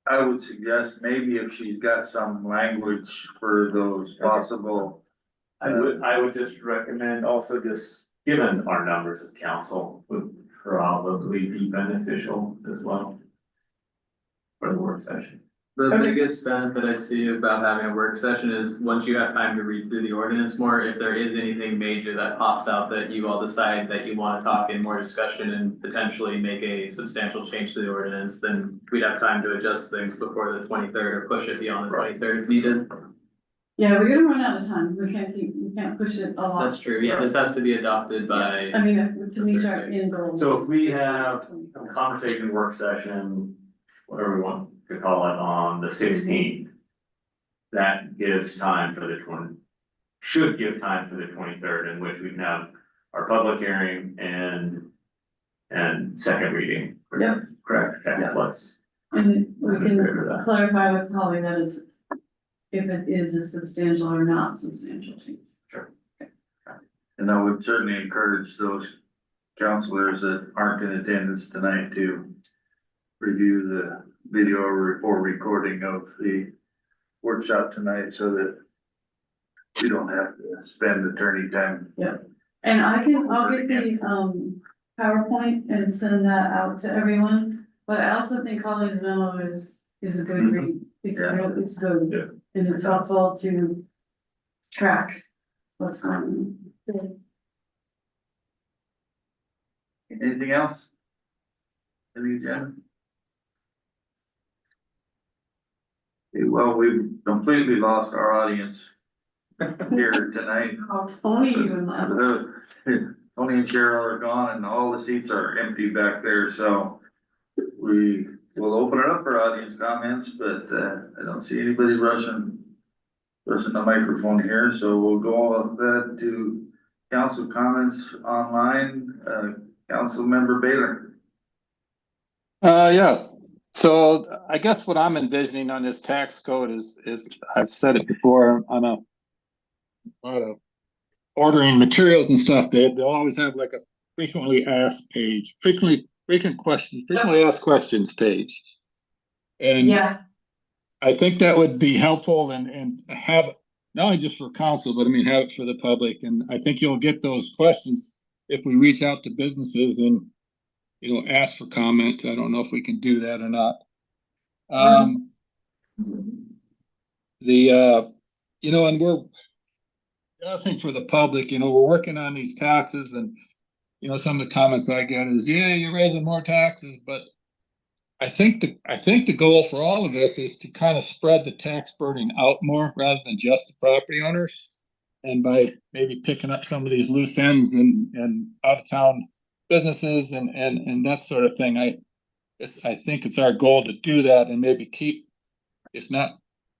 I would suggest maybe if she's got some language for those possible. I would just recommend also just, given our numbers of council, would probably be beneficial as well. For the work session. The Okay. biggest benefit I see about having a work session is once you have time to read through the ordinance more, if there is anything major that pops out that you all decide that you want to talk in more discussion and potentially make a substantial change to the ordinance, then we'd have time to adjust things before the 23rd or push it beyond the 23rd if needed. Yeah, we're gonna run out of time, we can't push it a lot. That's true. Yeah, this has to be adopted by, I mean, to meet our end goal. So if we have a conversation work session, whatever we want to call it, on the 16th. That gives time for the should give time for the 23rd, in which we can have our public hearing and second reading. Yep. Correct, okay, Yep. let's. And we I'm in favor of can that. clarify with Holly that it's, if it is a substantial or not substantial change. And I would certainly encourage those counselors that aren't in attendance tonight to review the video or recording of the workshop tonight so that we don't have to spend attorney time. And I'll get the, PowerPoint and send that out to everyone, but I also think Holly's memo is a good read. It's Yeah. real, it's good, and it's helpful to track what's going on. Anything else? Any agenda? Okay, well, we've completely lost our audience here tonight. Oh, Tony even left. Tony and Cheryl are gone and all the seats are empty back there, so we will open it up for audience comments, but I don't see anybody rushing the microphone here, so we'll go to council comments online. Council member Baylor. Yeah, so I guess what I'm envisioning on this tax code is I've said it before on a lot of ordering materials and stuff, they'll always have like a frequently asked page, frequently asked questions page. And Yeah, I think that would be helpful and have it not only just for council, but I mean, have it for the public. And I think you'll get those questions if we reach out to businesses and, ask for comment. I don't know if we can do that or not. And the other thing for the public, we're working on these taxes and, some of the comments I get is, yeah, you're raising more taxes, but I think the goal for all of us is to kind of spread the tax burden out more rather than just the property owners. And by maybe picking up some of these loose ends and out of town businesses and that sort of thing, I think it's our goal to do that and maybe keep, if not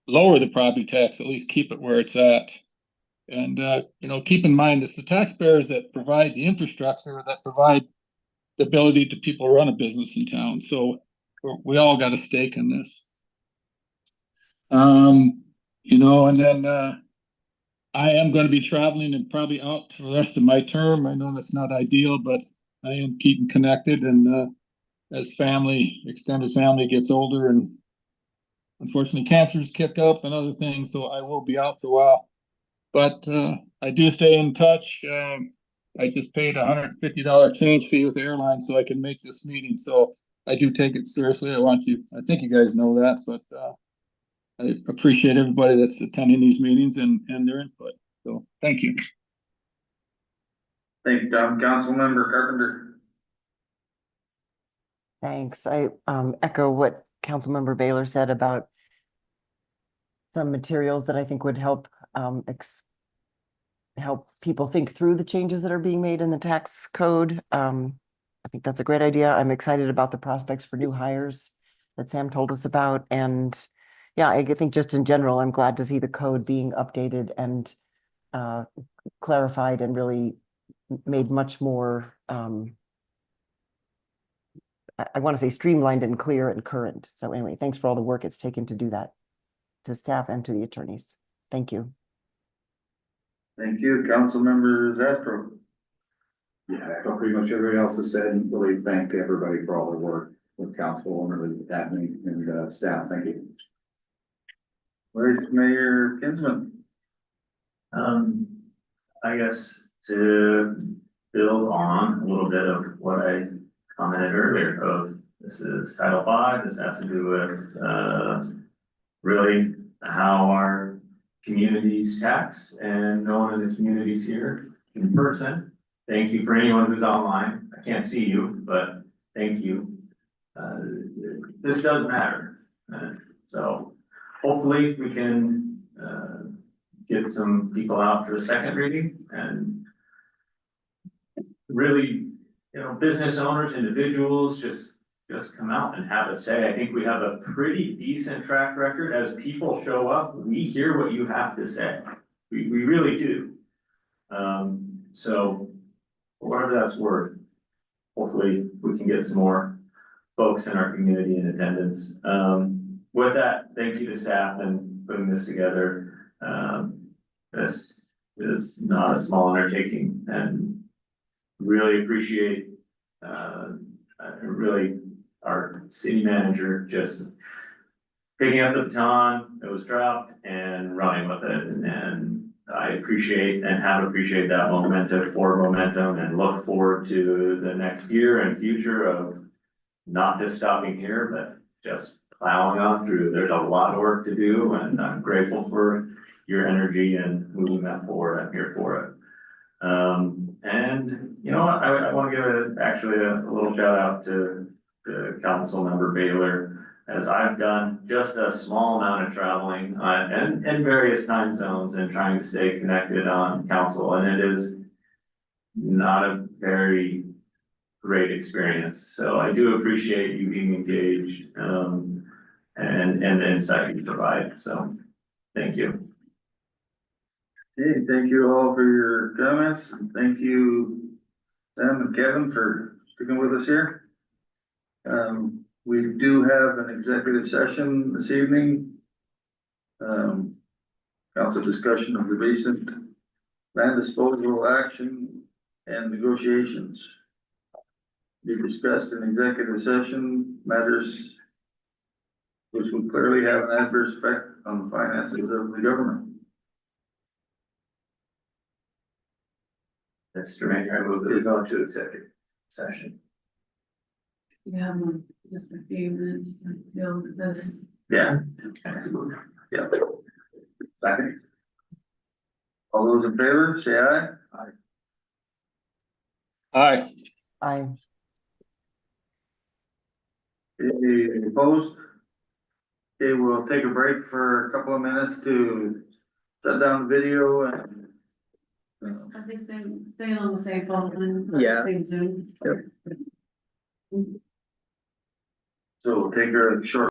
lower the property tax, at least keep it where it's at. And, keep in mind it's the taxpayers that provide the infrastructure that provide the ability to people run a business in town. So we all got a stake in this. And then, I am gonna be traveling and probably out for the rest of my term. I know that's not ideal, but I am keeping connected and, as family, extended family gets older and unfortunately cancers kick up and other things, so I will be out for a while. But, I do stay in touch. I just paid $150 change fee with the airline so I can make this meeting, so I do take it seriously. I think you guys know that, but, I appreciate everybody that's attending these meetings and their input. So, thank you. Thank you, Tom. Councilmember Carpenter. Thanks. I echo what Councilmember Baylor said about some materials that I think would help help people think through the changes that are being made in the tax code. I think that's a great idea. I'm excited about the prospects for new hires that Sam told us about. And yeah, I think just in general, I'm glad to see the code being updated and clarified and really made much more, I want to say streamlined and clear and current. So anyway, thanks for all the work it's taken to do that, to staff and to the attorneys. Thank you. Thank you, Councilmember Zastro. Yeah, I pretty much everybody else has said, and really thank everybody for all their work with council and really admin and staff. Thank you. Where's Mayor Kinsman? I guess to build on a little bit of what I commented earlier of this is Title V, this has to do with, really how our community's taxed and no one in the community's here in person. Thank you for anyone who's online. I can't see you, but thank you. This does matter. So hopefully we can, get some people out for the second reading and really, business owners, individuals, just come out and have a say. I think we have a pretty decent track record. As people show up, we hear what you have to say. We really do. So whatever that's worth, hopefully we can get some more folks in our community in attendance. With that, thank you to staff and putting this together. This is not a small undertaking and really appreciate, really our city manager just picking up the baton that was dropped and running with it. And I appreciate and have appreciated that momentum and look forward to the next year and future of not just stopping here, but just plowing on through. There's a lot of work to do and I'm grateful for your energy and moving that forward. I'm here for it. And you know what, I want to give actually a little shout out to Councilmember Baylor, as I've done just a small amount of traveling and various time zones and trying to stay connected on council. And it is not a very great experience. So I do appreciate you being engaged, and the insight you provide. So thank you. Hey, thank you all for your comments, and thank you, Sam and Kevin, for sticking with us here. We do have an executive session this evening. Council discussion of the recent land disposal action and negotiations. We discussed in executive session matters which would clearly have an adverse effect on the finances of the government. Mr. Mayor, I move that we go into executive session. Yeah, just a few minutes to deal with this. Yeah. Absolutely. Yeah. Second. All those in favor, say aye. Aye. I Any opposed? Okay, we'll take a break for a couple of minutes to shut down the video and. I think staying on the same phone. Yeah. Same Zoom. So we'll take a short